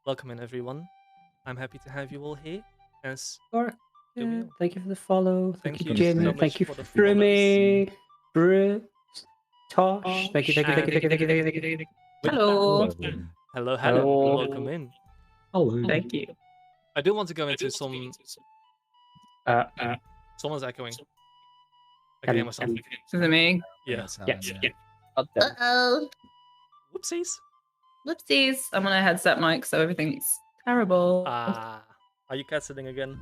Welcome in, everyone. I'm happy to have you all here. As Or, Jamil. thank you for the follow. Thank Thank you, you Jamie. so Thank much you, for the follows. Frimmy, Bruce, Tosh. Thank you. Hello. Hello. Hello. Welcome in. Hello. Thank you. I do want to go into some. Someone's echoing. I can hear myself. Is it me? Yeah. Yes. Uh-oh. Whoopsies. Whoopsies. I'm on a headset mic, so everything's terrible. Are you cat sitting again?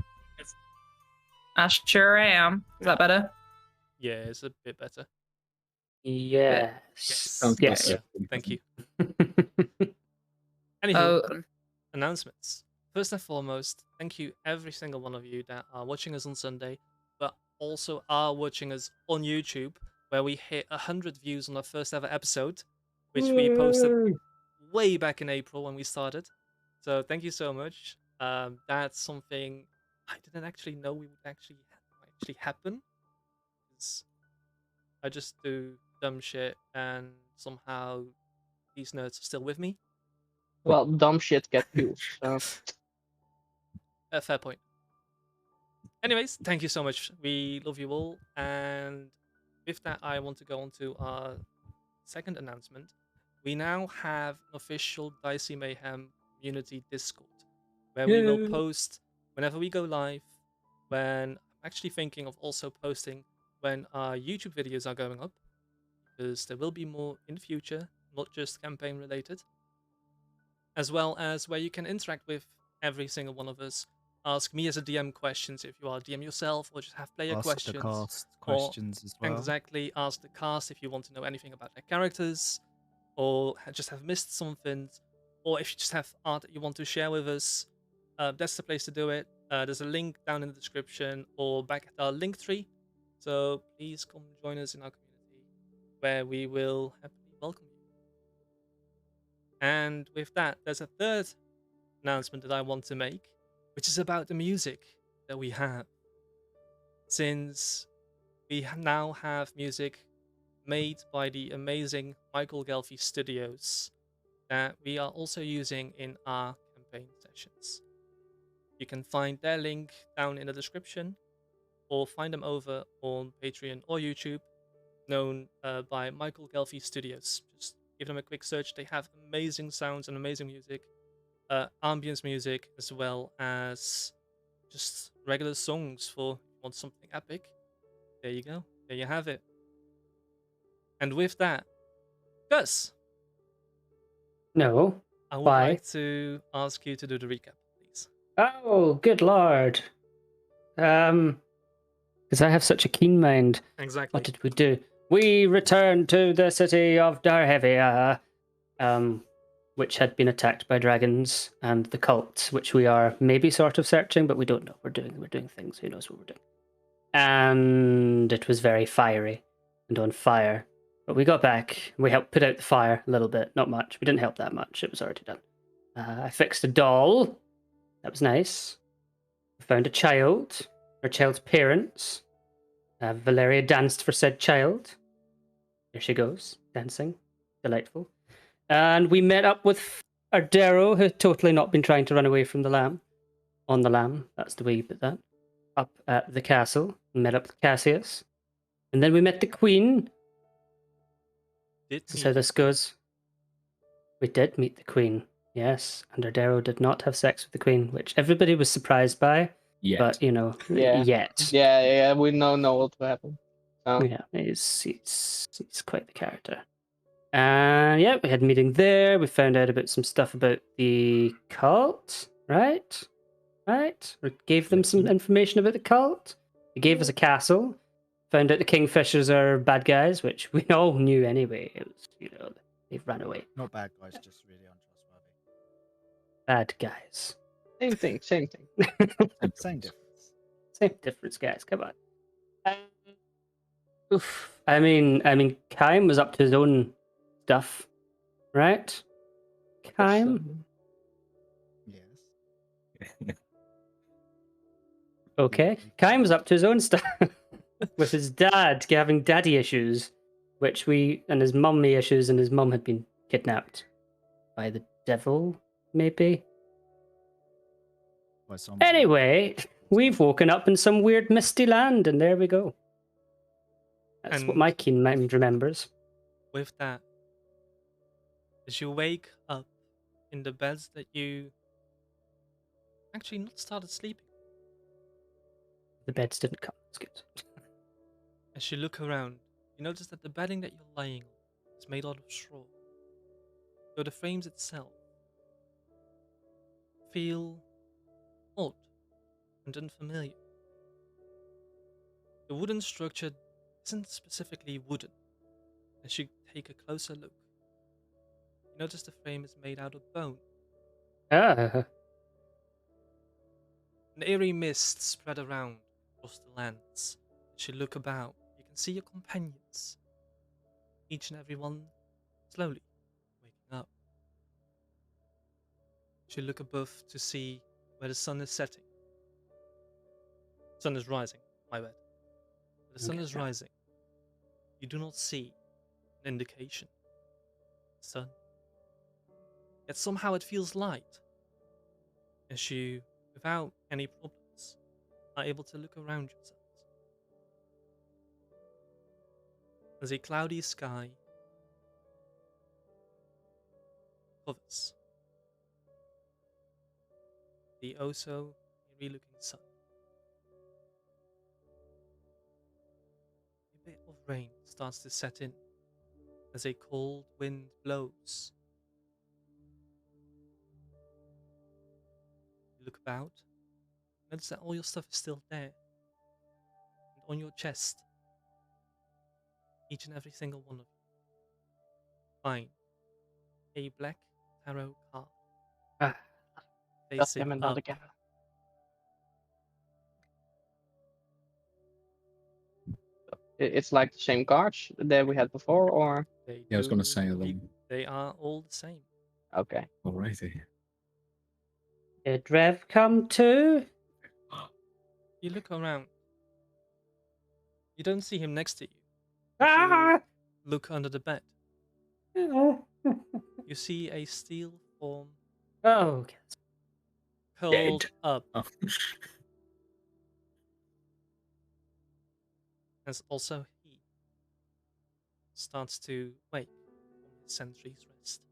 I sure am. Is that better? Yeah, it's a bit better. Yes. Yes. Yeah, thank you. Anywho, Oh, announcements. First and foremost, thank you every single one of you that are watching us on Sunday, but also are watching us on YouTube, where we hit 100 views on our first ever episode, which we posted way back in April when we started. So thank you so much. That's something I didn't actually know we would actually happen. I just do dumb shit, and somehow these nerds are still with me. Well, dumb shit get views. So. Fair point. Anyways, thank you so much. We love you all. And with that, I want to go on to our second announcement. We now have an official Dicey Mayhem community Discord, where we will post whenever we go live. When I'm actually thinking of also posting when our YouTube videos are going up, because there will be more in the future, not just campaign related, as well as where you can interact with every single one of us. Ask me as a DM questions if you are a DM yourself, or just have player questions. Ask the cast questions as well. Exactly, ask the cast if you want to know anything about their characters, or just have missed something, or if you just have art that you want to share with us. That's the place to do it. There's a link down in the description or back at our link tree. So please come join us in our community, where we will happily welcome you. And with that, there's a third announcement that I want to make, which is about the music that we have. Since we now have music made by the amazing Michael Gelfi Studios that we are also using in our campaign sessions. You can find their link down in the description, or find them over on Patreon or YouTube, known by Michael Gelfi Studios. Just give them a quick search. They have amazing sounds and amazing music, ambience music, as well as just regular songs for if you want something epic. There you go. There you have it. And with that, Gus, No. I would Why? like to ask you to do the recap, please. Oh, good lord. Because I have such a keen mind. Exactly. What did we do? We returned to the city of Darhevia, which had been attacked by dragons, and the cult, which we are maybe sort of searching, but we don't know. We're doing things. Who knows what we're doing? And it was very fiery and on fire. But we got back. We helped put out the fire a little bit. Not much. We didn't help that much. It was already done. I fixed a doll. That was nice. We found a child. Her child's parents. Valeria danced for said child. There she goes, dancing. Delightful. And we met up with Ardero, who had totally not been trying to run away from the lamb. On the lamb, that's the way you put that. Up at the castle. We met up with Cassius. And then we met the queen. This is how this goes. We did meet the queen, yes. And Ardero did not have sex with the queen, which everybody was surprised by. Yet. But, you know, Yeah. yet. Yeah, we know what will happen. So. Yeah, he's quite the character. And yeah, we had a meeting there. We found out about some stuff about the cult, right? We gave them some information about the cult. They gave us a castle. Found out the Kingfishers are bad guys, which we all knew anyway. It was, you know, they've run away. Not bad guys, just really untrustworthy. Bad guys. Same thing. Same difference. Same difference, guys. Come on. Oof. I mean, Kaim was up to his own stuff, right? Kaim. Yes. Okay. Kaim was up to his own stuff with his dad having daddy issues, and his mummy issues, and his mum had been kidnapped by the devil, maybe. quite somber. Anyway, we've woken up in some weird misty land, and there we go. That's what And- my keen mind remembers. With that, as you wake up in the beds that you actually not started sleeping, The beds didn't come. It's good. as you look around, you notice that the bedding that you're lying on is made out of straw. Though the frames itself feel odd and unfamiliar. The wooden structure isn't specifically wooden. As you take a closer look, you notice the frame is made out of bone. Ah, An eerie mist spread around across the lands. As you look about, you can see your companions, each and every one slowly waking up. As you look above to see where the sun is setting. Sun is rising, my bad. The sun Okay, is yeah. rising. You do not see an indication. Sun. Yet somehow it feels light. As you, without any problems, are able to look around yourselves. As a cloudy sky covers the oh so eerie looking sun. A bit of rain starts to set in as a cold wind blows. You look about, notice that all your stuff is still there. And on your chest, each and every single one of you find a black tarot card. Ah. Face Damn it it, not up. again. It's like the same cards that we had before, or They Yeah, I was gonna do say indeed- them. They are all the same. okay. Alrighty. did Rev come too? You look around. You don't see him next to you. Ah! Look under the bed. Oh, You see a steel form okay. curled up, Oh. as also he starts to wake from his sentry's rest.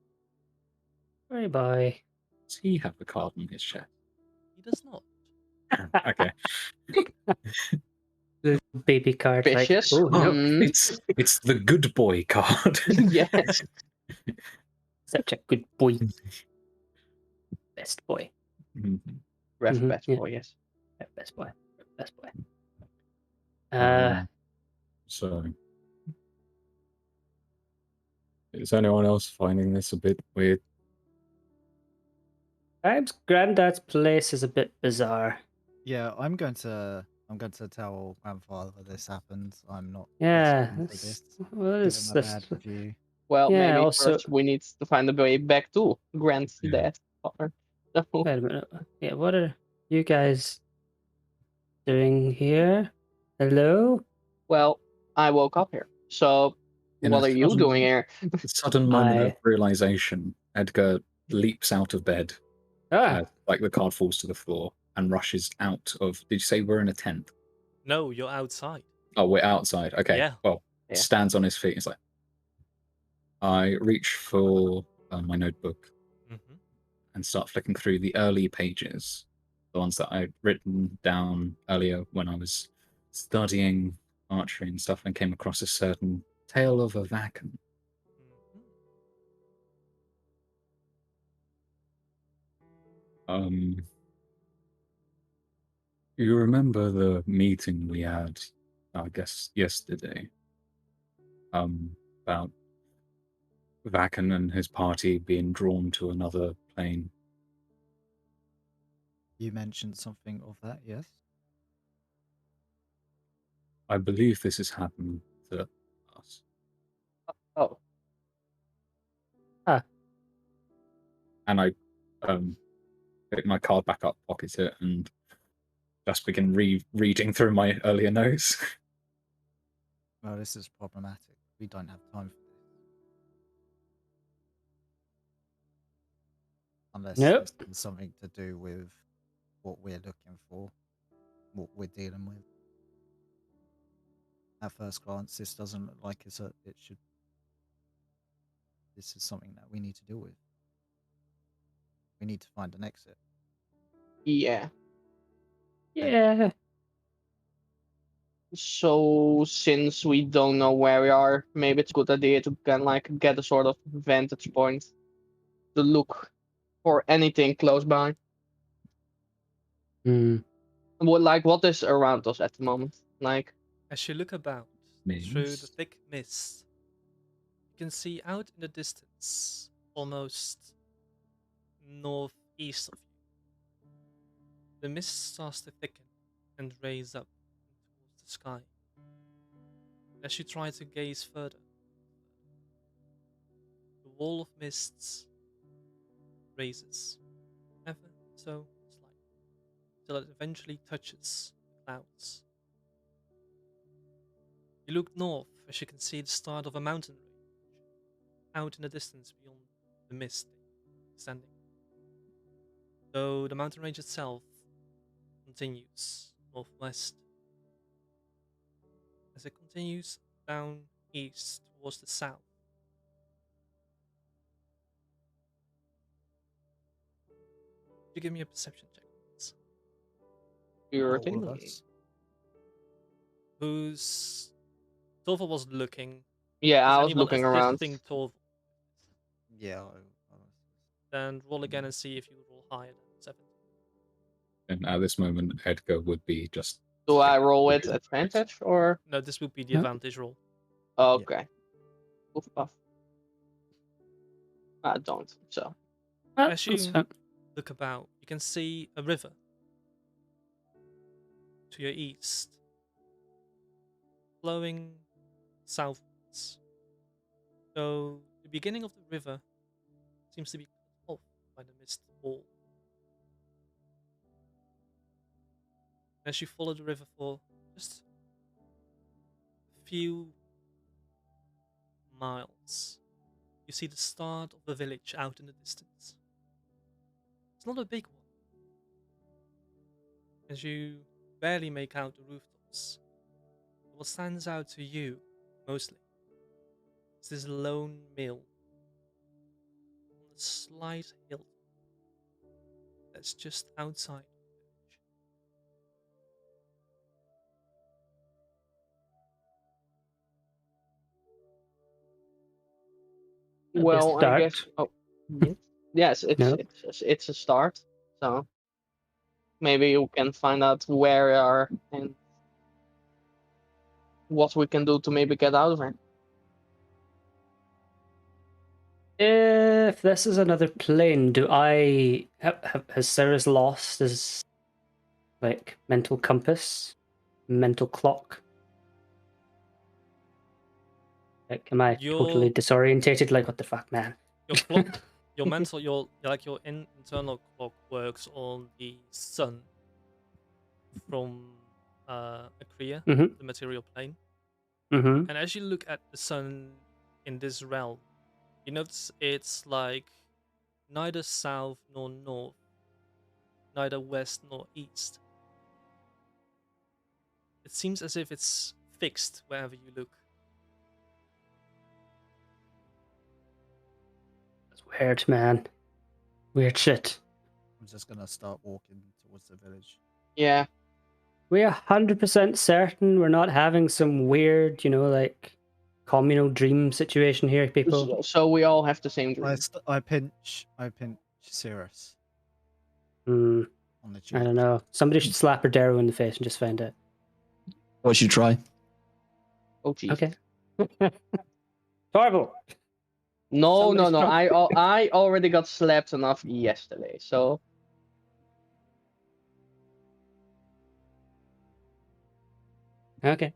Bye bye. Does he have the card on his chest? He does not. Okay. The baby card. like, Vicious. oh, no. It's the good boy card. Yes. Such a good boy. Best boy. Mhm. Ref Mhm, best yeah. boy, yes. Best boy. Best boy. So, is anyone else finding this a bit weird? Perhaps Granddad's place is a bit bizarre. Yeah, I'm going to tell grandfather this happened. I'm not Yeah. listening to this. What Give is him a this? bad review. Well, Yeah, maybe also- first we need to find a way back to Grant's Yeah. dad. Father. So, Wait a minute. Yeah, what are you guys doing here? Hello? well, I woke up here. So, In what a are you sudden- doing here? A sudden moment of I- realization, Edgar leaps out of bed, Ah, like the card falls to the floor, and rushes out of. Did you say we're in a tent? No, you're outside. Oh, we're outside. Okay. Yeah. Well, Yeah. stands on his feet. He's like, I reach for my notebook Mm-hmm. and start flicking through the early pages, the ones that I'd written down earlier when I was studying archery and stuff, and came across a certain tale of a Vacan. You remember the meeting we had, I guess, yesterday? About Vacan and his party being drawn to another plane. You mentioned something of that, yes? I believe this has happened to us. Oh, And I pick my card back up, pocket it, and just begin reading through my earlier notes. Well, this is problematic. We don't have time for this. Unless Nope. this has something to do with what we're looking for, what we're dealing with. At first glance, this doesn't look like it should. This is something that we need to deal with. We need to find an exit. Yeah. Yeah. So since we don't know where we are, maybe it's a good idea to get a sort of vantage point to look for anything close by. Hmm. What is around us at the moment? Like, As you look about through the thick mist, you can see out in the distance, almost northeast of you, the mist starts to thicken and raise up towards the sky. As you try to gaze further, the wall of mists raises ever so slightly till it eventually touches the clouds. You look north as you can see the start of a mountain range out in the distance beyond the mist descending. Though the mountain range itself continues northwest. As it continues down east towards the south, could you give me a perception check, please? you're All of thinking. us. Who's Torval was looking. Yeah, Is I was anyone looking around. assisting Torval? Yeah. Then roll again and see if you roll higher than 7. And at this moment, Edgar would be just. Do I roll with Yeah. advantage or? No, this would be the Huh? advantage roll. Okay. Oof, off. I don't. So As That's you fine. look about, you can see a river to your east, flowing southwards. So the beginning of the river seems to be cut off by the mist wall. As you follow the river for just a few miles, you see the start of a village out in the distance. It's not a big one. As you barely make out the rooftops, what stands out to you mostly is this lone mill on a slight hill that's just outside the village. well, I guess. Start. Oh, yes. Yes, No. it's a start. So maybe you can find out where we are and what we can do to maybe get out of it. If this is another plane, do I has Cyrus lost his like mental compass, mental clock? Like, am I totally Your- disorientated? Like, what the fuck, man? Your clock, your mental, your internal clock works on the sun from Akria, Mhm. the material plane. Mm-hmm. And as you look at the sun in this realm, you notice it's like neither south nor north, neither west nor east. It seems as if it's fixed wherever you look. That's weird, man. Weird shit. I'm just gonna start walking towards the village. Yeah. We 100% certain we're not having some weird, like communal dream situation here, people. So we all have the same dream. I pinch Cirrus Hmm. on the cheek. I don't know. Somebody should slap her Darrow in the face and just find out. I should try. Oh, geez. Okay. Horrible. No, Somebody no, no. struck. I already got slapped enough yesterday. So Okay.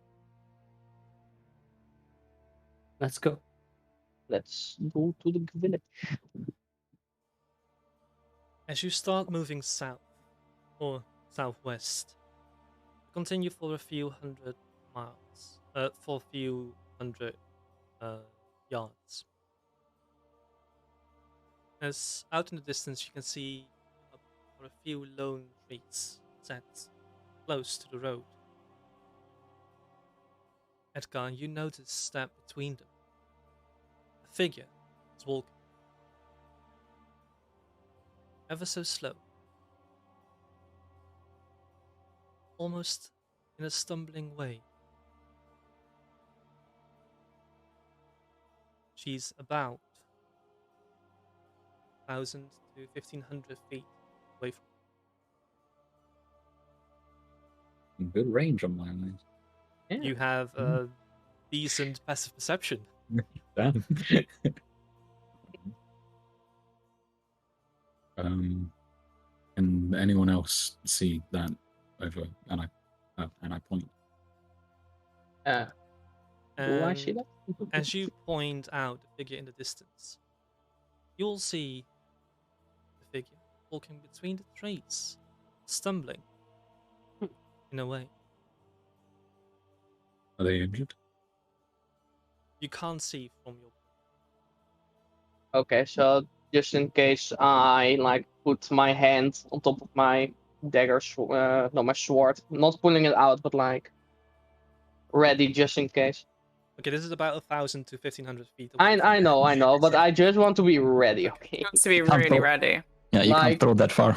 Let's go. let's go to the village. As you start moving south or southwest, continue for a few hundred miles, for a few hundred yards. As out in the distance, you can see a are a few lone trees set close to the road. Edgar, you notice that between them, a figure is walking. Ever so slow. Almost in a stumbling way. She's about 1,000 to 1,500 feet away from Good range on my eyes. Yeah. you. Have a decent passive perception. Damn. Can anyone else see that over? And I point. Do I see And that? as you point out the figure in the distance, you'll see the figure walking between the trees, stumbling in a way. Are they injured? You can't see from your. Okay, so just in case I like put my hand on top of my dagger, not my sword, not pulling it out, but like ready just in case. Okay, this is about 1,000 to 1,500 feet away. I know, but I just want to be ready. Okay. Wants to be Can't really go. ready. Yeah, you Like- can't throw that far.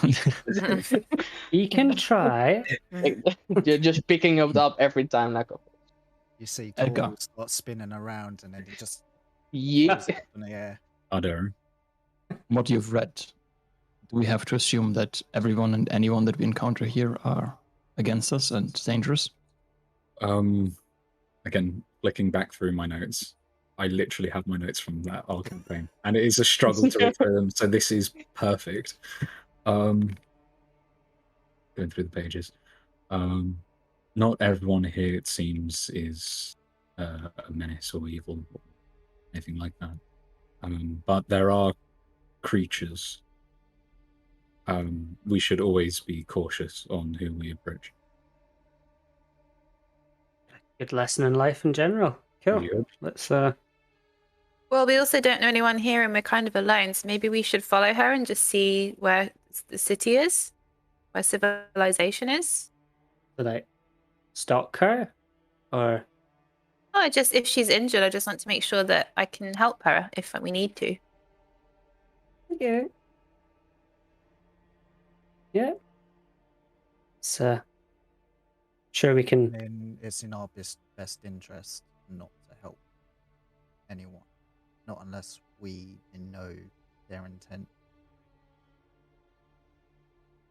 You can try. Just picking it up every time, like You see Edgar. Tor start spinning around and then he just yeah. goes up in the air. Other. What you've read, do we have to assume that everyone and anyone that we encounter here are against us and dangerous? Again, flicking back through my notes, I literally have my notes from that whole campaign, and it is a struggle to read through them. So this is perfect. Going through the pages. Not everyone here, it seems, is a menace or evil or anything like that. But there are creatures. We should always be cautious on who we approach. Good lesson in life in general. Cool. Yep. Let's Well, we also don't know anyone here and we're kind of alone, so maybe we should follow her and just see where the city is, where civilization is. should I stalk her? Or Oh, if she's injured, I just want to make sure that I can help her if we need to. yeah. Yeah. So sure we can And it's in our best interest not to help anyone. Not unless we know their intent.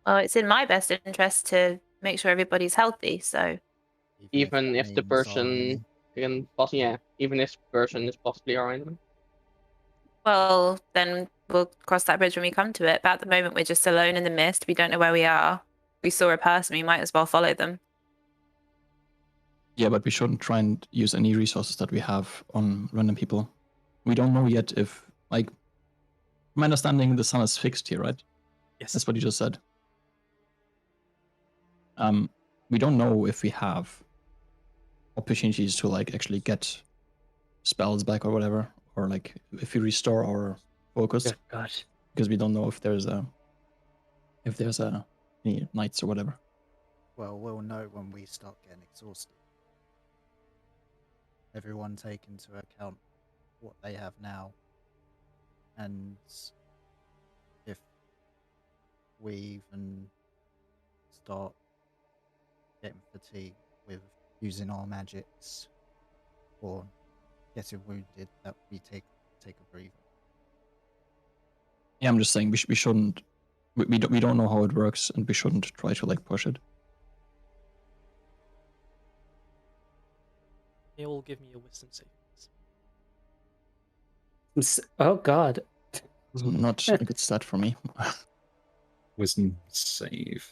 Well, it's in my best interest to make sure everybody's healthy, so Even that if the means our person enemy. even if the person is possibly our enemy. well, then we'll cross that bridge when we come to it. But at the moment, we're just alone in the mist. We don't know where we are. We saw a person, we might as well follow them. Yeah, but we shouldn't try and use any resources that we have on random people. We don't know yet if, like, from my understanding, the sun is fixed here, right? Yes. That's what you just said. We don't know if we have opportunities to like actually get spells back or whatever, or like if we restore our focus, Good God. because we don't know if there's any knights or whatever. Well, we'll know when we start getting exhausted. Everyone take into account what they have now, and if we even start getting fatigued with using our magics or getting wounded, that we take a breather. Yeah, I'm just saying we shouldn't. We don't know how it works, and we shouldn't try to like push it. You all give me a wisdom save. Oh God. It's not a good stat for me. Wisdom save.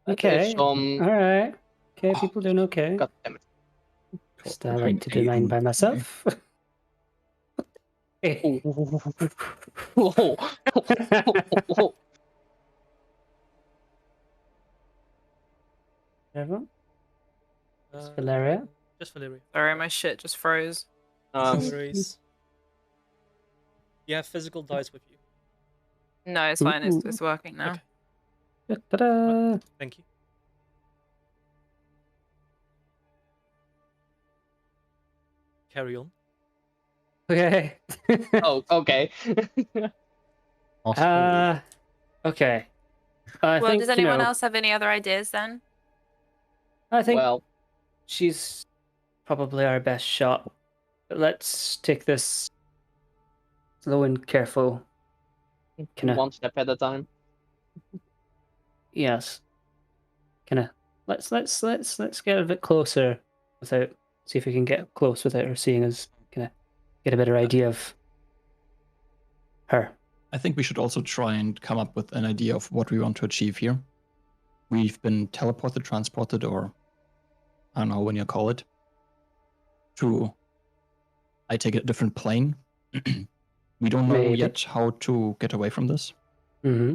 Okay. All right. Okay, people doing okay. God damn it. Just I like to do mine by myself. Everyone? Just Valeria? Just Valeria. Sorry, my shit just froze. No worries. You have physical dice with you. No, it's fine. It's, Ooh. it's working now. Okay. Ta-da! Thank you. Carry on. Okay. Oh, okay. Okay. I Well, think, does anyone you know, else have any other ideas then? I think Well, she's probably our best shot. But let's take this slow and careful. Kinda. one step at a time. Yes. Kinda. Let's get a bit closer without. See if we can get close without her seeing us. Kinda get a better idea of her. I think we should also try and come up with an idea of what we want to achieve here. We've been teleported, transported, or I don't know when you call it, to, I take it, a different plane. We don't know Maybe. yet how to get away from this. Mm-hmm.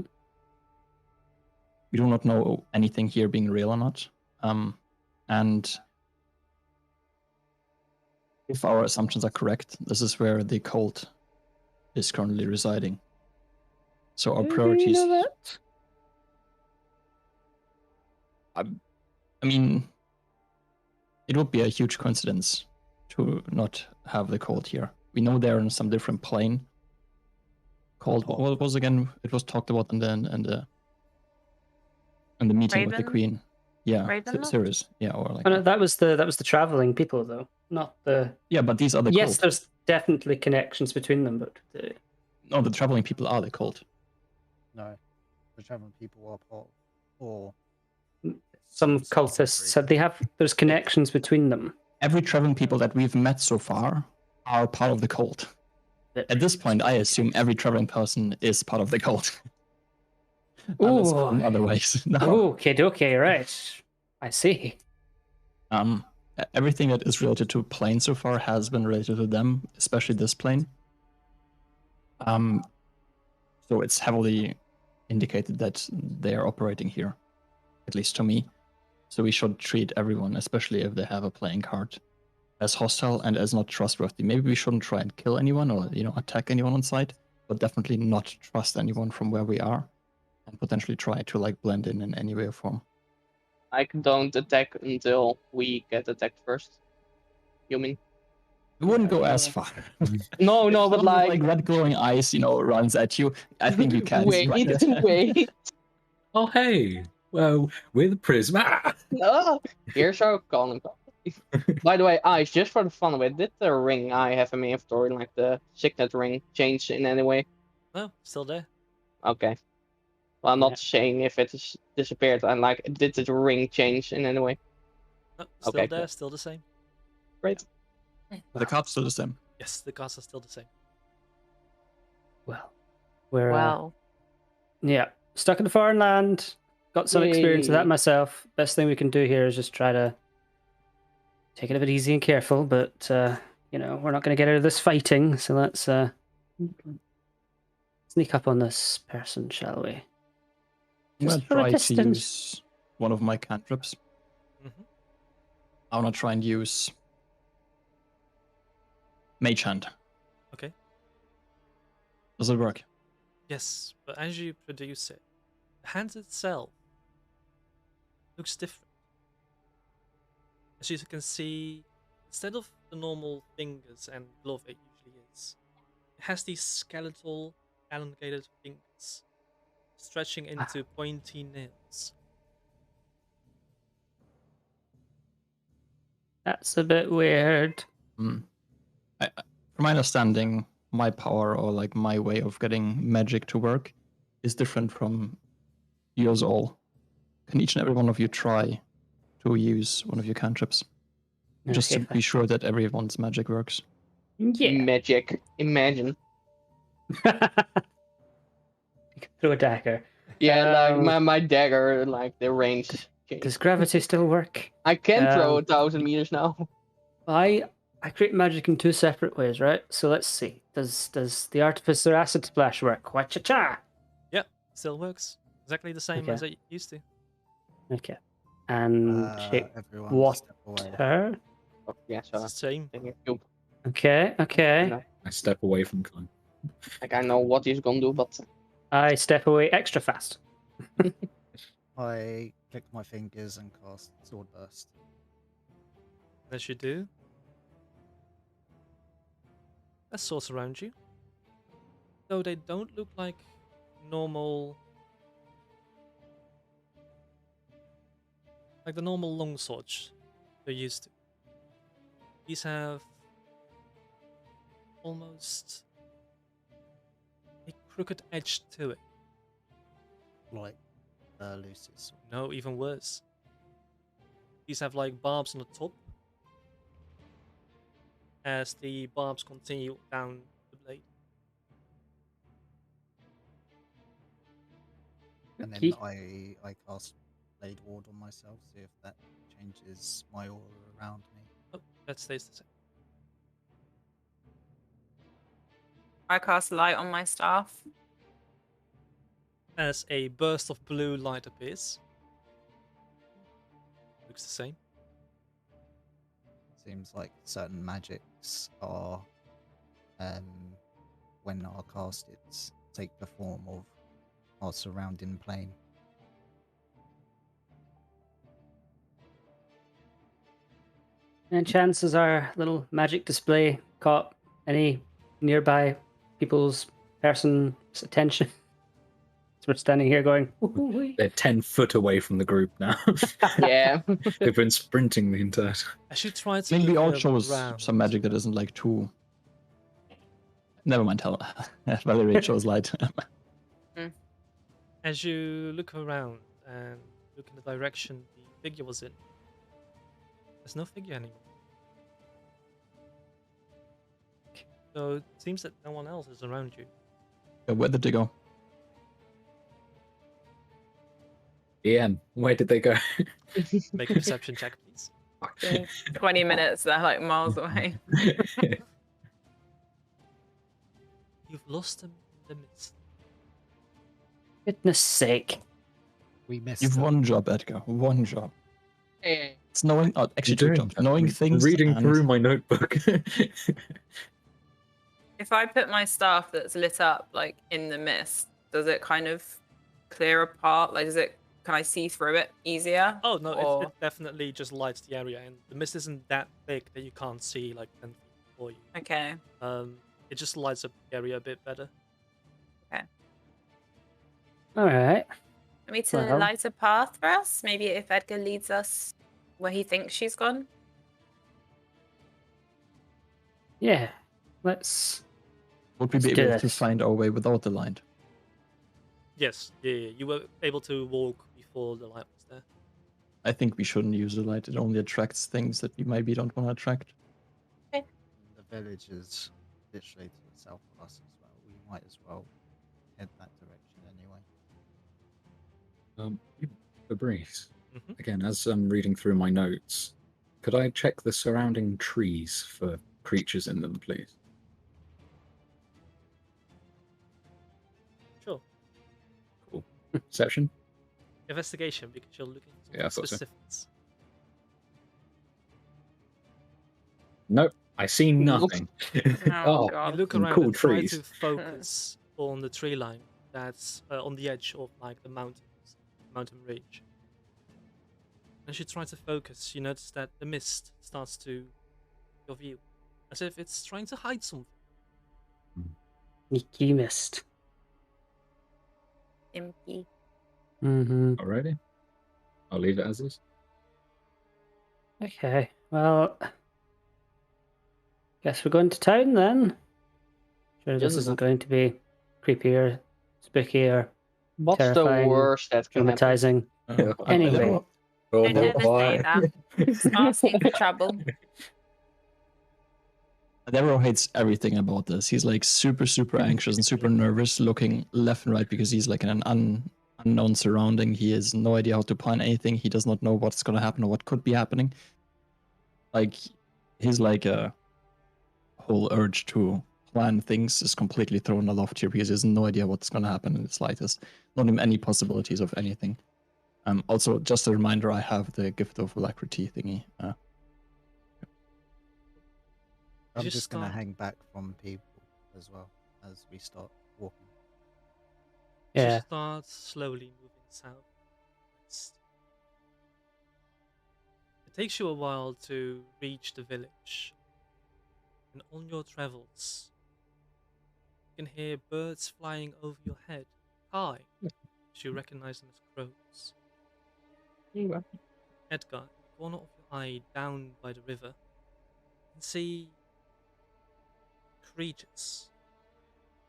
We do not know anything here being real or not. And if our assumptions are correct, this is where the cult is currently residing. So our priorities. You know that? I mean, it would be a huge coincidence to not have the cult here. We know they're in some different plane. Called what was again? It was talked about in the meeting with the Raven? Queen. Yeah, Ravenloft? Sirius. Yeah, or like. Oh, no, that was the traveling people though, not the. Yeah, but these are the Yes, cult. there's definitely connections between them, but No, the traveling people are the cult. No, the traveling people are part of, or some cultists said they have. There's connections between them. Every traveling people that we've met so far are part of the cult. At this point, I assume every traveling person is part of the cult. Unless Ooh. in other ways. No. Okay, right. I see. Everything that is related to plane so far has been related to them, especially this plane. So it's heavily indicated that they are operating here, at least to me. So we should treat everyone, especially if they have a playing card, as hostile and as not trustworthy. Maybe we shouldn't try and kill anyone or attack anyone on sight, but definitely not trust anyone from where we are, and potentially try to like blend in any way or form. Like, don't attack until we get attacked first. You mean? We wouldn't go as far. No, If but someone with, like red glowing eyes, runs at you. I think you can. wait, wait. Oh, hey. Well, we're the Prisma. No, here's our calling. By the way, Ice, just for the fun of it, did the ring I have in my inventory, like the signet ring, change in any way? No, still there. Okay. Well, I'm not Yeah. saying if it is disappeared. I'm like, did the ring change in any way? No, still Okay, there, cool. still the same. Great. The card's still the same. Yes, the cards are still the same. Well, we're Well, yeah, stuck in a foreign land. Got some experience of that Yay. myself. Best thing we can do here is just try to take it a bit easy and careful. But we're not going to get out of this fighting. So let's sneak up on this person, shall we? I'm Just gonna for a try to distance. use one of my cantrips. Mhm. I wanna try and use Mage Hand. Okay. Does it work? Yes, but as you produce it, the hand itself looks different. As you can see, instead of the normal fingers and glove it usually is, it has these skeletal, elongated fingers stretching into pointy nails. That's a bit weird. From my understanding, my power or like my way of getting magic to work is different from yours all. Can each and every one of you try to use one of your cantrips? Just to Okay, be sure that everyone's magic works. yeah. Magic. Imagine. You can throw a dagger. Yeah, Um, like my dagger, like the range. change. Does gravity still work? I can throw 1,000 Um, meters now. I create magic in two separate ways, right? So let's see. Does the artificer acid splash work? Wa-cha-cha! Yep, still works. Exactly the same Okay. as it used to. Okay. And shape Everyone step away. water. Oh, yeah, It's so the same. thank you. Okay. No. I step away from Klein. Like I know what he's gonna do, but I step away extra fast. I click my fingers and cast Sword Burst. As you do, there's swords around you. Though they don't look like normal. Like the normal long swords you're used to. These have almost a crooked edge to it. Like Lucy's sword. No, even worse. These have like barbs on the top. As the barbs continue down the blade. And then Okay. I cast Blade Ward on myself, see if that changes my aura around me. Oh, that stays the same. I cast light on my staff. As a burst of blue light appears. Looks the same. Seems like certain magics are, when are casted, take the form of our surrounding plane. And chances our little magic display caught any nearby people's person's attention. So we're standing here going, "Ooh-wee." They're 10 foot away from the group now. yeah. They've been sprinting the entire time. I should try to Maybe look all shows around. some magic that isn't like too. Never mind. Tell Valerie shows light. As you look around and look in the direction the figure was in, there's no figure anymore. So it seems that no one else is around you. Where did they go? DM, where did they go? Make a perception check, please. In 20 minutes, they're like miles away. You've lost them in the mist. Goodness sake. We missed You've them. one job, Edgar. One job. Eh, It's knowing. Oh, actually, two You're jobs. Knowing I'm things. reading and- through my notebook. If I put my staff that's lit up like in the mist, does it kind of clear apart? Like, can I see through it easier? Oh no, Or- it definitely just lights the area, and the mist isn't that thick that you can't see like 10 feet before you. Okay. It just lights up the area a bit better. All right. Want me to Well. light a path for us? Maybe if Edgar leads us where he thinks she's gone. Yeah. Let's. Would we be Let's do able to this. find our way without the light? Yes, yeah, you were able to walk before the light was there. I think we shouldn't use the light. It only attracts things that we maybe don't want to attract. The village is literally to the south of us as well. We might as well head that direction anyway. Fabrice, Mhm. again, as I'm reading through my notes, could I check the surrounding trees for creatures in them, please? Sure. Cool. Perception? Investigation, because you're looking for Yeah, I thought so. specifics. Nope, I see Looks- nothing. Oh, You God. look some around cool and try trees. to focus on the tree line that's on the edge of like the mountain ridge. As you try to focus, you notice that the mist starts to your view, as if it's trying to hide something. Sneaky mist. Impy. Mm-hmm. Alrighty. I'll leave it as is. Okay. Well, guess we're going to town then. Sure, this Yes. isn't going to be creepy or spooky or What's Terrifying, the worst that can happen? traumatizing. Anyway. Oh, Don't ever say that. It's asking for trouble. Devereaux hates everything about this. He's like super, super anxious and super nervous, looking left and right because he's like in an unknown surrounding. He has no idea how to plan anything. He does not know what's going to happen or what could be happening. Like, his like a whole urge to plan things is completely thrown aloft here because he has no idea what's going to happen in the slightest. Not even any possibilities of anything. Also, just a reminder, I have the Gift of Alacrity thingy. I'm Just just going to start- hang back from people as well. as we start walking. Yeah. You start slowly moving southwest. It takes you a while to reach the village, and on your travels, you can hear birds flying over your head, high, as you recognize them as crows. Edgar, in the corner of your eye, down by the river, you can see creatures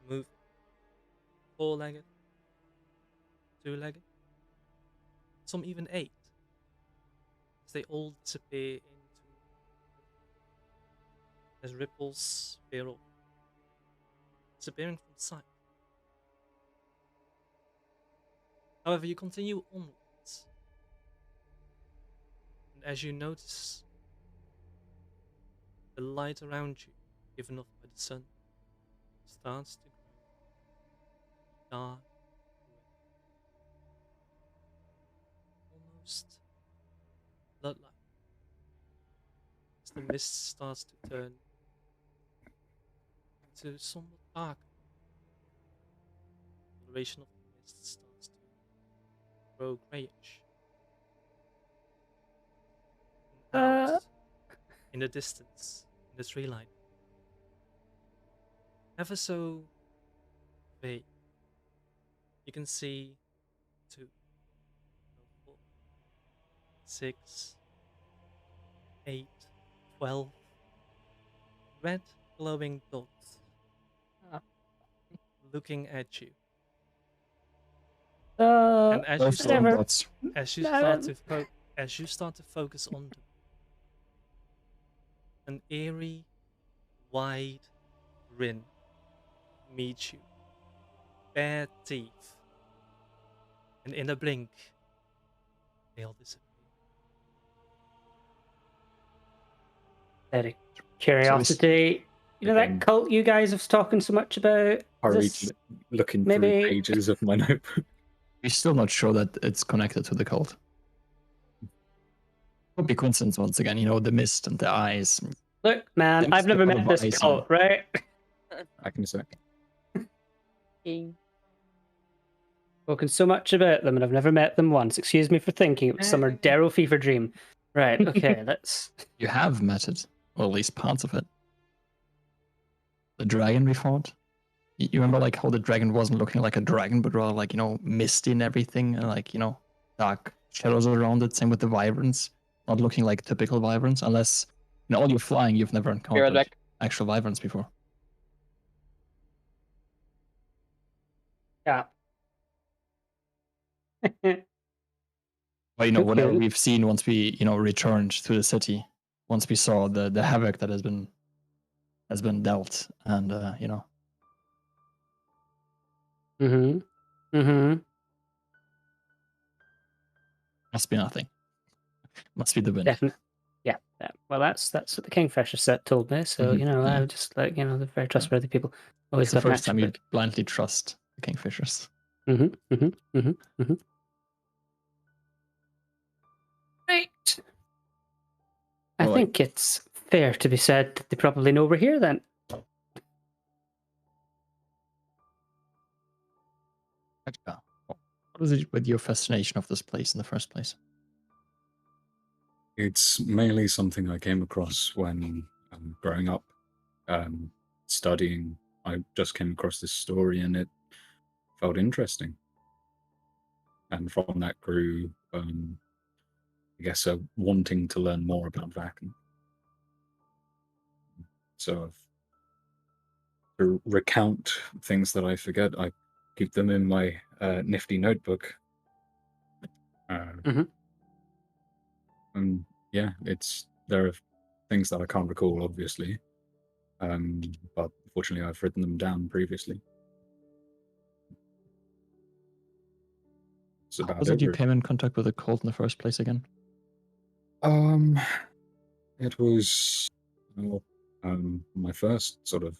moving. Four-legged, two-legged, some even eight, as they all disappear into as ripples veer off, disappearing from sight. However, you continue onwards, and as you notice the light around you, given off by the sun, starts to grow dark, almost blood-like, as the mist starts to turn into somewhat darker. The coloration of the mist starts to grow greyish. And out in the distance, in the tree line, ever so vague, you can see 2, 4, 6, 8, 12 red glowing dots looking at you. And as you Those start, never- dots. as you No, start to as you start to focus on them, an eerie, wide grin meets you, bare teeth, and in a blink, they all disappear. Out of curiosity, you know Again. that cult you guys have talking so much about? Hurried This- looking maybe- through pages of my notebook. We're still not sure that it's connected to the cult. Could be coincidence once again, you know, the mist and the eyes. Look, man, Them I've never step met on this advice, cult, right? I can say. Spoken so much about them, and I've never met them once. Excuse me for thinking it was some Ardero fever dream. Right, okay, let's. You have met it, or at least parts of it. The dragon we fought. You remember like how the dragon wasn't looking like a dragon, but rather like, you know, misty and everything, and like, you know, dark shadows around it. Same with the wyverns, not looking like typical wyverns, unless in all your flying you've never encountered back. actual wyverns before. Yeah. But you know, whatever Okay. we've seen once we, you know, returned to the city, once we saw the havoc that has been dealt, and you know, must be nothing. Must be the wind. Definitely. Yeah. Well, that's what the Kingfisher set told me. So Mhm, you know, yeah. I just like they're very trustworthy people. Always It's the got an first time you attribute. blindly trust the kingfishers. Right. I Well, think it's fair to be said that they probably know we're here then. Edgar, what is it with your fascination of this place in the first place? It's mainly something I came across when growing up, studying. I just came across this story and it felt interesting. And from that grew, I guess, a wanting to learn more about Vakken. So to recount things that I forget, I keep them in my nifty notebook. And yeah, there are things that I can't recall, obviously, but fortunately I've written them down previously. It's How about was it you it. came in contact with the cult in the first place again? It was my first sort of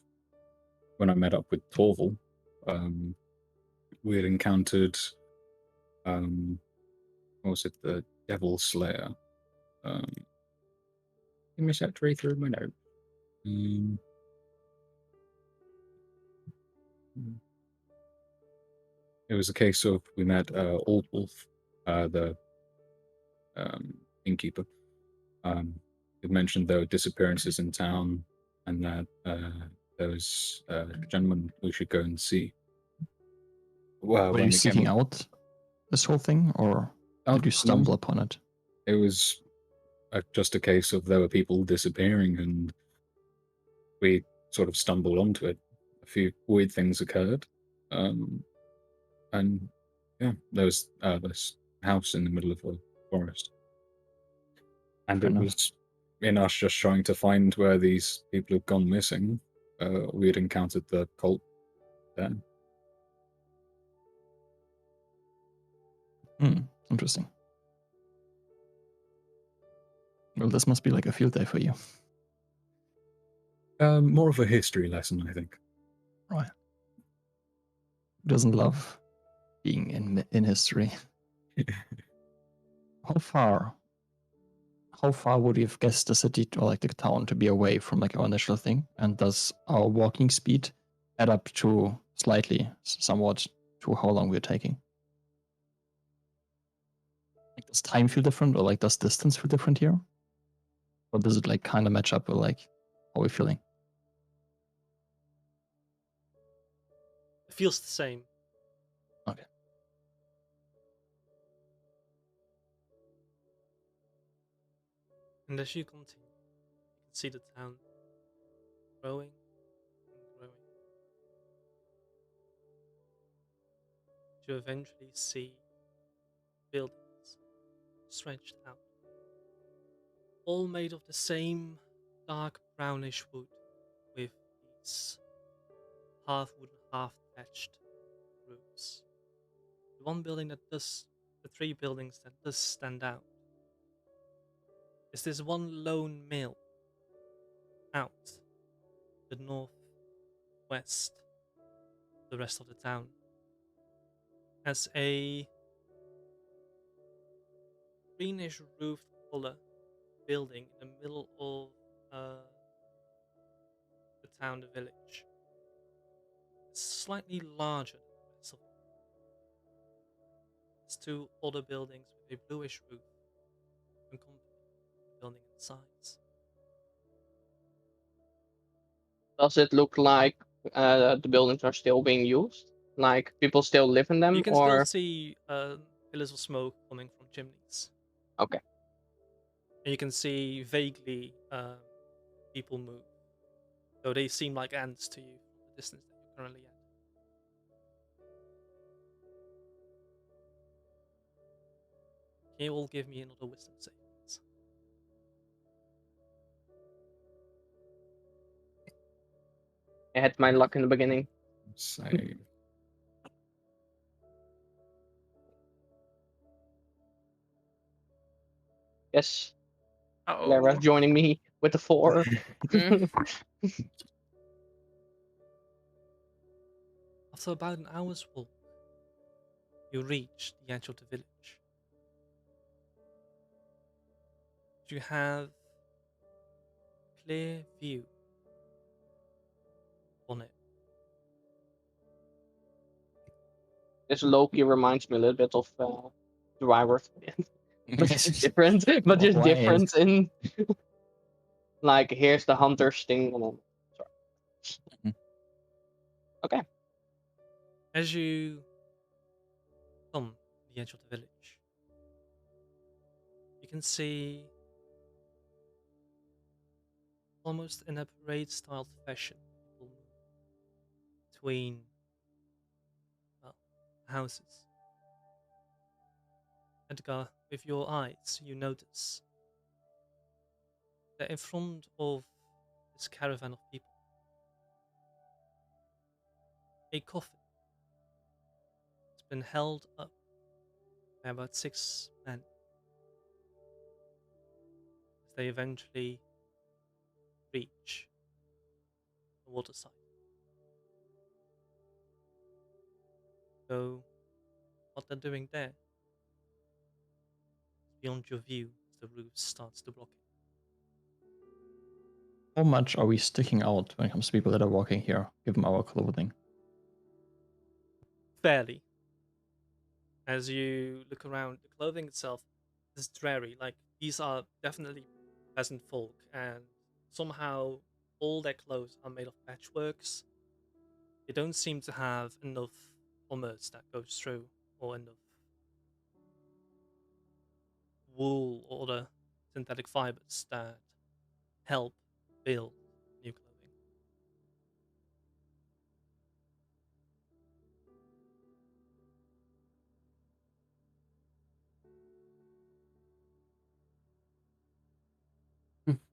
when I met up with Torval. We had encountered what was it, the Devil Slayer. Give me a sec to read through my note. It was a case of we met Old Wolf, the innkeeper. It mentioned there were disappearances in town, and that there was a gentleman we should go and see. Well, Were when you we seeking came, out this whole thing, or did you stumble upon it? It was just a case of there were people disappearing, and we sort of stumbled onto it. A few weird things occurred, and yeah, there was this house in the middle of a forest, and Fair it enough. was in us just trying to find where these people had gone missing. We had encountered the cult there. Interesting. Well, this must be like a field day for you. More of a history lesson, I think. Right. Who doesn't love being in history? How far would you have guessed the city or like the town to be away from like our initial thing? And does our walking speed add up to somewhat to how long we're taking? Like, does time feel different, or like does distance feel different here? Or does it like kind of match up with like how we're feeling? It feels the same. Okay. And as you continue, you can see the town growing and growing. You eventually see buildings stretched out, all made of the same dark brownish wood, with these half wooden, half thatched roofs. The one building that does, the three buildings that does stand out, is this one lone mill out the northwest of the rest of the town, as a greenish roofed color building in the middle of the town, the village. It's slightly larger than the rest of it. There's two other buildings with a bluish roof accompanying the building in size. Does it look like the buildings are still being used? Like people still live in them, You can or still see pillars of smoke coming from chimneys. okay? And you can see vaguely people move, though they seem like ants to you from the distance that you're currently at. Can you all give me another wisdom save, please? I had my luck in the beginning. So, Yes, Oh. Lara's joining me with the 4. After about an hour's walk, you reach the edge of the village. You have a clear view on it. This Loki reminds me a little bit of Dryworth, but just different. But just Why? different in like here's the hunter's thing. And then, sorry. Okay. As you come to the edge of the village, you can see, almost in a parade style fashion, people move between houses. Edgar, with your eyes, you notice that in front of this caravan of people, a coffin has been held up by about 6 men as they eventually reach the waterside. So, what they're doing there is beyond your view as the roof starts to block it. How much are we sticking out when it comes to people that are walking here, given our clothing? Barely. As you look around, the clothing itself is dreary. Like, these are definitely peasant folk, and somehow all their clothes are made of patchworks. They don't seem to have enough commerce that goes through, or enough wool or other synthetic fibers that help build new clothing.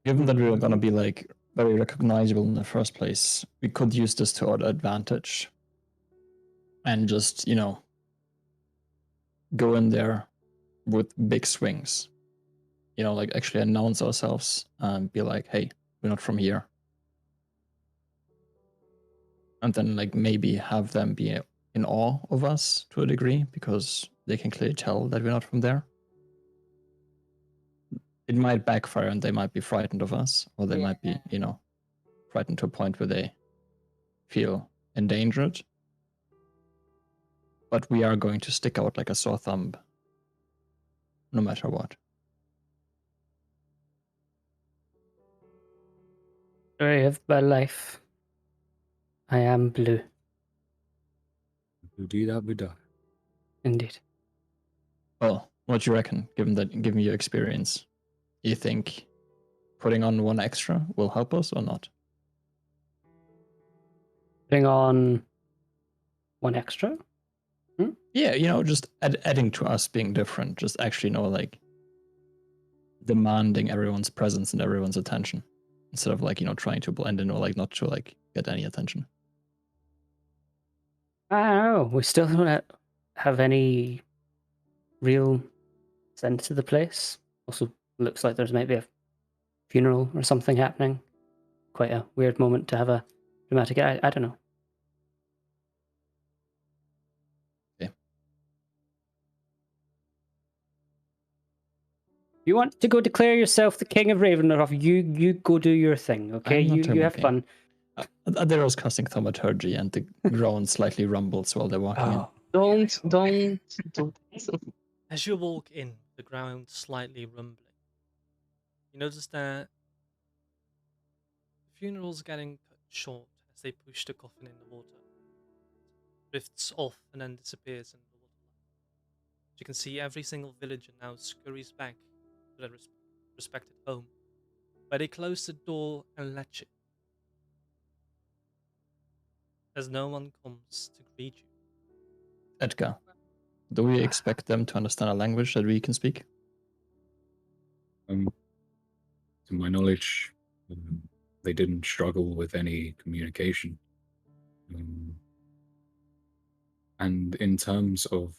Given that we were gonna be like very recognizable in the first place, we could use this to our advantage. And just, go in there with big swings. Like actually announce ourselves and be like, hey, we're not from here. And then like maybe have them be in awe of us to a degree because they can clearly tell that we're not from there. It might backfire and they might be frightened of us, or they might be, frightened to a point where they feel endangered. But we are going to stick out like a sore thumb no matter what. Story of my life. I am blue, Boo-dee-da-boo-da. indeed. Well, what do you reckon, given your experience? You think putting on one extra will help us or not? Putting on one extra? Yeah, just adding to us being different, just actually, like demanding everyone's presence and everyone's attention instead of like, trying to blend in or like not to like get any attention. I don't know. We still don't have any real sense of the place. Also, looks like there's maybe a funeral or something happening. Quite a weird moment to have a dramatic. I don't know. Okay. You want to go declare yourself the king of Ravenloft? You go do your thing, okay? I'm not You have talking. fun. Adira's casting thaumaturgy and the ground slightly rumbles while they're walking in. Don't. As you walk in, the ground slightly rumbling. You notice that the funeral's getting cut short as they push the coffin in the water. It drifts off and then disappears in the water. You can see every single villager now scurries back to their respected home, where they close the door and latch it, as no one comes to greet you. Edgar, do we expect them to understand a language that we can speak? To my knowledge, they didn't struggle with any communication. And in terms of,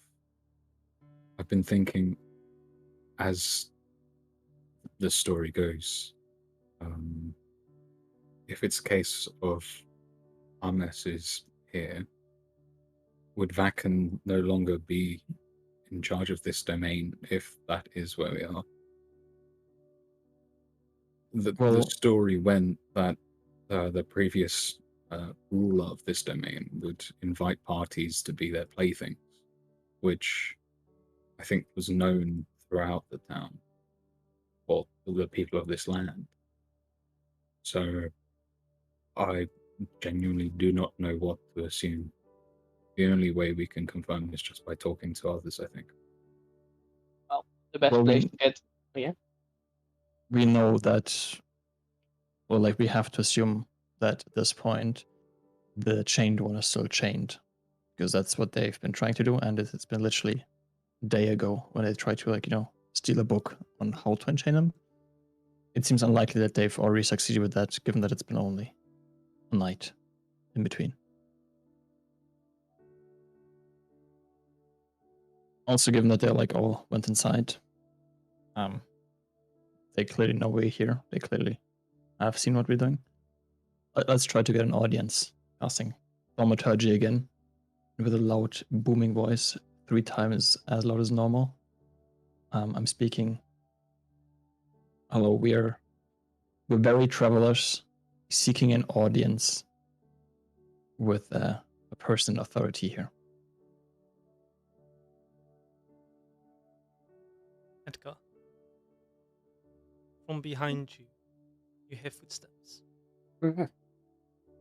I've been thinking, as the story goes, if it's a case of Armes is here, would Vakan no longer be in charge of this domain if that is where we are? The story went that the previous ruler of this domain would invite parties to be their playthings, which I think was known throughout the town, or the people of this land. So I genuinely do not know what to assume. The only way we can confirm is just by talking to others, I think. Well, the best place to get. Yeah. We know that, well, like we have to assume that at this point, the chained one is still chained, because that's what they've been trying to do, and it's been literally a day ago when they tried to, like, steal a book on how to unchain him. It seems unlikely that they've already succeeded with that, given that it's been only a night in between. Also, given that they all went inside, they clearly know we're here. They clearly have seen what we're doing. Let's try to get an audience. Casting thaumaturgy again, with a loud, booming voice, 3 times as loud as normal. I'm speaking. Hello, we're very travelers seeking an audience with a person in authority here. Edgar. From behind you, you hear footsteps. Mhm.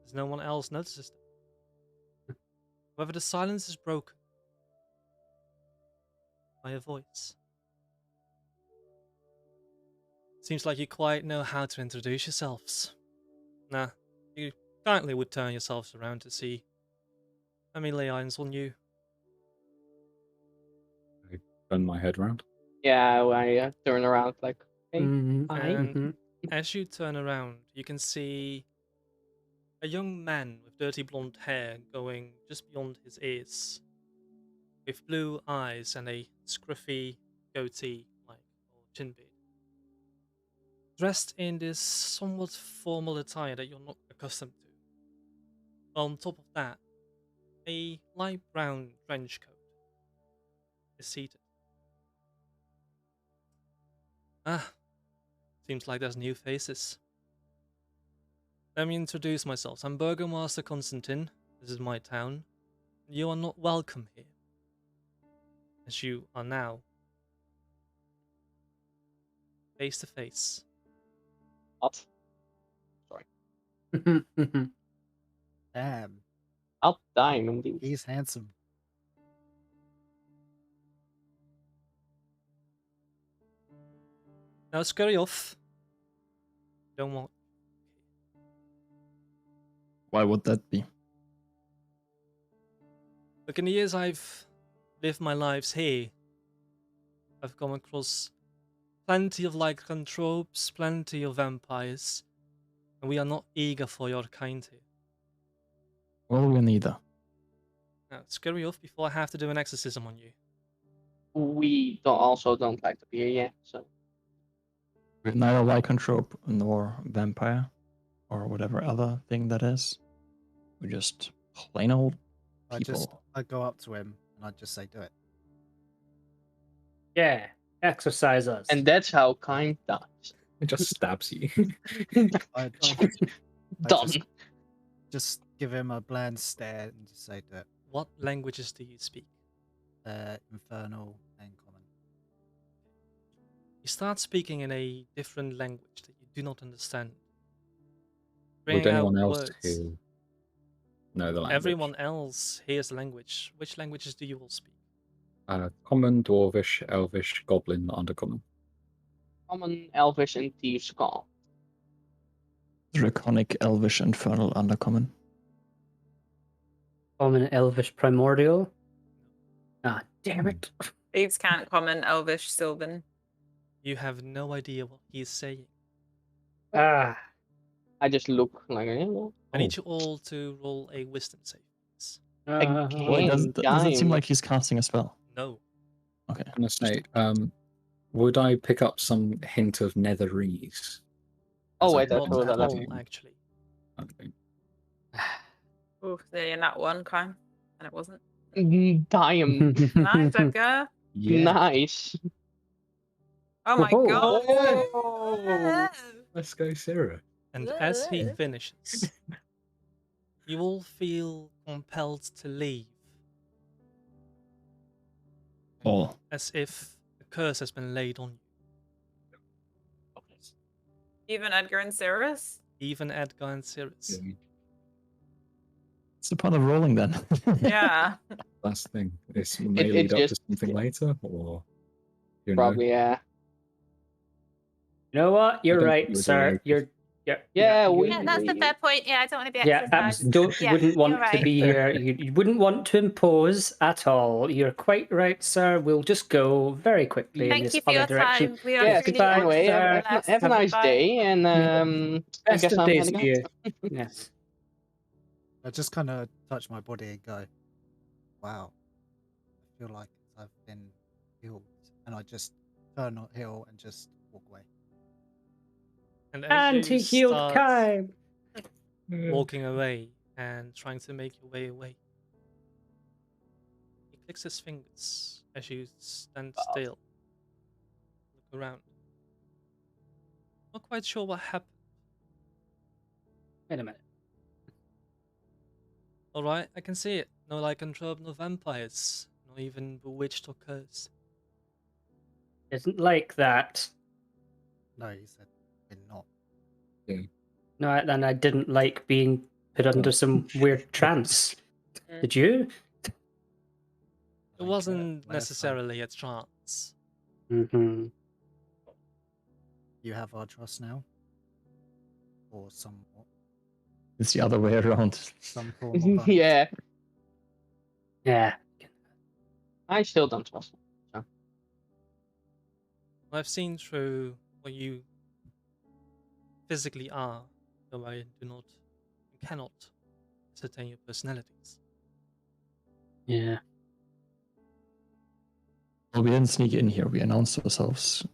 As no one else notices them. However, the silence is broken by a voice. Seems like you quite know how to introduce yourselves. Nah, you kindly would turn yourselves around to see how many lay eyes on you. I turn my head around. Yeah, I turn around like, hey, Mhm, hi. And mhm. as you turn around, you can see a young man with dirty blonde hair going just beyond his ears, with blue eyes and a scruffy goatee, or chin beard. Dressed in this somewhat formal attire that you're not accustomed to. On top of that, a light brown trench coat is seated. Ah, seems like there's new faces. Let me introduce myself. I'm Burgomaster Constantine. This is my town. You are not welcome here, as you are now face to face. What? Sorry. Damn, I'll dime indeed. he's handsome. Now scurry off. Don't want. Why would that be? Look, in the years I've lived my lives here, I've come across plenty of lycanthropes, plenty of vampires, and we are not eager for your kind here. Well, we neither. Now scurry off before I have to do an exorcism on you. We also don't like to be here yet, so. We're neither lycanthrope nor vampire, or whatever other thing that is. We're just plain old people. I go up to him and I just say, "Do it." Yeah, exercise us. And that's how kind dies. It just stabs you. I Done. just give him a bland stare and just say, "Do it." What languages do you speak? Infernal and common. You start speaking in a different language that you do not understand. Would Bringing out anyone else words. who know the language? Everyone else hears the language. Which languages do you all speak? Common, Dwarvish, Elvish, Goblin, Undercommon. Common, Elvish, and Thieves' Call. Draconic, Elvish, Infernal, Undercommon. Common, Elvish, Primordial. Ah, damn it. Thieves can't common, Elvish, Sylvan. You have no idea what he is saying. Ah. I just look like, yeah, well, I need you all to roll a wisdom save. please. Again. Well, does it seem Dime. like he's casting a spell? No. Okay. I'm gonna say, would I pick up some hint of netherese? Oh, As wait, I that's Not what at that all, is. actually. Okay. Oh, there in that one crime. And it wasn't. Dime. Nice, Edgar. Yeah. Nice. Oh my Whoa. god. Oh. Let's go, Sarah. And as he finishes, you all feel compelled to leave, Oh, as if a curse has been laid on you. Even Edgar and Cyrus? Even Edgar and Cirrus. what's the point of rolling then? Yeah. Last thing. This may It lead up to just- something later, or you know. Probably, yeah. You know what? You're don't right, think we're sir. doing You're Yeah, you're- Yeah, that's a fair point. Yeah, I don't want to be Yeah, exercised. don't Yeah, wouldn't want you're to right. be here. You wouldn't want to impose at all. You're quite right, sir. We'll just go very quickly in Thank this you for other your direction. time. We are Yeah, really goodbye, anyway, sir. have a nice Bye. day, and I Best guess of I'm days heading to out. you. Yes. I just kind of touch my body and go, "Wow, I feel like I've been healed," and I just turn on heel and just walk away. And And as he you healed start Kai. walking away and trying to make your way away, he clicks his fingers as you stand still. Look around. Not quite sure what happened. Wait a minute. Alright, I can see it. No lycanthrope, no vampires. Not even bewitched or cursed. Didn't like that. No, you said we're not. No, and I didn't like being put under some weird trance. Mm. Did you? It Like, wasn't last time. necessarily a trance. Mm-hmm. You have our trust now, or somewhat, It's the other way around. some form of our Yeah, Yeah. I still don't trust him. I've seen through what you physically are, though I do not and cannot ascertain your personalities. Yeah. Well, we didn't sneak in here. We announced ourselves,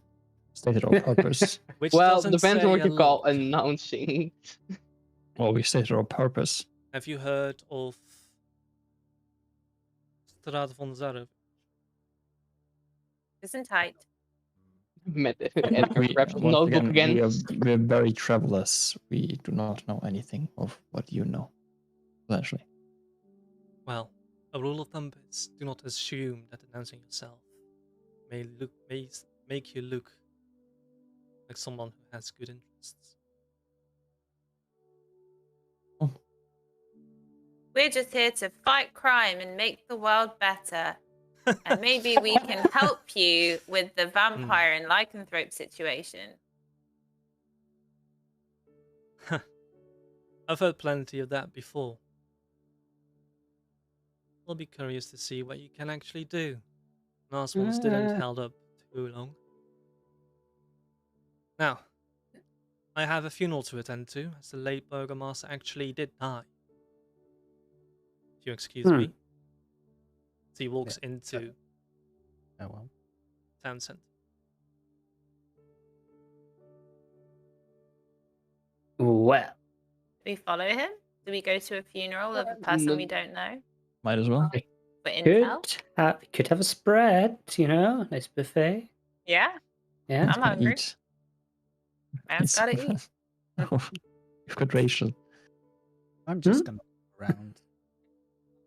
stated our purpose. Which Well, doesn't depends say on what a you call lot. announcing. Well, we stated our purpose. Have you heard of Strad von Zarev? Isn't tight. Met Edgar We, grabs his once notebook again. we're very travelers. We do not know anything of what you know, essentially. Well, a rule of thumb is do not assume that announcing yourself may make you look like someone who has good interests. We're just here to fight crime and make the world better. And maybe we can help you with the vampire and lycanthrope situation. I've heard plenty of that before. I'll be curious to see what you can actually do. Last ones didn't held up too long. Now, I have a funeral to attend to, as the late Burgomaster actually did die. If you excuse me. So he walks into Oh well. town centre. Well. Do we follow him? Do we go to a funeral of a person No. we don't know? Might as well. For intel? Could have a spread, nice buffet. Yeah, Yeah. I'm hungry. Eat. Man's gotta eat. You've got Rachel. I'm just gonna look around.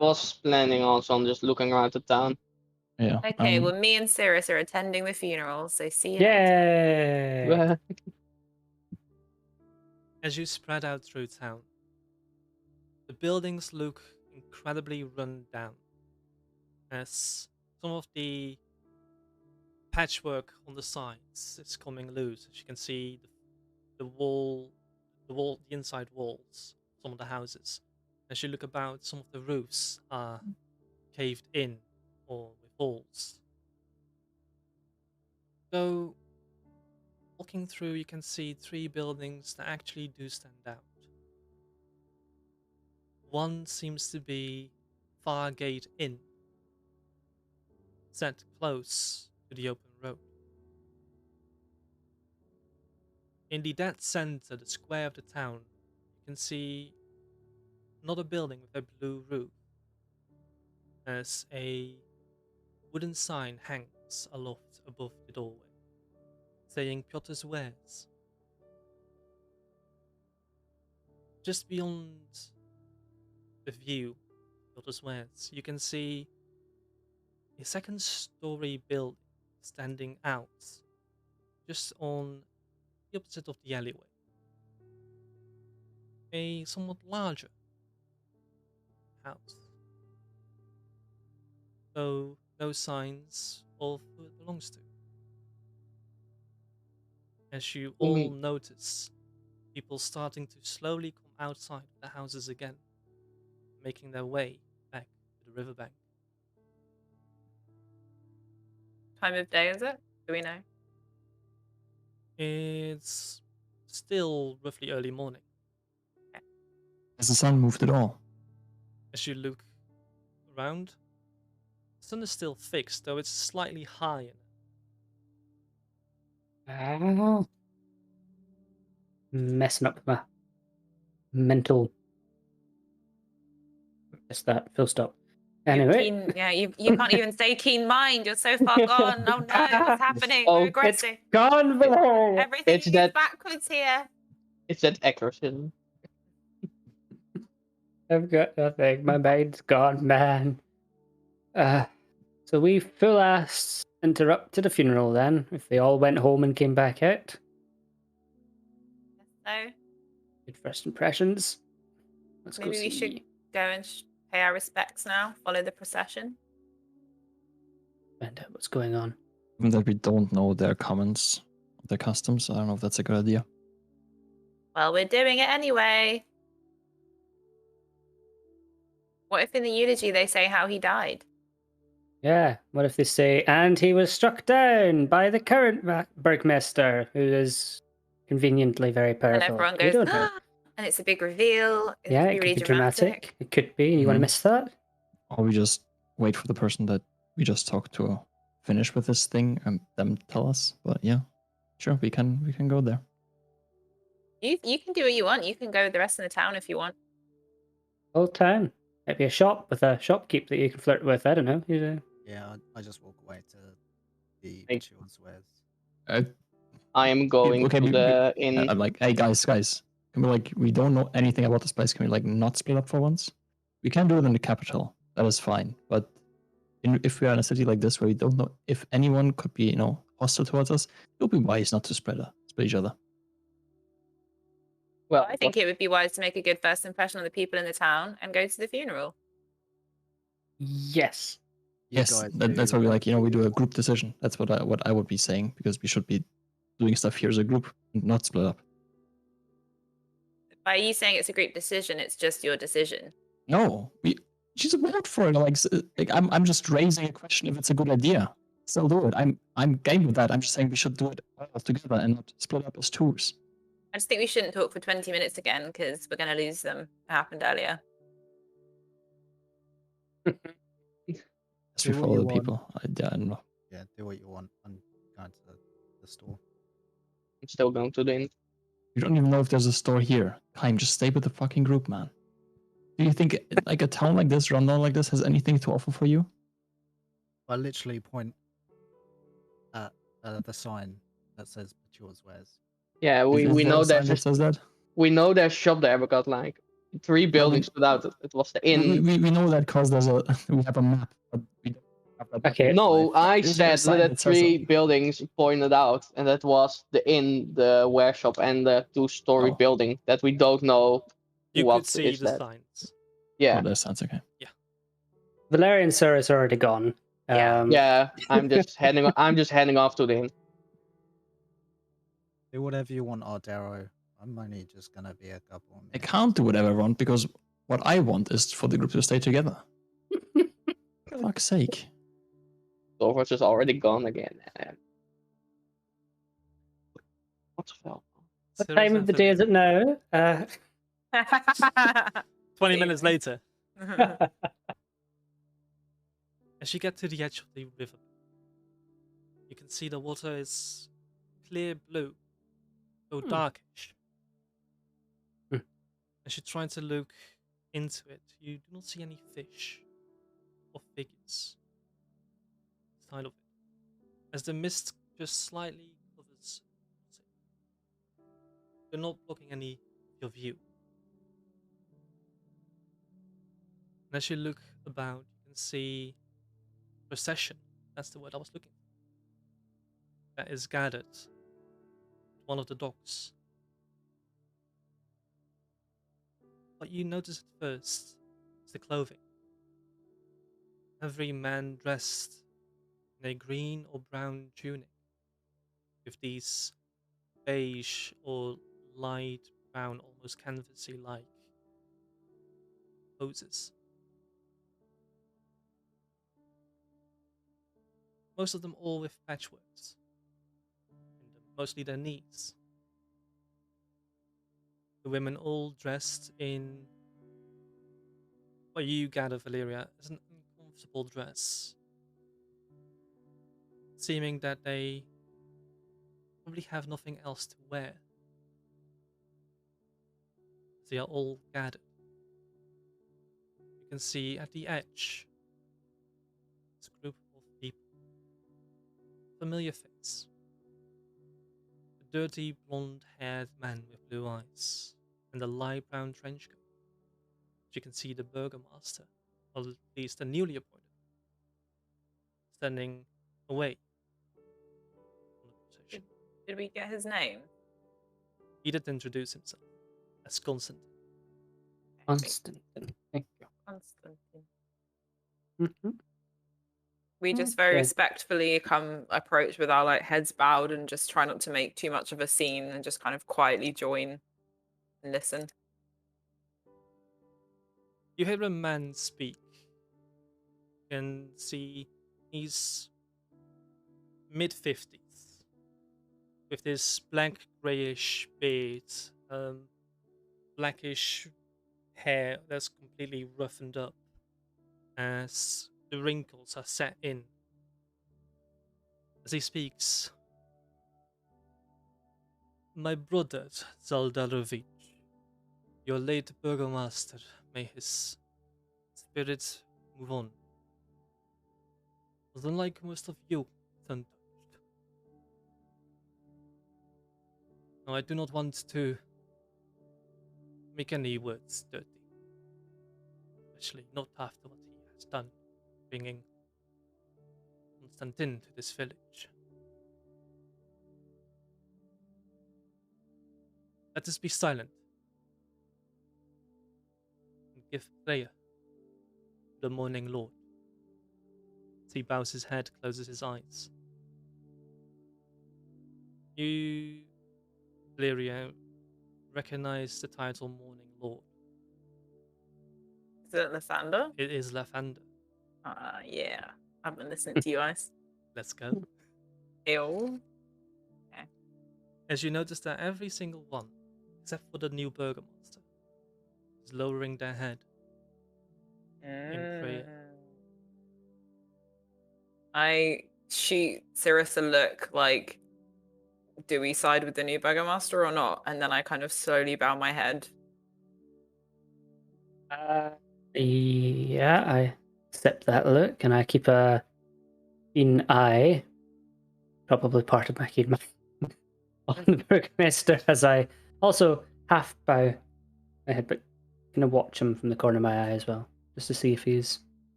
Was planning also on just looking around the town. Yeah. Okay, well, me and Cirrus are attending the funeral, so see you later. Yay! As you spread out through town, the buildings look incredibly run down, as some of the patchwork on the sides is coming loose. As you can see, the inside walls, some of the houses. As you look about, some of the roofs are caved in or with holes. So, walking through, you can see 3 buildings that actually do stand out. One seems to be Fargate Inn, set close to the open road. In the dead center, the square of the town, you can see another building with a blue roof, as a wooden sign hangs aloft above the doorway, saying Piotr's Wares. Just beyond the view, Piotr's Wares, you can see a second-story building standing out just on the opposite of the alleyway. A somewhat larger house, though no signs of who it belongs to. As you all notice people starting to slowly come outside the houses again, making their way back to the riverbank. Time of day is it? Do we know? It's still roughly early morning. Has the sun moved at all? As you look around, the sun is still fixed, though it's slightly higher. Messing up my mental. Missed that. Full stop. Anyway. You can't even say keen mind. You're so far gone. Oh no, what's happening? Oh, We're it's aggressive. Gone below. Everything It's is that- backwards here. It's that accuracy. I've got nothing. My mind's gone, man. So So we full ass interrupted a funeral then. If they all went home and came back out. So Good first impressions. Let's go maybe we should see. go and pay our respects now. Follow the procession. Find out what's going on. Given that we don't know their comments, their customs, I don't know if that's a good idea. Well, we're doing it anyway. What if in the eulogy they say how he died? Yeah, what if they say, and he was struck down by the current Burgmaster, who is conveniently very And powerful. everyone We goes, don't know. and it's a big reveal. It's Yeah, be it really could be dramatic. dramatic. It could be. You want to Mhm. miss that? Or we just wait for the person that we just talked to finish with this thing and them tell us. But yeah, sure, we can go there. You can do what you want. You can go with the rest of the town if you want. Old town. Maybe a shop with a shopkeep that you can flirt with. I don't know. Yeah, I just walk away to the Like- Children's Wares. I am going okay, to the inn. I'm like, hey guys, can we don't know anything about this place. Can we like not split up for once? We can do it in the capital. That is fine. But if we are in a city like this where we don't know if anyone could be, hostile towards us, it would be wise not to split each other. Well, I think it would be wise to make a good first impression on the people in the town and go to the funeral. Yes. You Yes, guys that's do why we whatever we you do a want. group decision. That's what I would be saying, because we should be doing stuff here as a group, not split up. By you saying it's a group decision, it's just your decision. No, she's a vote for it. I'm just raising a question if it's a good idea. Still do it. I'm game with that. I'm just saying we should do it all together and not split up as tours. I just think we shouldn't talk for 20 minutes again because we're going to lose them. It happened earlier. As Do we what follow you the want. people. I don't know. Yeah, do what you want. I'm going to the store. I'm still going to the inn. You don't even know if there's a store here. Time, just stay with the fucking group, man. Do you think like a town like this, rundown like this, has anything to offer for you? I literally point at the sign that says Children's Wares. Yeah, Is we there know a sign there's that says that. we know there's shop there because like 3 buildings stood out. It was the inn. We know that because we have a map, but we don't have that. Okay. No, I Is there a said sign that that says 3 that? buildings pointed out, and that was the inn, the wear shop, and the 2-story Oh. building that we don't know You what could see is the that. signs. Yeah, Oh, that sounds okay. Valerian Sir is already gone. Yeah. yeah. I'm just heading. I'm just heading off to the inn. Do whatever you want, Ardero. I'm only just gonna be a couple of I minutes. can't do whatever I want because what I want is for the group to stay together. For fuck's sake. Overwatch is already gone again. What the hell? What time of the day is it now? 20 minutes later, as you get to the edge of the river, you can see the water is clear blue, so darkish. As you try to look into it, you do not see any fish or figures inside of it, as the mist just slightly covers it. You're not blocking any of your view. And as you look about, you can see procession. That's the word I was looking for. That is gathered at one of the docks. What you notice at first is the clothing. Every man dressed in a green or brown tunic with these beige or light brown, almost canvasy like poses. Most of them all with patchworks, and mostly their knees. The women all dressed in what you gather, Valeria, is an uncomfortable dress, seeming that they probably have nothing else to wear. They are all gathered. You can see at the edge this group of people. Familiar face. A dirty blonde-haired man with blue eyes and a light brown trench coat. You can see the burgomaster, or at least the newly appointed, standing away from the procession. Did we get his name? He did introduce himself as Constantine. Constantine. Thank Constantine. you. Mhm. We just very Okay. respectfully approach with our like heads bowed and just try not to make too much of a scene and just kind of quietly join and listen. You hear a man speak. You can see he's mid-50s with this black grayish beard, blackish hair that's completely roughened up as the wrinkles are set in. As he speaks, my brother Zaldarovich, your late burgomaster, may his spirit move on, was unlike most of you, it's untouched. Now, I do not want to make any words dirty, especially not after what he has done, bringing Constantine to this village. Let us be silent and give prayer to the morning Lord. As he bows his head, closes his eyes. You, Lyria, recognize the title Morning Lord. Is it Lathander? It is Lathander. Yeah. I've been listening to you guys. Let's go. Ew. As you notice that every single one, except for the new burgomaster, is lowering their head in prayer. I shoot Cirrus a look like, do we side with the new burgomaster or not? And then I kind of slowly bow my head. Yeah, I accept that look, and I keep a keen eye, probably part of my keen eye, on the burgomaster as I also half bow my head, but kind of watch him from the corner of my eye as well, just to see if he's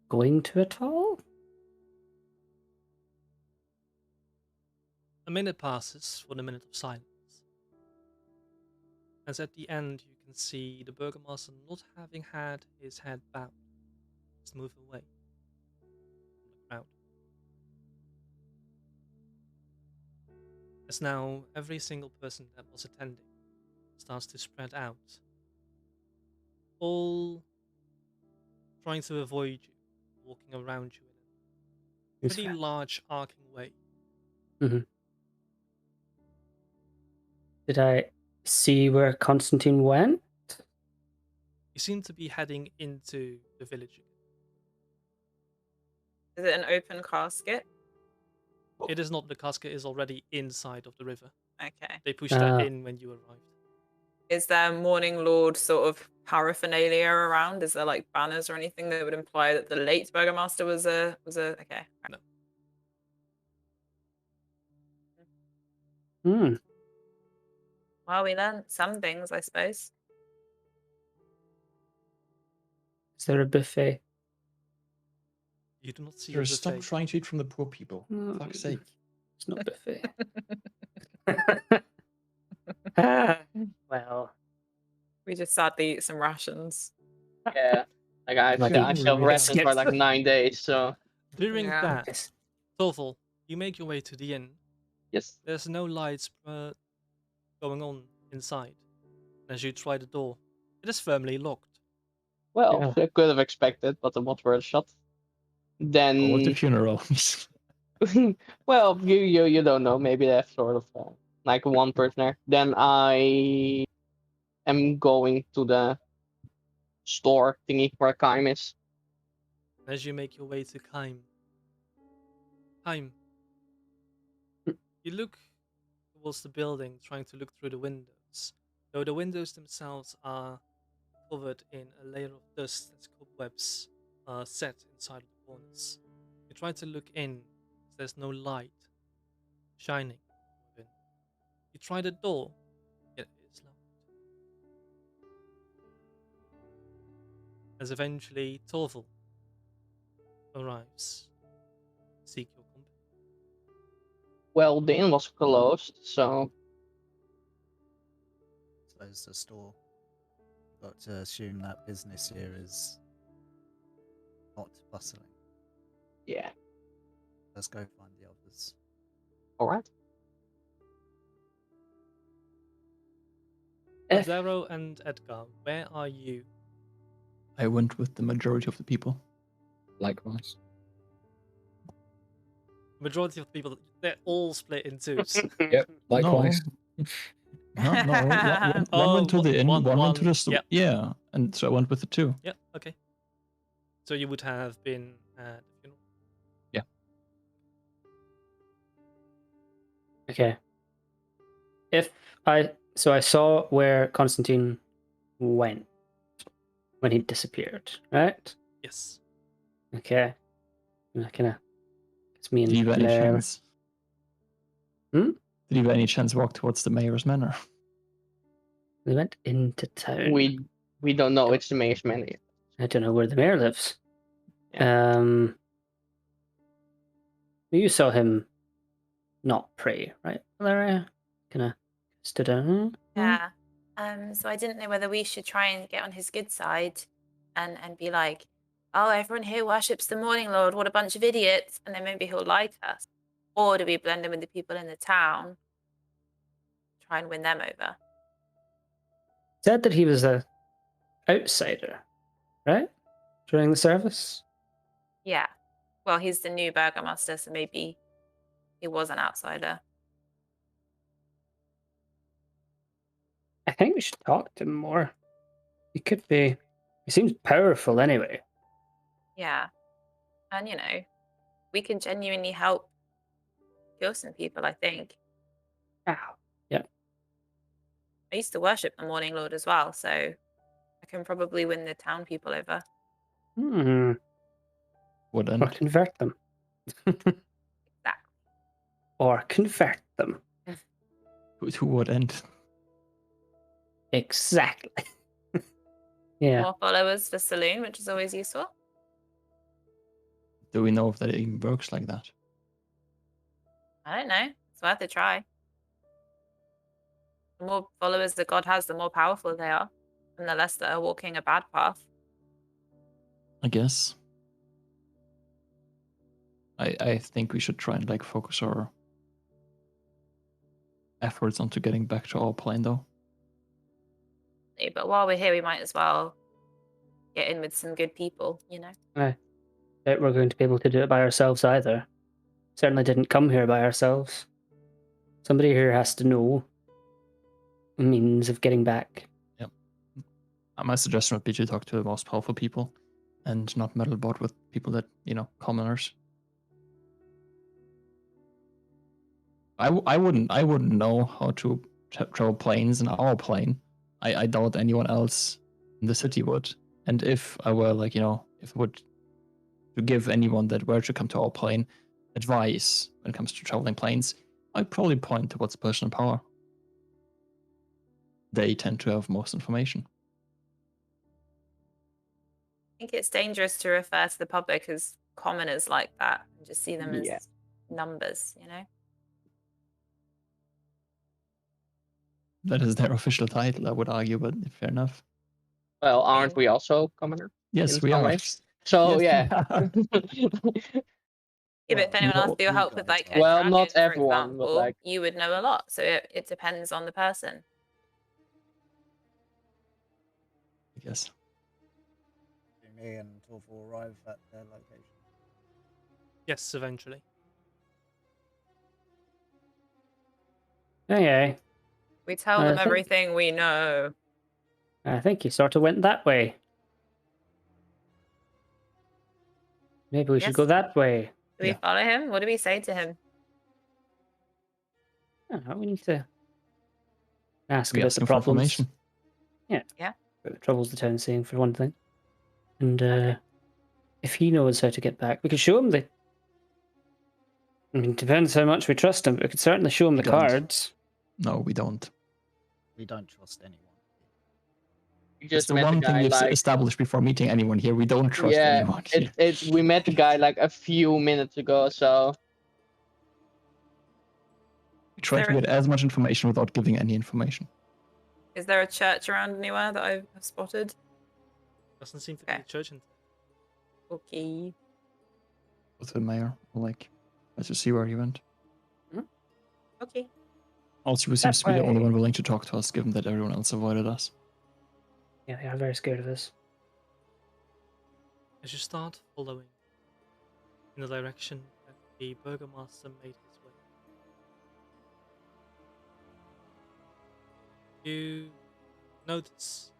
going to at all. A minute passes for the minute of silence. As at the end you can see the burgomaster not having had his head bowed, just move away from the crowd. As now every single person that was attending starts to spread out, all trying to avoid you, walking around you in a pretty large arcing way. Did I see where Constantine went? You seem to be heading into the village again. Is it an open casket? It is not. The casket is already inside of the river. Okay. They pushed that in when you arrived. Is there Morning Lord sort of paraphernalia around? Is there like banners or anything that would imply that the late burgomaster was a okay? No. Hmm. Well, we learned some things, I suppose. Is there a buffet? You do not see Sure, a stop buffet. trying to eat from the poor people. No, Fuck's sake. It's not buffet. Well, We just sadly eat some rations. Yeah. Like I Like I a still really rested for like skip. 9 days, so During Yeah. that, yes. Tovel, you make your way to the inn. yes. There's no lights going on inside. As you try the door, it is firmly locked. Well, I could have expected, but the what were shut. Then Go at the funeral. well, you don't know. Maybe that's sort of like one person there. Then I am going to the store thingy where Kaim is. As you make your way to Kaim, you look towards the building, trying to look through the windows. Though the windows themselves are covered in a layer of dust as cobwebs are set inside of the corners. You try to look in, as there's no light shining within. You try the door, yet it is locked. As eventually Torval arrives, Well, the inn was closed, so Close the store. Got to assume that business here is not bustling. yeah. Let's go find the others. All right. If- Zero and Edgar, where are you? I went with the majority of the people. Likewise. Majority of the people, they're all split in twos. Yep. Likewise. Huh? No, one Oh, went to the inn, one- one went to one- the store. yep. Yeah, and so I went with the two. Yeah, okay. So you would have been at the funeral. Okay. So I saw where Constantine went when he disappeared, right? Yes. Okay. It's me Did you and by any Blair. chance? Hmm? Did you by any chance walk towards the mayor's manor? We went into town. We don't know. It's the mayor's manor. I don't know where the mayor lives. You saw him not pray, right, Valeria? Kind of stood down. Yeah. So I didn't know whether we should try and get on his good side and be like, oh, everyone here worships the Morning Lord. What a bunch of idiots. And then maybe he'll like us. Or do we blend in with the people in the town? Try and win them over. Said that he was a outsider, right? During the service. Yeah. Well, he's the new burgomaster, so maybe he was an outsider. I think we should talk to him more. He could be. He seems powerful anyway. Yeah. And, we can genuinely help kill some people, I think. Ow. Yeah. I used to worship the Morning Lord as well, so I can probably win the town people over. Hmm. What Or end? convert them. Exactly. Or convert them. To what end? Exactly. Yeah. More followers for Saloon, which is always useful. Do we know if that even works like that? I don't know. It's worth a try. The more followers that God has, the more powerful they are, and the less that are walking a bad path. I guess. I think we should try and focus our efforts onto getting back to our plane though. But while we're here, we might as well get in with some good people, Doubt we're going to be able to do it by ourselves either. Certainly didn't come here by ourselves. Somebody here has to know a means of getting back. Yep. My suggestion would be to talk to the most powerful people and not meddle about with people that, commoners. I wouldn't know how to travel planes in our plane. I doubt anyone else in the city would. And if I were if I would to give anyone that were to come to our plane advice when it comes to traveling planes, I'd probably point towards personal power. They tend to have most information. I think it's dangerous to refer to the public as commoners like that and just see them Yeah. as numbers, That is their official title, I would argue, but fair enough. Well, aren't we also commoner? Yes, In we some are. ways. So Yes, yeah. we are. Yeah, but if anyone no, asks for your you help with guys like are. a Well, dragon, not for everyone, but, example, like- you would know a lot. So it depends on the person. I guess. Me and Torv will arrive at their location. Yes, eventually. Okay. We tell I them think- everything we know. I think he sort of went that way. Maybe we should Yes. go that way. Do we Yeah. follow him? What do we say to him? I don't know, we need to ask We about ask the them for problems. information. About the troubles the town's seeing, for one thing. And if he knows how to get back, we could show him the. I mean, it depends how much we trust him, but we could certainly show him the We don't. cards. No, we don't. We don't trust anyone. We It's just the met one the thing guy we've like established before meeting anyone here. We don't trust anyone here. we met the guy like a few minutes ago, so We try to There- get as much information without giving any information. Is there a church around anywhere that I've spotted? Doesn't seem to be Okay. a church in Okay. With the mayor, like, let's just see where he went. Okay. Also, he seems to be the only way. one willing to talk to us, given that everyone else avoided us. Yeah, they are very scared of us. As you start following in the direction that the Burgomaster made his way, you notice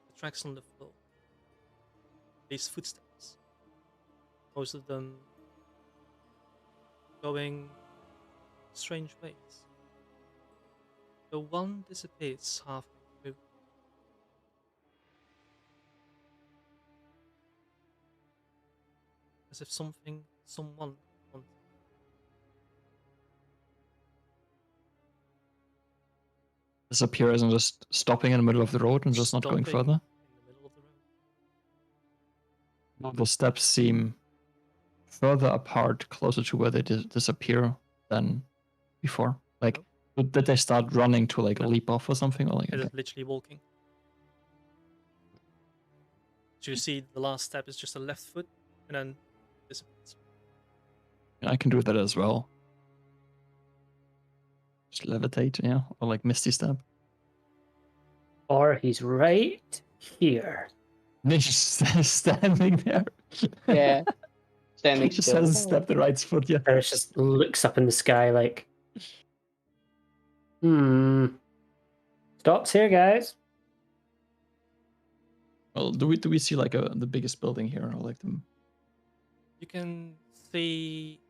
the tracks on the floor. These footsteps. Most of them going strange ways. The one disappears halfway through. As if someone wanted. Disappear isn't just stopping in the middle of the road and just not going Stopping further. in the middle of the road. The steps seem further apart, closer to where they disappear than before. Like, did they start running to like No. leap off or something? Or like, It is literally walking. So you see the last step is just a left foot and then disappears. I can do that as well. Just levitate, yeah, or like misty step. Or he's right here. And then just standing there. Yeah. Standing Just still. hasn't stepped the right foot yet. Eris just looks up in the sky like, stops here, guys. Well, do we see like the biggest building here, or like the? You can see,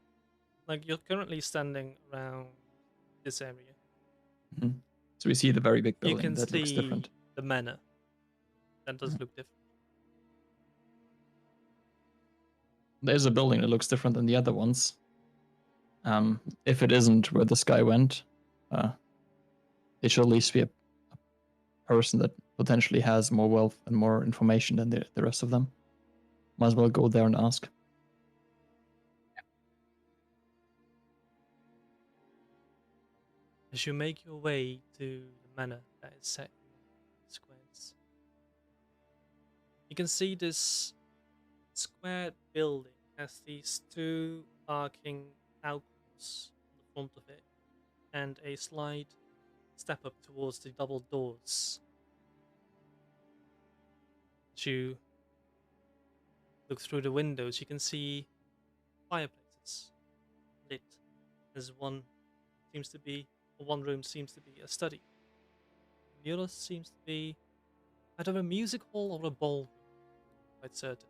like, you're currently standing around this area. So we see the very big You building can that looks see different. the manor. That does look different. There's a building that looks different than the other ones. If it isn't where this guy went, it should at least be a person that potentially has more wealth and more information than the rest of them. Might as well go there and ask. As you make your way to the manor that is set in squares, you can see this square building has these two arcing outcrops on the front of it and a slight step up towards the double doors. As you look through the windows, you can see fireplaces lit. There's one room seems to be a study. The other seems to be either a music hall or a ballroom. Quite certain.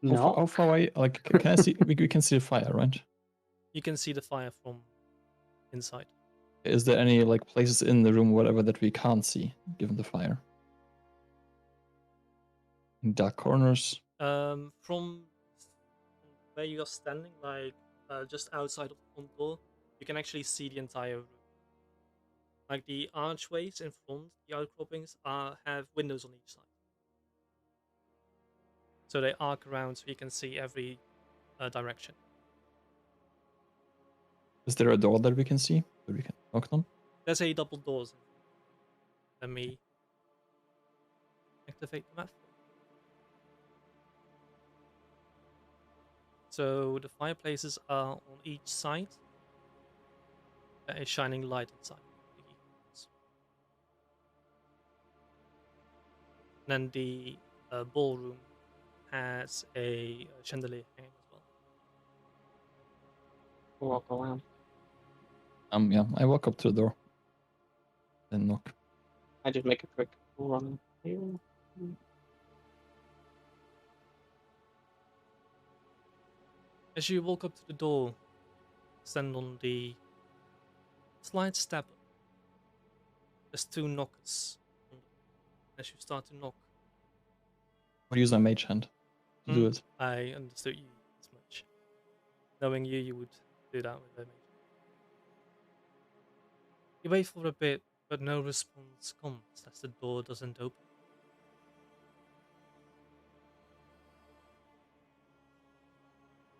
No. How far away? Like, can I see? we can see the fire, right? You can see the fire from inside. Is there any like places in the room, whatever, that we can't see given the fire? Dark corners. From where you are standing, like just outside of the front door, you can actually see the entire room. Like the archways in front, the outcroppings have windows on each side, so they arc around so you can see every direction. Is there a door that we can see that we can knock on? There's a double doors. Let me activate the map. So the fireplaces are on each side. There is shining light inside. Then the ballroom has a chandelier hanging as well. Walk around. Yeah, I walk up to the door. Then knock. I just make a quick run here. As you walk up to the door, stand on the slight step up. There's two knockers. As you start to knock, I'll use my mage hand to do it. I understood you as much. Knowing you would do that with a mage. You wait for a bit, but no response comes as the door doesn't open.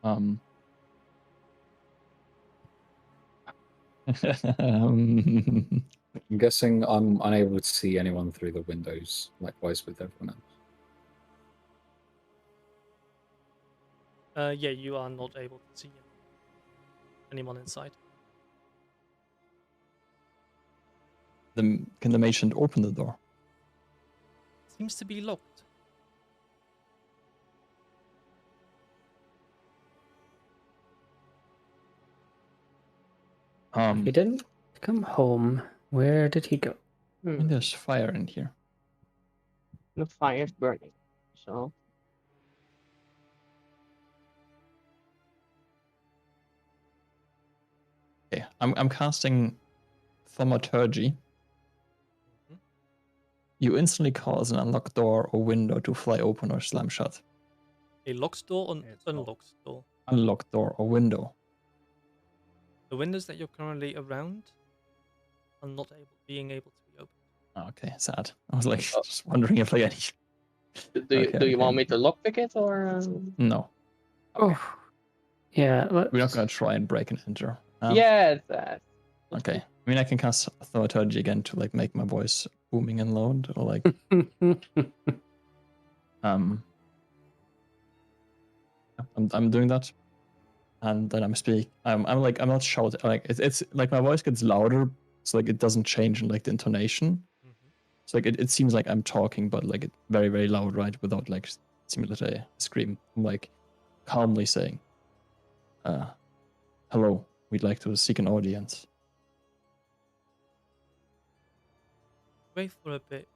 Um, I'm guessing I'm unable to see anyone through the windows, likewise with everyone else. Yeah, you are not able to see anyone inside. can the merchant open the door? Seems to be locked. He didn't come home. Where did he go? I mean, there's fire in here. The fire's burning. So Okay, I'm casting Thaumaturgy. Mhm. You instantly cause an unlocked door or window to fly open or slam shut. A locked door or It's locked. unlocked door? Unlocked door or window. The windows that you're currently around are not being able to be opened. Oh, okay, sad. I was like just wondering if like any. do you, Okay, do you want okay. me to lockpick it or? No, Oh, yeah. we're not gonna try and break and enter. Yeah, that. Okay. I mean, I can cast Thaumaturgy again to like make my voice booming and loud, or like I'm doing that, and then I'm not shouting. Like it's like my voice gets louder, so like it doesn't change in like the intonation. Mhm. So like it seems like I'm talking, but like it very very loud, right? Without like seeming like a scream. I'm like calmly saying, "Hello, we'd like to seek an audience." Wait for a bit.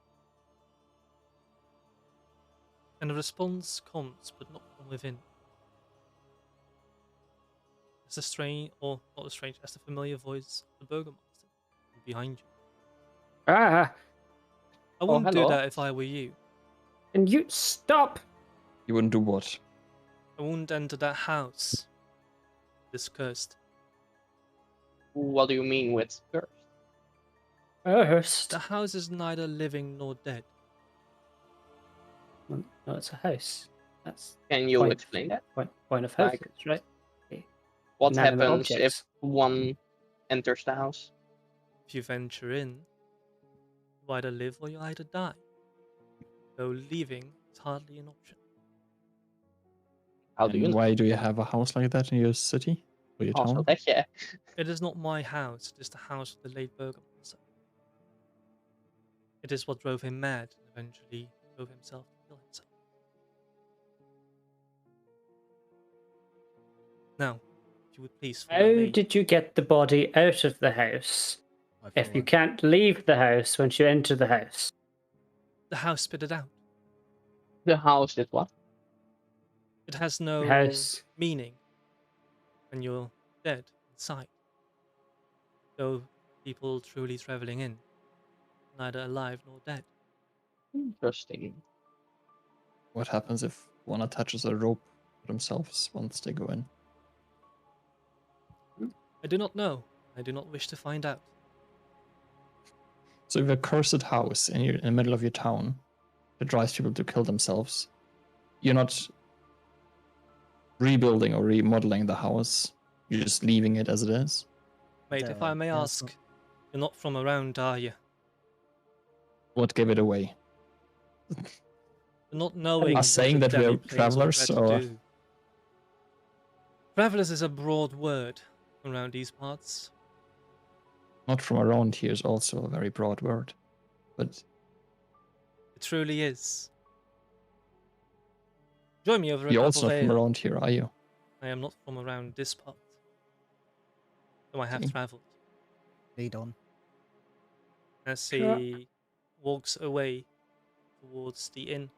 And a response comes, but not from within. It's a strange, or not a strange, as the familiar voice of the Burgomaster behind you. Ah, I wouldn't do hello. that if I were you. and you stop. You wouldn't do what? I wouldn't enter that house. This cursed. What do you mean with curse? First. The house is neither living nor dead. No, it's a house. That's Can you Point. explain that? point of Like- houses, right? What Inanimate happens if objects. one enters the house? If you venture in, you either live or you either die. Though leaving is hardly an option. How do you And know? why do you have a house like that in your city or your Also, town? that yeah. It is not my house, it is the house of the late Burgomaster. It is what drove him mad and eventually drove himself to kill himself. Now, if you would please follow How me. did you get the body out of the house I if you follow. can't leave the house once you enter the house? The house spit it out. The house did what? It has no House. meaning when you're dead inside. Though people truly traveling in, neither alive nor dead. Interesting. What happens if one attaches a rope to themselves once they go in? I do not know. I do not wish to find out. So if a cursed house in the middle of your town that drives people to kill themselves, you're not rebuilding or remodeling the house. You're just leaving it as it is. Mate, if I Yeah, may yeah, ask, you're not from around, are you? What gave it away? Not knowing Us what saying a that we are deadly place would travelers, dread to or- do. Travelers is a broad word around these parts. Not from around here is also a very broad word. But It truly is. Join me over a you're cup also of not from ale. around here, are you? I am not from around this part. Though I have Okay. travelled. Lead on. As Sure. he walks away towards the inn.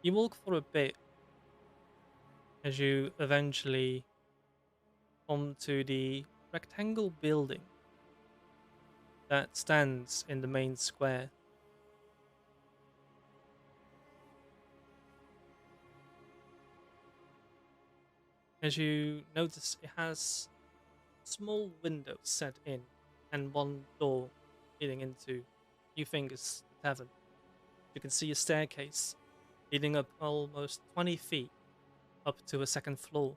You walk for a bit as you eventually come to the rectangle building that stands in the main square. As you notice, it has small windows set in and one door leading into, you think is the tavern. You can see a staircase leading up almost 20 feet up to a second floor.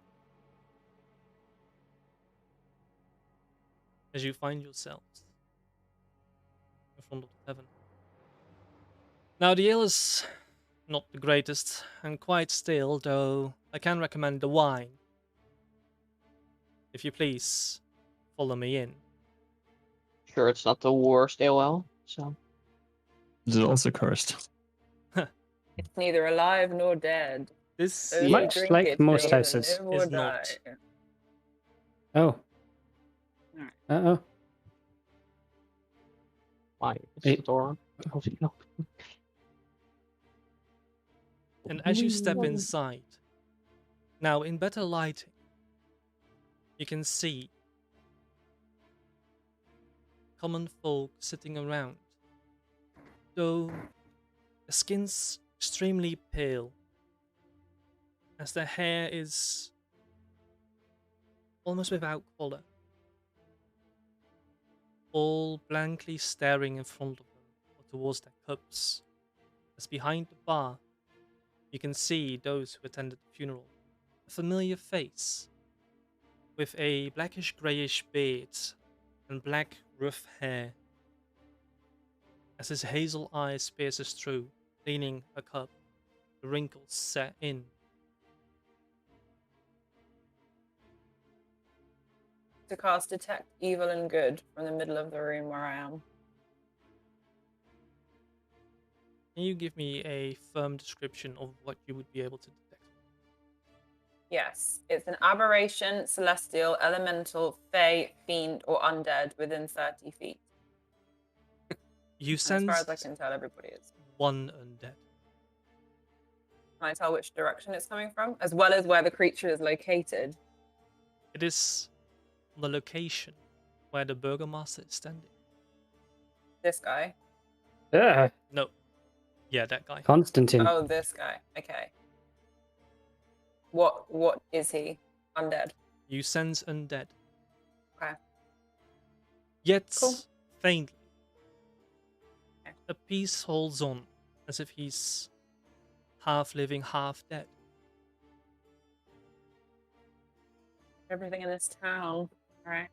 As you find yourselves in front of the tavern. Now, the ale is not the greatest and quite stale, though I can recommend the wine. If you please, follow me in. Sure, it's not the worst AOL. So Is it also cursed? It's neither alive nor dead. This Those who Much drink like it most will houses. live or Is not. die. Oh. Alright. Uh-oh. why is Hey. the door open? And as you step inside, now in better lighting, you can see common folk sitting around, though the skin's extremely pale, as their hair is almost without color, all blankly staring in front of them or towards their cups, as behind the bar you can see those who attended the funeral, a familiar face with a blackish greyish beard and black rough hair, as his hazel eyes pierces through, cleaning a cup, the wrinkles set in. To cast detect evil and good from the middle of the room where I am. Can you give me a firm description of what you would be able to detect? Yes, it's an aberration, celestial, elemental, fey, fiend, or undead within 30 feet. You As far as I sense can tell, everybody is. one undead. Can I tell which direction it's coming from, as well as where the creature is located? It is on the location where the burgomaster is standing. This guy. No. Yeah, that guy. Constantine. Oh, this guy. Okay. What is he? Undead. You sense undead. Okay. Yet, Cool. faintly, Okay. a piece holds on, as if he's half living, half dead. Everything in this town. All right.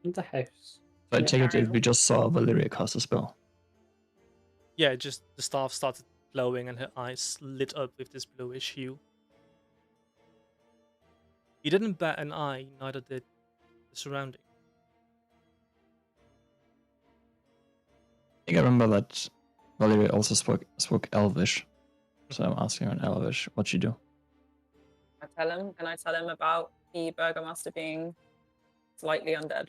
In the house. So I Yeah. take it we just saw Valeria cast a spell. Yeah, just the staff started glowing and her eyes lit up with this bluish hue. He didn't bat an eye, neither did the surrounding. I think I remember that Valeria also spoke Elvish. So I'm asking her in Elvish what she do. I tell him, and I tell him about the burgomaster being slightly undead.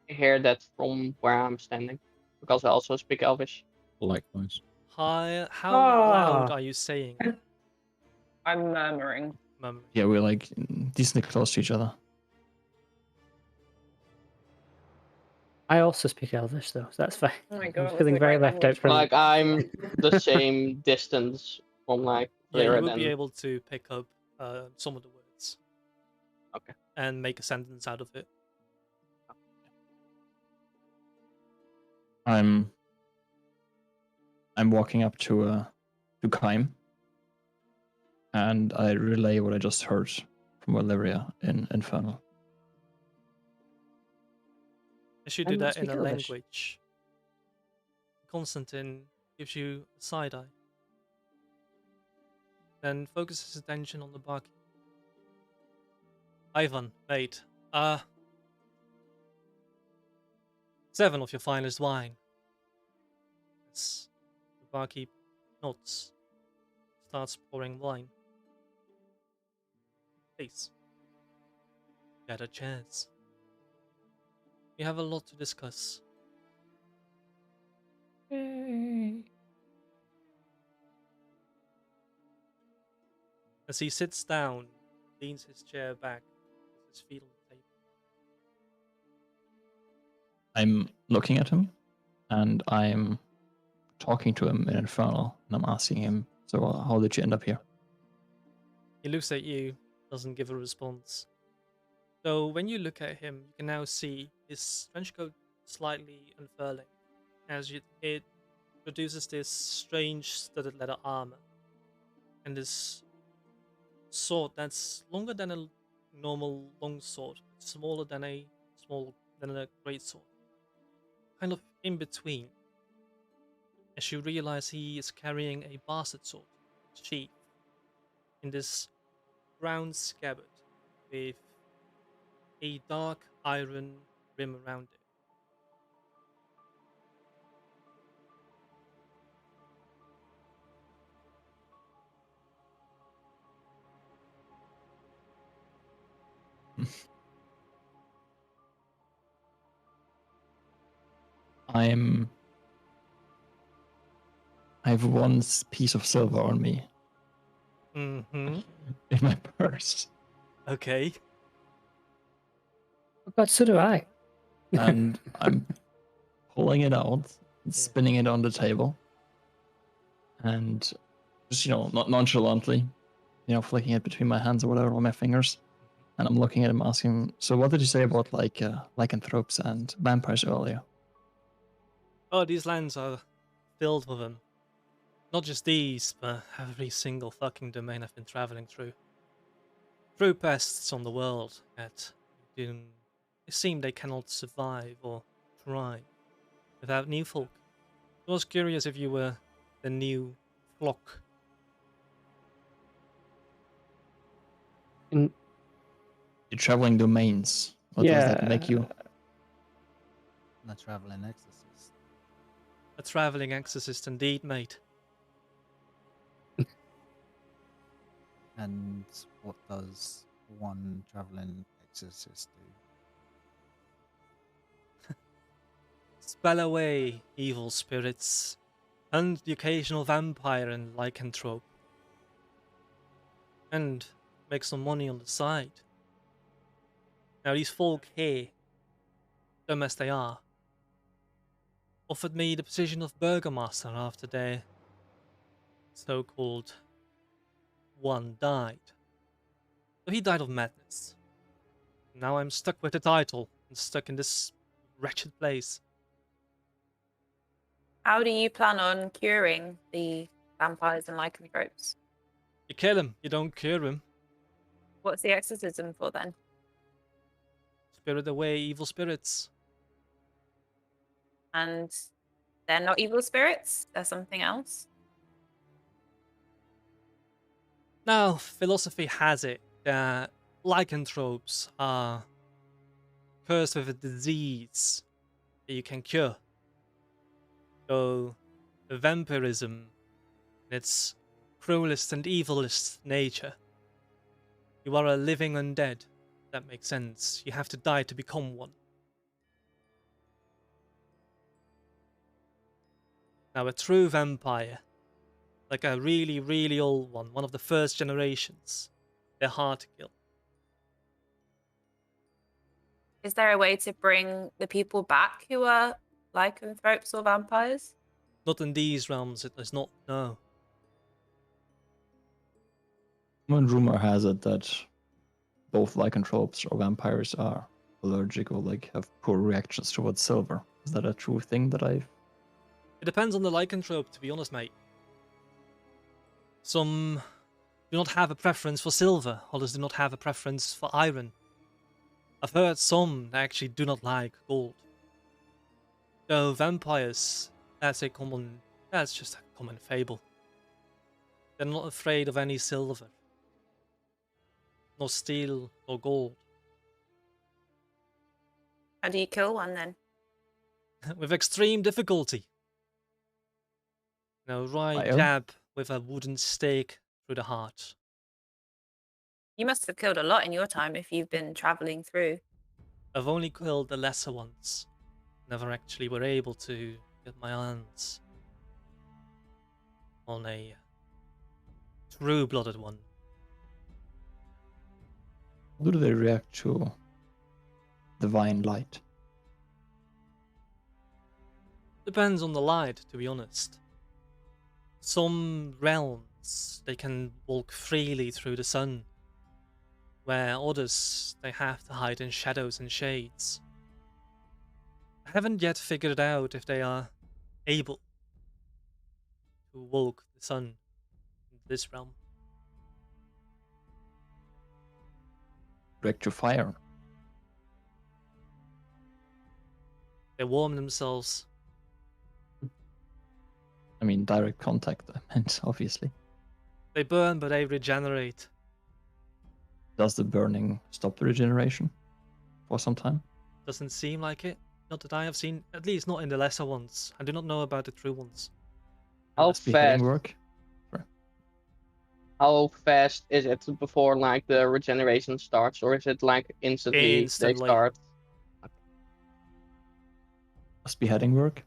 I hear that from where I'm standing because I also speak Elvish. Likewise. How loud Ah. are you saying? I'm murmuring. Murmuring? Yeah, we're like decently close to each other. I also speak Elvish, though, so that's fine. Oh my I'm god. feeling very left out from Like I'm the same distance from like Yeah, you Lyra would be than able to pick up some of the words. Okay. And make a sentence out of it. I'm walking up to Kaim, and I relay what I just heard from Valeria in Infernal. As you I do don't that in speak a Elvish. language, Constantine gives you a side eye. Then focuses his attention on the barkeep. Ivan, mate, 7 of your finest wine. Yes. The barkeep nods, starts pouring wine. Please, get a chance. We have a lot to discuss. As he sits down, leans his chair back, puts his feet on the table. I'm looking at him, and I'm talking to him in Infernal, and I'm asking him, so how did you end up here? He looks at you, doesn't give a response. So when you look at him, you can now see his trench coat slightly unfurling as it produces this strange studded leather armor and this sword that's longer than a normal long sword, smaller than a great sword, kind of in between. As you realize he is carrying a bastard sword sheath in this brown scabbard with a dark iron rim around it. I have one piece of silver on me Mm-hmm. in my purse, Okay. But so do I. and I'm pulling it out and spinning it on the table, and just not nonchalantly, flicking it between my hands or whatever on my fingers, and I'm looking at him, asking him, "So what did you say about lycanthropes and vampires earlier?" Oh, these lands are filled with them. Not just these, but every single fucking domain I've been traveling through. Through pests on the world that it seem they cannot survive or thrive without new folk. I was curious if you were the new flock. In, You're traveling domains. What does that make you? The traveling exorcist. A traveling exorcist indeed, mate. And what does one traveling exorcist do? Spell away evil spirits and the occasional vampire and lycanthrope. And make some money on the side. Now these folk here, dumb as they are, offered me the position of burgomaster after their so-called one died. So he died of madness. Now I'm stuck with the title and stuck in this wretched place. How do you plan on curing the vampires and lycanthropes? You kill him, you don't cure him. What's the exorcism for then? Spirit away evil spirits. And they're not evil spirits? They're something else? Now, philosophy has it that lycanthropes are cursed with a disease that you can cure. So, vampirism, in its cruelest and evilest nature, you are a living undead. That makes sense. You have to die to become one. Now, a true vampire, like a really, really old one of the first generations, they're hard to kill. Is there a way to bring the people back who are lycanthropes or vampires? Not in these realms, it is not, no. One rumor has it that both lycanthropes or vampires are allergic or have poor reactions towards silver. Is that a true thing that I've... It depends on the lycanthrope, to be honest, mate. Some do not have a preference for silver, others do not have a preference for iron. I've heard some that actually do not like gold. Though vampires, that's just a common fable. They're not afraid of any silver. Nor steel, or gold. How do you kill one then? With extreme difficulty. Right Fire? jab with a wooden stake through the heart. You must have killed a lot in your time if you've been traveling through. I've only killed the lesser ones. Never actually were able to get my hands on a true-blooded one. How do they react to divine light? Depends on the light, to be honest. Some realms gods, they can walk freely through the sun, where others, they have to hide in shadows and shades. I haven't yet figured out if they are able to walk the sun in this realm. Direct to fire. They warm themselves. I mean, direct contact, I meant, obviously. They burn, but they regenerate. Does the burning stop the regeneration for some time? Doesn't seem like it. Not that I have seen, at least not in the lesser ones. I do not know about the true ones. How Does beheading fast? work? How fast is it before like the regeneration starts, or is it like instantly Instantly. they start? Does beheading work?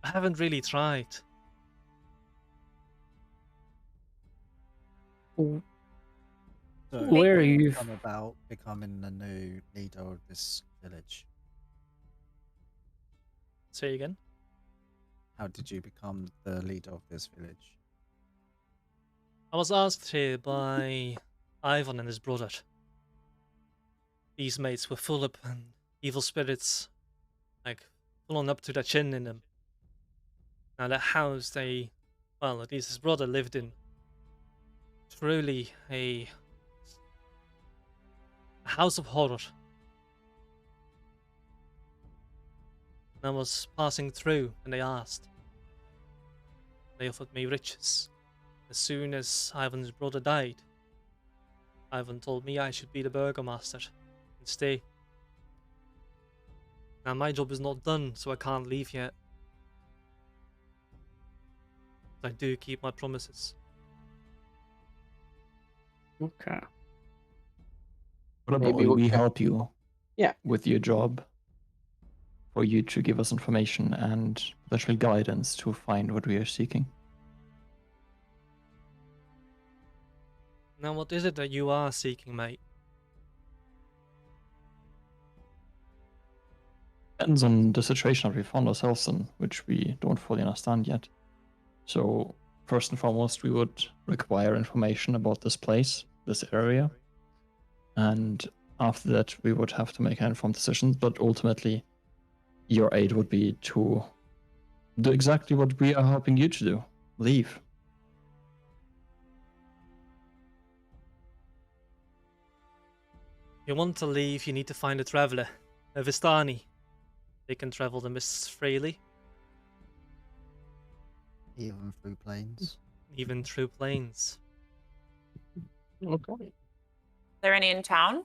I haven't really tried. So Where are how did you? come about becoming the new leader of this village? Say again. How did you become the leader of this village? I was asked here by Ivan and his brother. These mates were full up and evil spirits, like full on up to their chin in them. Now that house well, at least his brother lived in, truly a house of horror. And I was passing through and they asked. They offered me riches. As soon as Ivan's brother died, Ivan told me I should be the burgomaster and stay. Now my job is not done, so I can't leave yet. But I do keep my promises. Okay. What about Maybe we we can- help you Yeah. with your job for you to give us information and potential guidance to find what we are seeking? Now what is it that you are seeking, mate? Depends on the situation that we found ourselves in, which we don't fully understand yet. So, first and foremost, we would require information about this place, this area. And after that, we would have to make an informed decision. But ultimately, your aid would be to do exactly what we are helping you to do: leave. You want to leave, you need to find a traveller, a Vistani. They can travel the mists freely, Even through planes? even through plains. Okay. Are there any in town?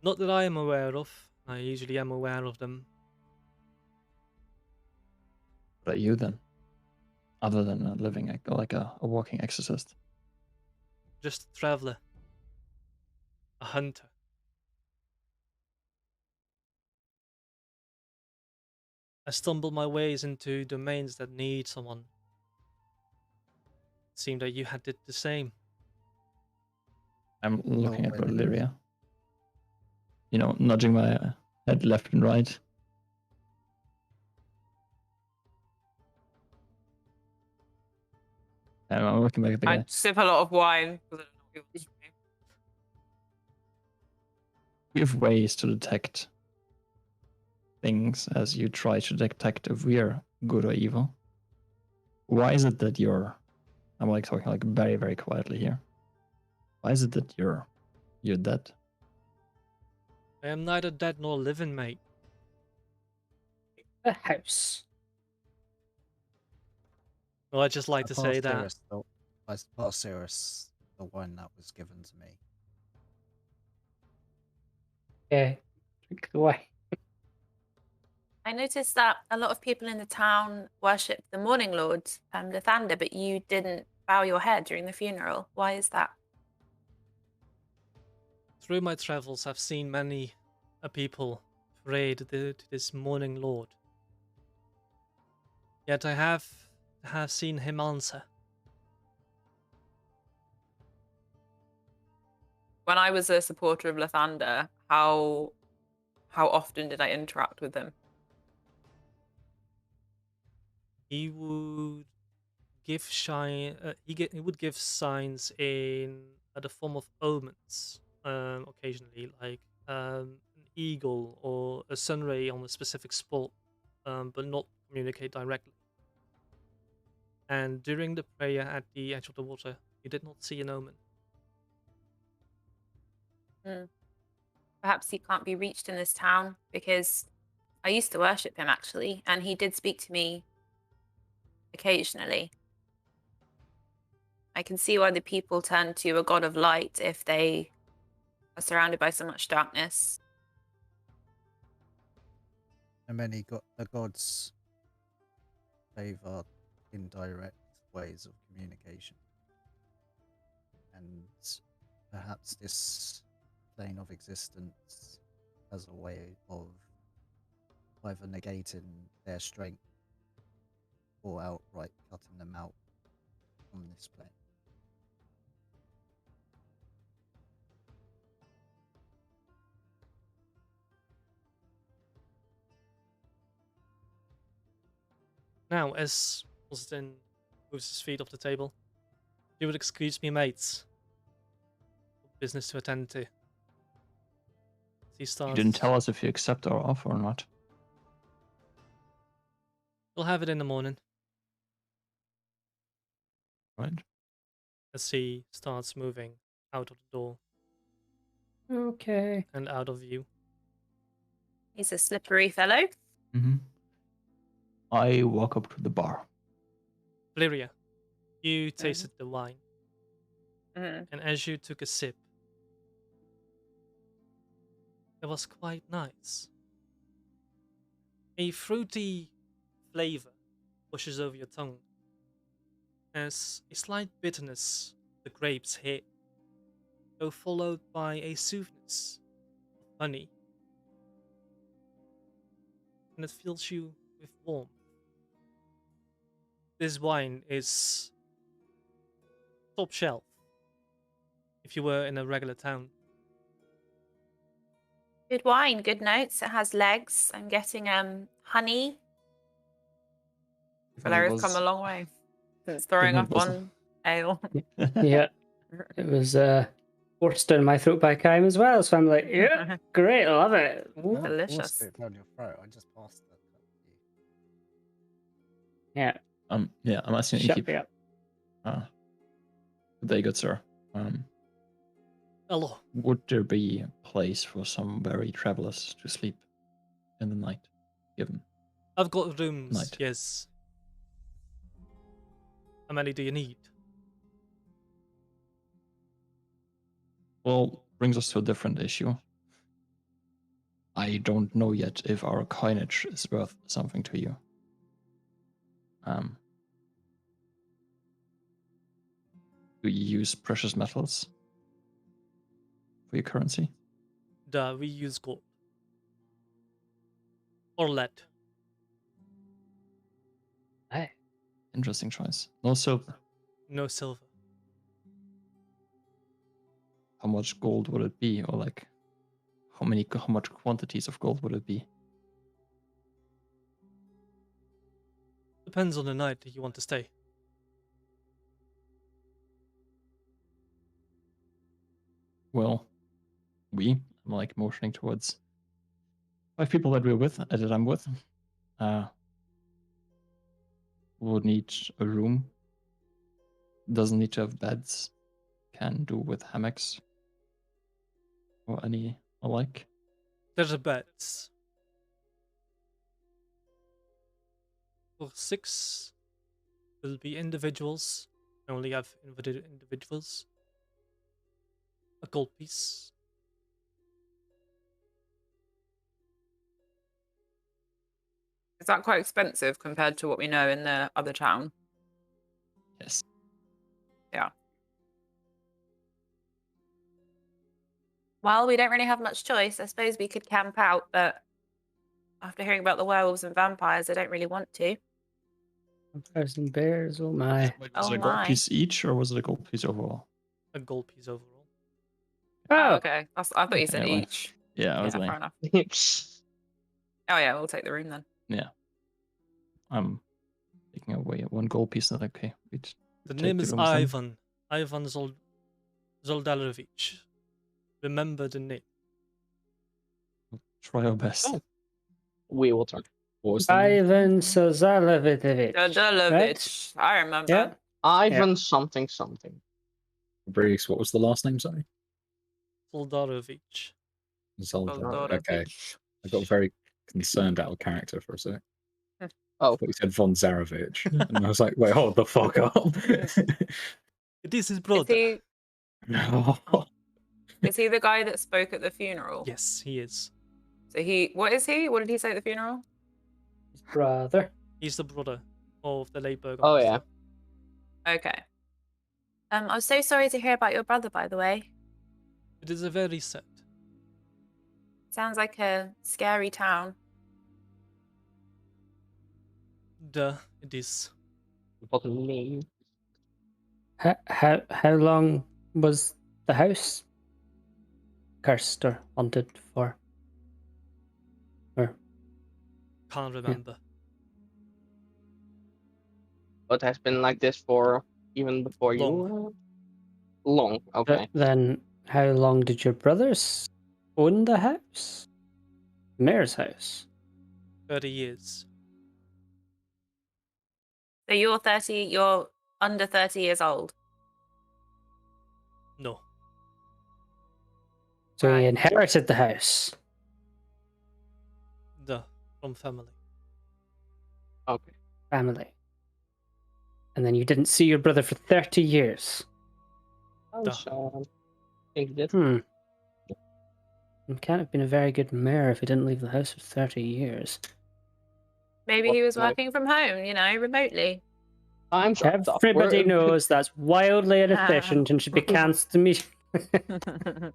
Not that I am aware of. I usually am aware of them. What are you then? Other than living like a walking exorcist. Just a traveller. A hunter. I stumbled my ways into domains that need someone. It seemed that you had did the same. I'm looking at women. Valyria. You know, nudging my head left and right. And I'm looking back at the guy. I sip a lot of wine because I don't know what he wants from me. We have ways to detect things as you try to detect if we are good or evil. Why is it that I'm like talking like very, very quietly here. Why is it that you're dead? I am neither dead nor living, mate. The house. Well, I just like to say that. I passed Cirrus the one that was given to me. Yeah. Drink it away. I noticed that a lot of people in the town worship the Morning Lord, Lathander, but you didn't bow your head during the funeral. Why is that? Through my travels, I've seen many people pray to this morning lord. Yet I have seen him answer. When I was a supporter of Lathander, how often did I interact with him? He would give he would give signs in the form of omens, occasionally, like an eagle or a sun ray on a specific spot, but not communicate directly. And during the prayer at the edge of the water, you did not see an omen. Perhaps he can't be reached in this town because I used to worship him actually, and he did speak to me occasionally. I can see why the people turn to a god of light if they are surrounded by so much darkness. And many the gods favor indirect ways of communication. And perhaps this plane of existence as a way of either negating their strength or outright cutting them out on this plane. Now, as Austin moves his feet off the table, you would excuse me, mates. Business to attend to. He starts. You didn't tell us if you accept our offer or not. We'll have it in the morning. Right. As he starts moving out of the door Okay. and out of view. He's a slippery fellow. Mm-hmm. I walk up to the bar. Valeria, you tasted the wine, Mhm. and as you took a sip, it was quite nice. A fruity flavor washes over your tongue, as a slight bitterness the grapes hit, though followed by a soothness of honey, and it fills you with warmth. This wine is top shelf if you were in a regular town. Good wine, good notes. It has legs. I'm getting honey. If Valeria's it come a was- long way since throwing it up wasn't- on ale. Yeah. It was forced down my throat by Kaim as well, so I'm like, yeah, great, I love it. I Ooh. haven't delicious. forced it down your throat. I just passed it. Yeah, Yeah, I'm asking you shut keep. me up. Good day, good sir. Hello. Would there be a place for some weary travelers to sleep in the night? Given I've got rooms, Night. yes. How many do you need? well, brings us to a different issue. I don't know yet if our coinage is worth something to you. Do you use precious metals for your currency? We use gold. Or lead. Hey. Interesting choice. No silver. No silver. How much gold would it be, or like, how much quantities of gold would it be? Depends on the night that you want to stay. Well, I'm like motioning towards 5 people that we're with, that I'm with. Would need a room. Doesn't need to have beds. Can do with hammocks or any alike. There's a bet. For 6, will be individuals. I only have individuals. A gold piece. Is that quite expensive compared to what we know in the other town? Yes. Well, we don't really have much choice. I suppose we could camp out, but after hearing about the werewolves and vampires, I don't really want to. Vampires and bears, oh my. Was Oh it a gold my. piece each, or was it a gold piece overall? A gold piece overall. Oh, Okay. I thought you said Okay, well, each. Yeah, I was Yeah, like, fair enough. Oh yeah, we'll take the room then. I'm taking taking away 1 gold piece. Then okay, we'd The take name the is rooms then. Ivan. Ivan Zoldalovich. Remember the name. Try our best. Oh. We will try. What was the name? Ivan Sozalovich. Dalovich. I remember. Yeah. Ivan something. Bruce, what was the last name, sorry? Zoldarovich. Zolda. Okay. I got very concerned out of character for a sec. Oh. I thought you said Von Zarovich. And I was like, wait, hold the fuck up. It is his Is brother. he, No. is he the guy that spoke at the funeral? Yes, he is. So what is he? What did he say at the funeral? His brother. He's the brother of the late Burgomaster. Oh, yeah. Okay. I was so sorry to hear about your brother, by the way. It is a very sad. Sounds like a scary town. It is. What name? How long was the house cursed or haunted for? Or Can't remember. But has been like this for even before you? Long. Okay. then how long did your brothers own the house? Mayor's house. 30 years. So you're under 30 years old. No. So he Right. inherited the house. From family. Okay. Family. And then you didn't see your brother for 30 years. Oh, Duh. so I think this. He can't have been a very good mayor if he didn't leave the house for 30 years. Maybe he was What- working from home, remotely. I'm sure. Everybody knows that's wildly inefficient and should be cancelled immediately.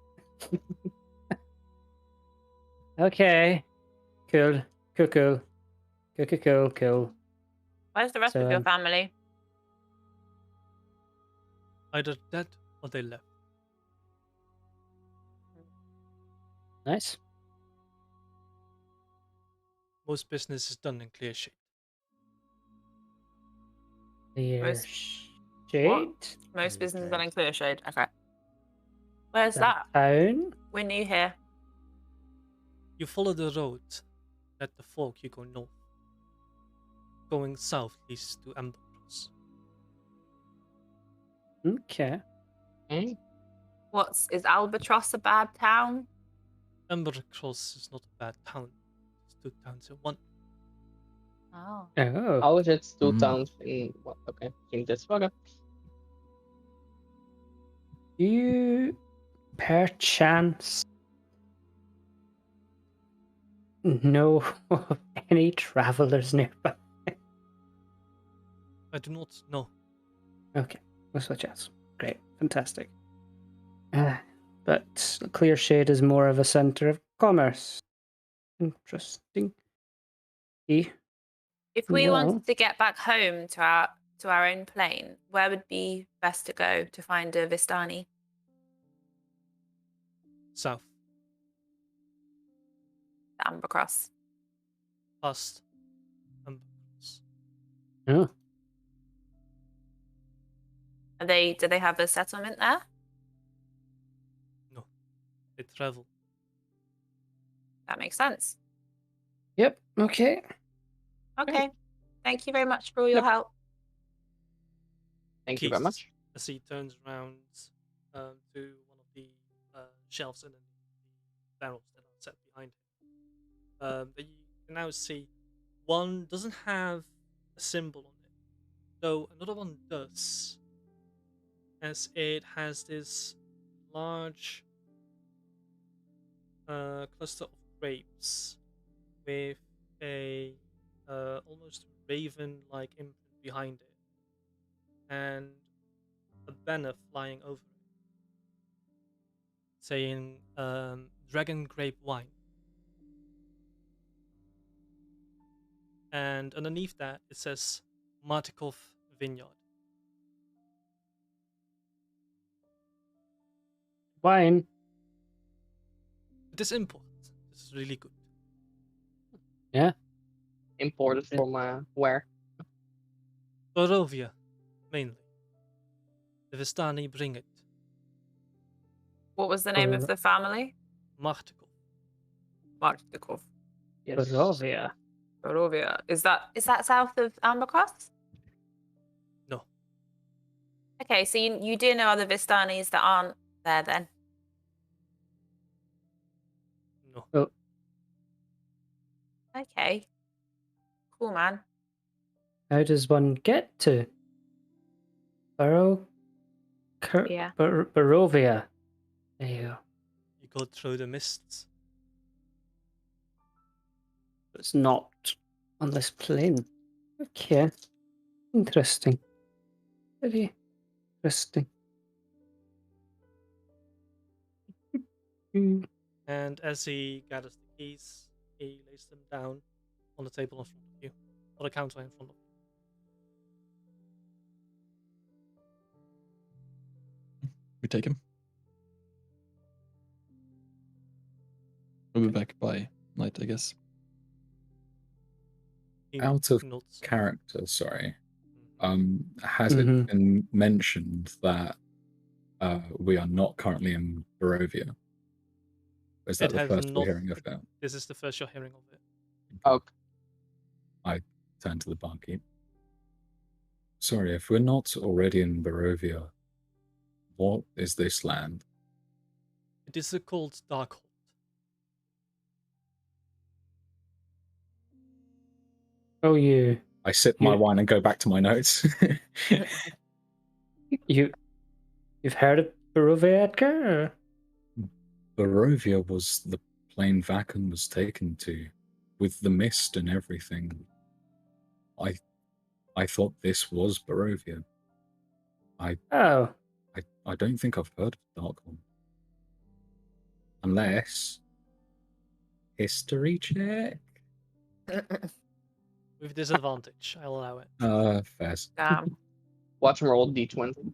Okay. Cool. Cool. Where's the rest So, of your family? Either dead or they left. Nice. Most business is done in clear shade. Clear Most- shade. Most businesses are in clear shade. Okay. Where's that? Town. We're new here. You follow the road. At the fork, you go north. Going south leads to Amber Cross. Okay. Okay. Is Albatross a bad town? Amber Cross is not a bad town. It's 2 towns in one. Oh. Oh. How is it 2 Mhm. towns in what? Okay. Think this. Okay. Do you, perchance, know of any travelers nearby? I do not know. Okay, we'll switch out. Great, fantastic. But Clear Shade is more of a center of commerce. Interesting. If we Well- wanted to get back home to our own plane, where would be best to go to find a Vistani? South. The Ambercross. Past Amber Cross. Oh, Do they have a settlement there? No. They travel. That makes sense. yep. Okay. Okay. Thank you very much for all your Yep. help. Thank you very Keys. much. As he turns around to one of the shelves and then the barrels that are set behind him. That you can now see one doesn't have a symbol on it, though another one does, as it has this large cluster of grapes with a almost raven-like imprint behind it, and a banner flying over it saying Dragon Grape Wine. And underneath that it says Martikov Vineyard. Wine. It is important. This is really good. Imported from where? Barovia, mainly. The Vistani bring it. What was the name of the family? Martikov. Martikov. Yes. Barovia. Barovia. Is that south of Ambercross? No. Okay, so you do know other Vistanis that aren't there then? No. Oh, Okay. Cool, man. how does one get to Yeah. Barovia? There you go. You go through the mists. It's not on this plane. Okay. Interesting. Very interesting. And as he gathers the keys, he lays them down on the table in front of you, or the counter in front of you. We take him. We'll be back by night, I guess. He Out of nods. character, sorry. Mhm. Has Mhm. it been mentioned that we are not currently in Barovia? Is that It the has first we're not- hearing of that? This is the first you're hearing of it. Okay. Turn to the barkeep. Sorry, if we're not already in Barovia, what is this land? It is called Darkhold. Oh, you I sip my You- wine and go back to my notes. you've heard of Barovia, Edgar? Or? Barovia was the plane Vakan was taken to, with the mist and everything. I thought this was Barovia. Oh, I don't think I've heard of Darkhold. Unless... History check? With disadvantage, I'll allow it. Fair. Damn. Watch him roll D20.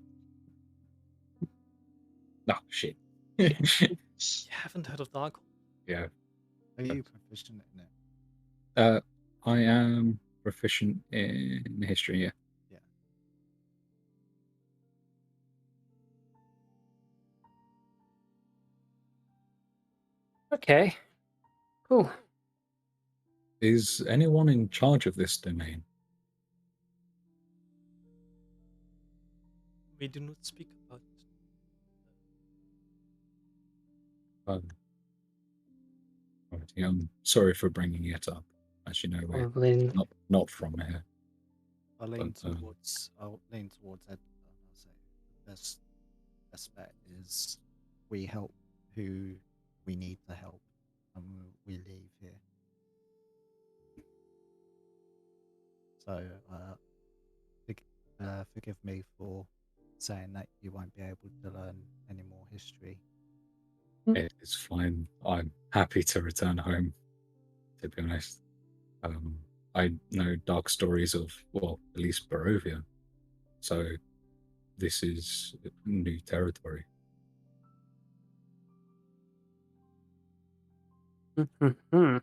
Oh, shit. You haven't heard of Darkhold? Yeah. Are you proficient in it? I am proficient in history, yeah. okay. Cool. Is anyone in charge of this domain? We do not speak about it. Alrighty, I'm sorry for bringing it up. As you know, we're Probably. not from here. I'll lean But, towards Edgar. I'll say the best bet is we help who we need to help, and we leave here. So, forgive me for saying that you won't be able to learn any more history. It is fine. I'm happy to return home, to be honest. I know dark stories of, well, at least Barovia. So this is new territory. Mm-hmm.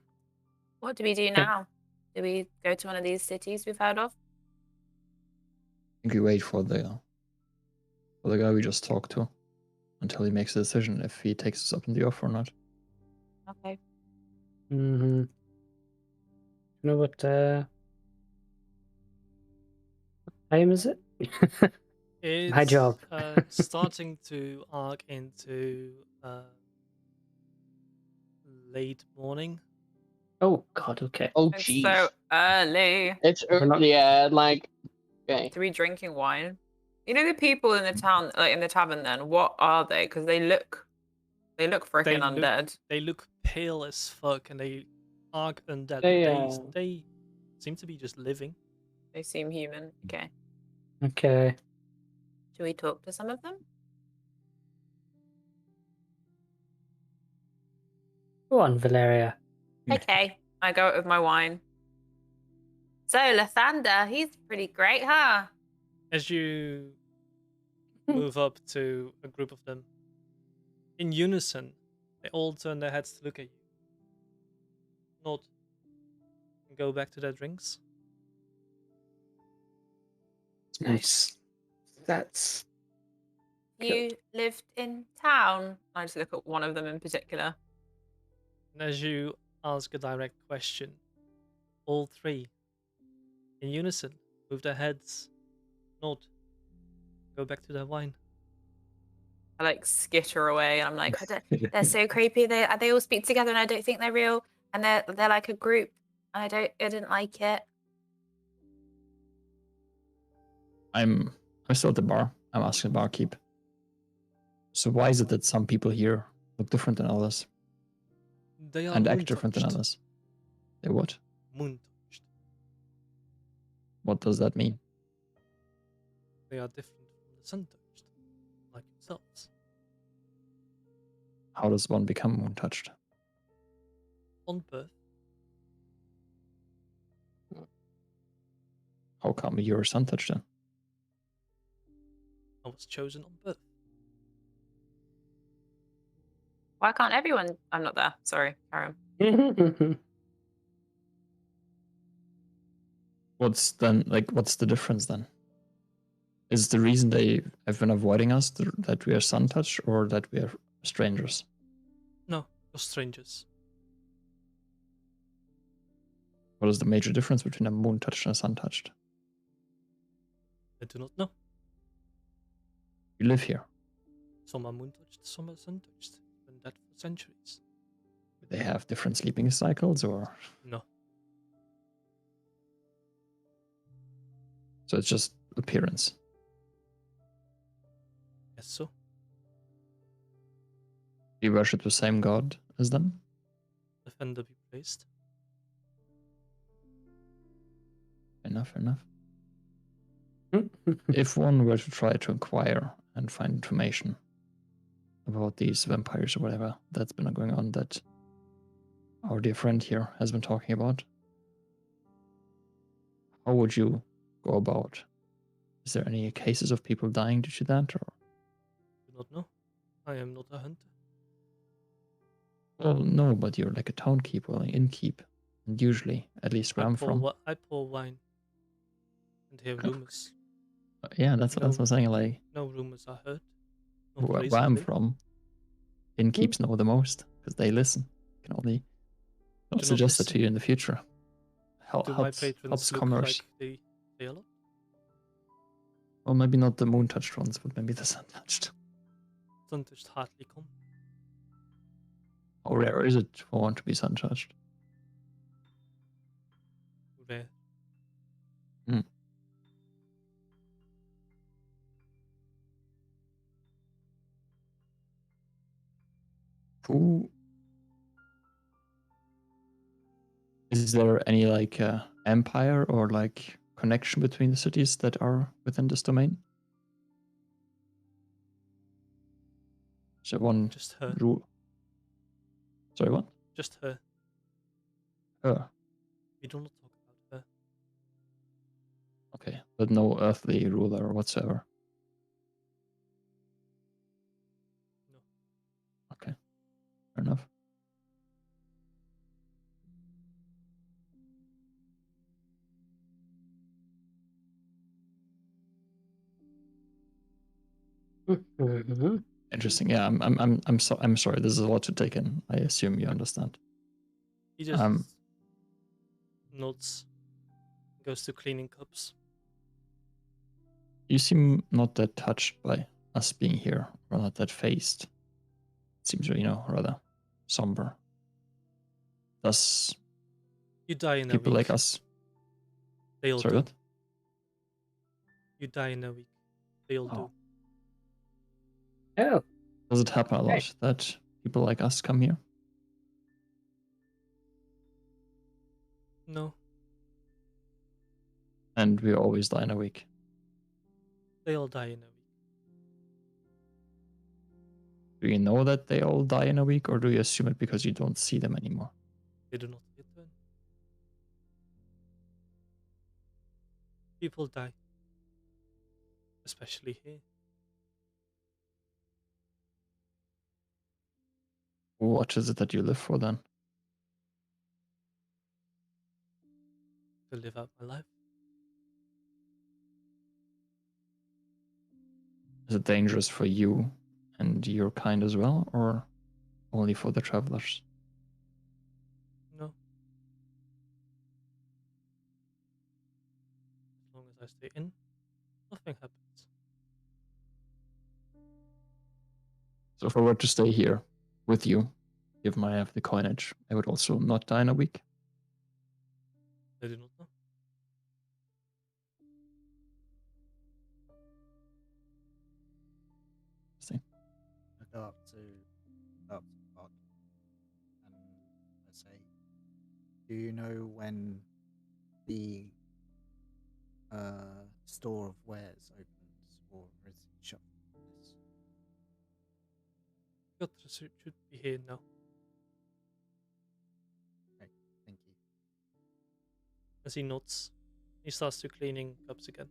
What do we do now? Do we go to one of these cities we've heard of? I think we wait for the guy we just talked to until he makes a decision if he takes us up on the offer or not. Okay. Mm-hmm. You know what time is it? It's My job. Starting to arc into late morning. Oh God. Okay. Oh, It's jeez. so early It's We're not- early, yeah, like, okay. to be drinking wine. You know the people in the town, like in the tavern. Then what are they? Because they look freaking undead. They look pale as fuck, and they arc undead. They, But they seem to be just living. They seem human. Okay. Okay. Should we talk to some of them? Go on, Valeria. Okay. I go out with my wine. So Lathander, he's pretty great, huh? As you move up to a group of them, in unison, they all turn their heads to look at you. Nod. And go back to their drinks. Nice. That's You lived in town. I just look at one of them in particular. And as you ask a direct question, all three, in unison, move their heads, nod, go back to their wine. I like skitter away, and I'm like, They're so creepy. They all speak together, and I don't think they're real. And they're like a group, and I didn't like it. I'm still at the bar. I'm asking the barkeep. So why is it that some people here look different than others They are and moon act different than touched. others? They what? Moon touched. What does that mean? They are different from the sun touched, like yourselves. How does one become moon touched? On birth, How come you're sun touched then? I was chosen on birth. why can't everyone? I'm not there. Sorry, Karen. What's the difference then? Is the reason they have been avoiding us that we are sun touched or that we are strangers? No, you're strangers. What is the major difference between a moon touched and a sun touched? I do not know. You live here. Some are moon touched, some are sun touched. It's been that for centuries. Do they have different sleeping cycles or No. so it's just appearance? Yes, so. Do you worship the same god as them? Defender be praised. Enough. If one were to try to inquire and find information about these vampires or whatever that's been going on that our dear friend here has been talking about, how would you go about? Is there any cases of people dying due to that? Or Do not know. I am not a hunter. well, no, but you're like a town keep or an innkeep, and usually, at least where I'm from, I pour wine. And hear rumors. yeah, that's what I'm saying. Like No rumors are heard. No where praise I'm are from, innkeeps know the most because they listen. Can only not suggest it listen. to you in the future. Do my Helps patrons look commerce. like they say a lot? Well, maybe not the moon touched ones, but maybe the sun touched. Sun touched hardly come. How rare is it for one to be sun touched? Rare. Who is there any like empire or like connection between the cities that are within this domain? Is there one Just her. rule? Sorry, what? Just her. Her. We do not talk about her. Okay, but no earthly ruler whatsoever. No. Okay, fair enough. Interesting. Yeah, I'm sorry. This is a lot to take in. I assume you understand. He just nods. Goes to cleaning cups. You seem not that touched by us being here, or not that phased. It seems, rather somber. Does You die in a people week. like us? They all Sorry, do. what? You die in a week. They all do. Oh, Does it happen a lot Right. that people like us come here? No. And we always die in a week. They all die in a week. Do you know that they all die in a week, or do you assume it because you don't see them anymore? They do not return. People die. Especially here. What is it that you live for then? To live out my life. Is it dangerous for you and your kind as well, or only for the travelers? No. As long as I stay in, nothing happens. So if I were to stay here with you, given I have the coinage, I would also not die in a week. I do not know. See. I go up to Park and I say, "Do you know when the store of wares opens, or is it shut?" Piotr should be here now. Okay, thank you. As he nods, he starts to cleaning cups again.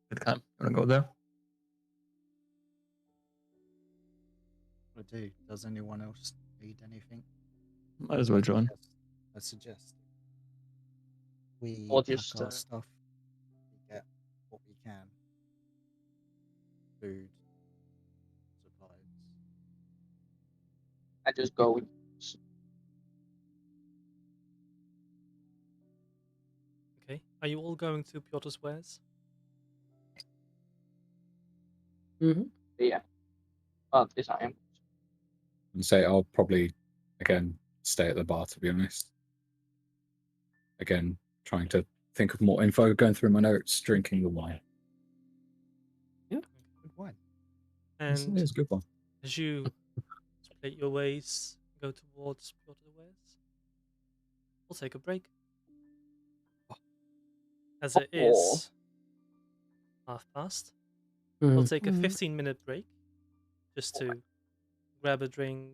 Good time. You wanna go there? I do. Does anyone else need anything? Might as well join. Yes, I suggest we Or pack just, our stuff. We get what we can. Food, supplies. I just go with Okay. Are you all going to Piotr's wares? Mm-hmm. yeah. But this I am. And say I'll probably again stay at the bar, to be honest. Again, trying to think of more info, going through my notes, drinking the wine. Good wine. It's And a good one. as you split your ways, go towards Piotr's wares, we'll take a break. As it is past, we'll take a 15-minute break just to grab a drink,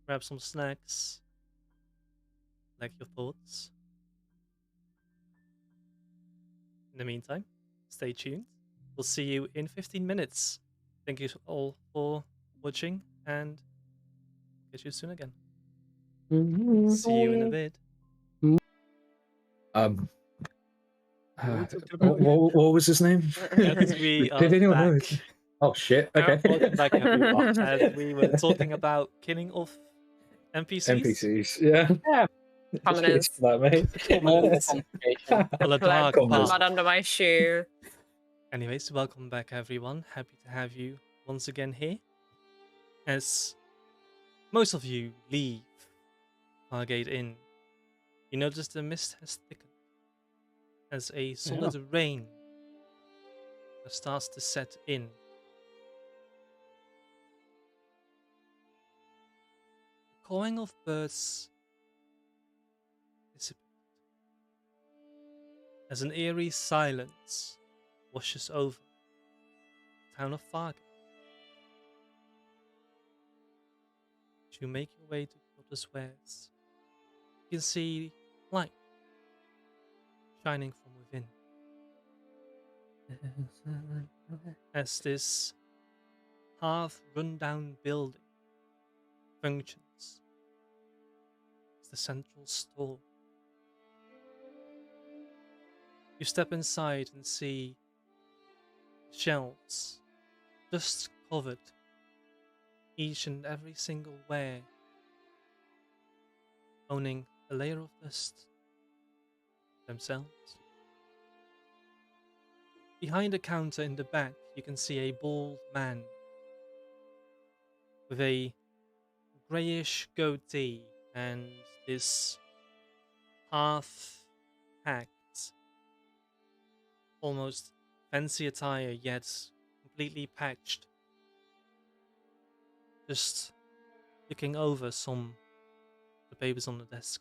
grab some snacks, like your thoughts. In the meantime, stay tuned. We'll see you in 15 minutes. Thank you all for watching and catch you soon again. See you in a bit. What was his name? As we are Did anyone know? back. Oh shit! Okay. Welcome back, everyone. As we were talking about killing off NPCs. NPCs. Yeah. Yeah. Commoners. Cheers for that, mate. Complication. Well, a dark Put path. mud under my shoe. Anyways, welcome back, everyone. Happy to have you once again here. As most of you leave Fargate Inn, you notice the mist has thickened as a solid rain starts to set in. The cawing of birds dissipates as an eerie silence washes over the town of Fargate. As you make your way to Piotr's wares, you can see light shining from within. As this half run-down building functions as the central store. You step inside and see shelves just covered, each and every single ware owning a layer of dust themselves. Behind a counter in the back, you can see a bald man with a greyish goatee and this half-hacked, almost fancy attire, yet completely patched. Just looking over some of the papers on the desk,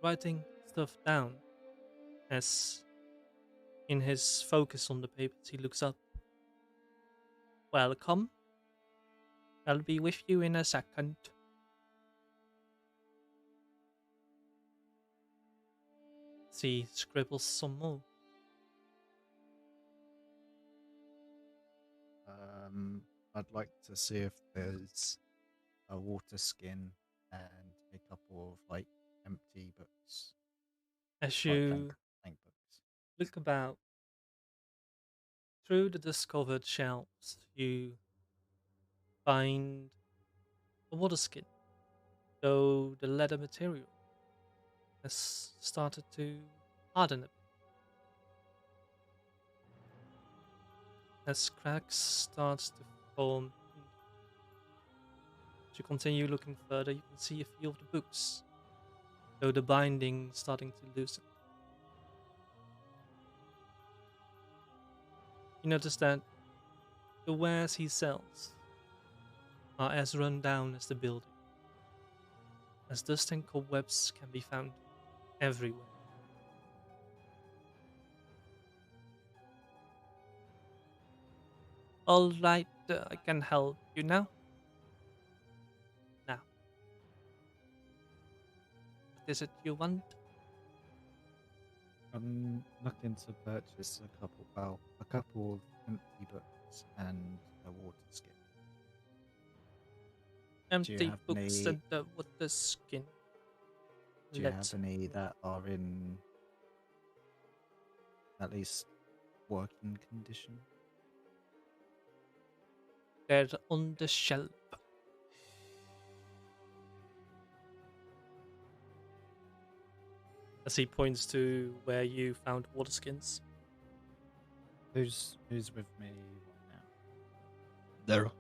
writing stuff down as in his focus on the papers he looks up. Welcome. I'll be with you in a second. He scribbles some more. I'd like to see if there's a water skin and a couple of like empty books. As like you blank books. look about through the discovered shelves, you find a water skin, though the leather material has started to harden a bit. As cracks start to form, as you continue looking further, you can see a few of the books, though the binding starting to loosen. You notice that the wares he sells are as run down as the building, as dust and cobwebs can be found everywhere. All right, I can help you now. Now, what is it you want? I'm looking to purchase a couple of empty books and a water skin. Empty have books any- and the water skin. Do you Let's have any that are in at least working condition? they're on the shelf. As he points to where you found water skins. Who's with me right now? There.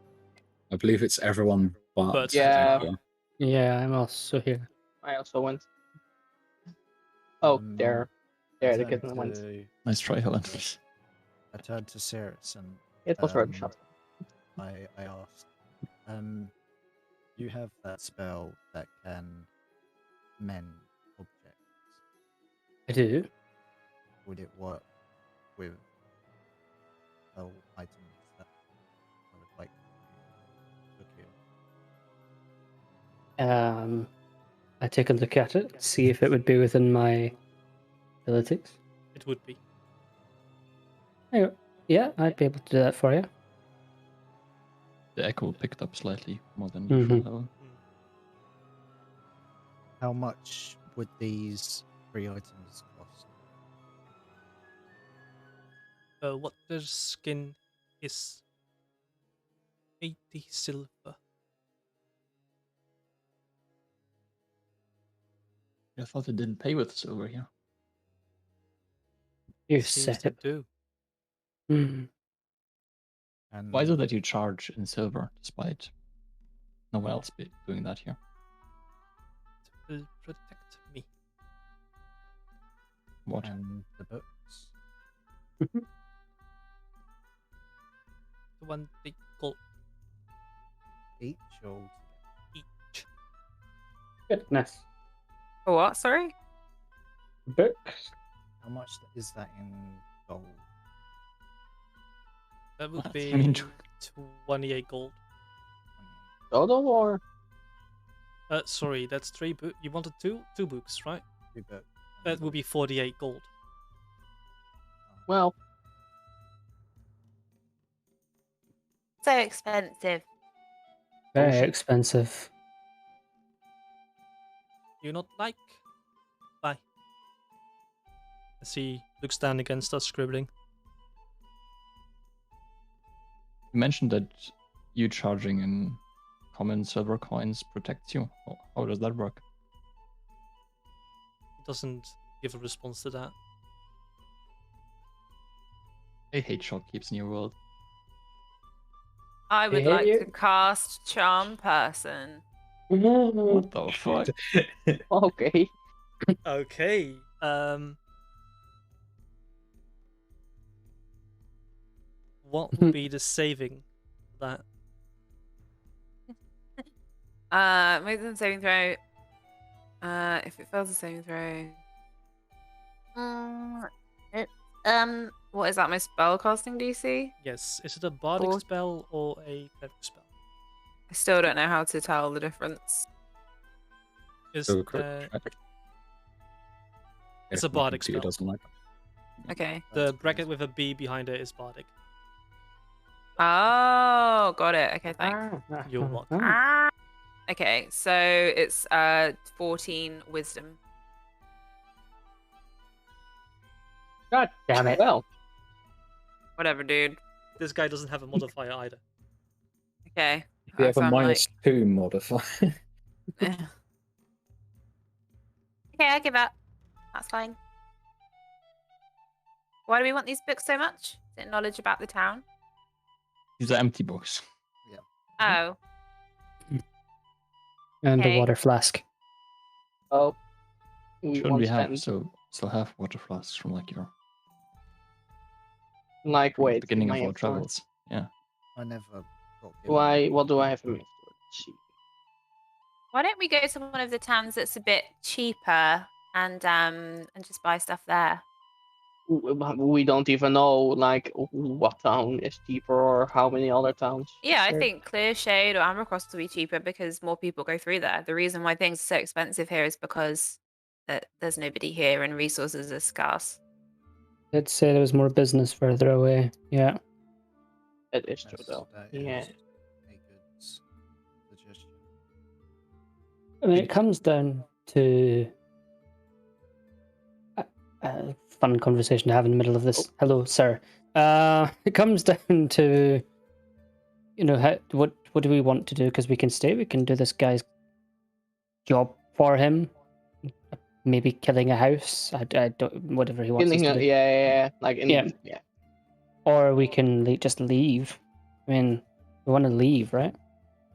I believe it's everyone but But- Yeah. Edgar. Yeah, I'm also here. I also went. Oh, Um, there. I There, the turned kitten went. to- Nice try, Helen. I turned to Cirrus and It was worth a um, shot. I asked, you have that spell that can mend objects. I do. Would it work with spell items that I would like to procure? I take a look at it, see if it would be within my abilities. It would be. Anyway, yeah, I'd be able to do that for you. The echo picked up slightly more than Mhm. usual. Helen. How much would these 3 items cost? Water skin is 80 silver. I thought it didn't pay with silver here. You Seems set to it. do. Mhm. And Why is it that you charge in silver despite no one else doing that here? It will protect me. What? and the books? 20 gold Each or each. Goodness. For what? Sorry. Books. how much is that in gold? That would What? be I mean, 28 gold. 28. Total or? Sorry, that's 3 books. You wanted two books, right? 2 books. That would be 48 gold. Well, So expensive. Very Bullshit. expensive. You not like? Bye. As he looks down again, starts scribbling. You mentioned that you charging in common silver coins protects you. How does that work? He doesn't give a response to that. I hate shopkeepers in your world. I would hate like you. to cast Charm Person. What the fuck? okay. Okay. What would be the saving for that? Make them saving throw. If it fails a saving throw. What is that? My spell casting DC? Yes. Is it a bardic Or- spell or a cleric spell? I still don't know how to tell the difference. Is Do a quick the, check. It's If a my bardic computer spell. doesn't like it. Okay. the That's bracket crazy. with a B behind it is bardic? Oh, got it. Okay, thanks. You're what? Ah. Okay, so it's 14 wisdom. God damn it. Well, Whatever, dude. This guy doesn't have a modifier either. Okay. If you have so a I'm -2 modifier. Eh. Okay, I give up. That's fine. Why do we want these books so much? Is it knowledge about the town? These are empty books. Oh, And the Okay. water flask. oh, we Shouldn't won't we have? spend So still have water flasks from like your like from the wait. beginning my of our influence. travels. Yeah. I never got given Why? What do I have in my influence? Let's see. why don't we go to one of the towns that's a bit cheaper and just buy stuff there? We don't even know like what town is cheaper or how many other towns. Yeah, I Sure. think Clear Shade or Ambercross will be cheaper because more people go through there. The reason why things are so expensive here is because there's nobody here and resources are scarce. I'd say there was more business further away. Yeah. It is true Yes, though. that Yeah. is a good suggestion. I mean, it comes down to a fun conversation to have in the middle of this. Hello, sir. It comes down to, what do we want to do? Because we can stay, we can do this guy's job for him. Maybe killing a house. I don't, whatever he wants us Yeah, to do. yeah. Like in, Yeah. yeah. Or we can just leave. I mean, we want to leave, right?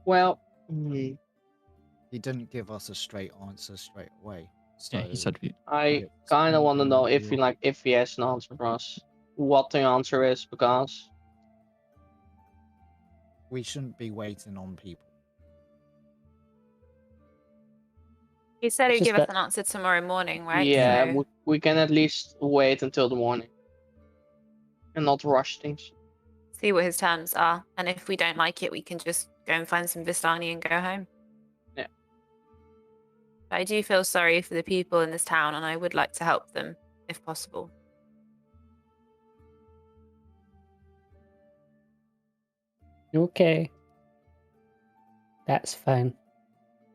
Well, He didn't give us a straight answer straight away. So Yeah, he said we I it's kind of want to know if maybe- if he has an answer for us, what the answer is, because we shouldn't be waiting on people. He said It's he'd just give us that- an answer tomorrow morning, right? yeah, So- we can at least wait until the morning and not rush things. see what his terms are, and if we don't like it, we can just go and find some Vistani and go home. Yeah. But I do feel sorry for the people in this town, and I would like to help them if possible. Okay. That's fine.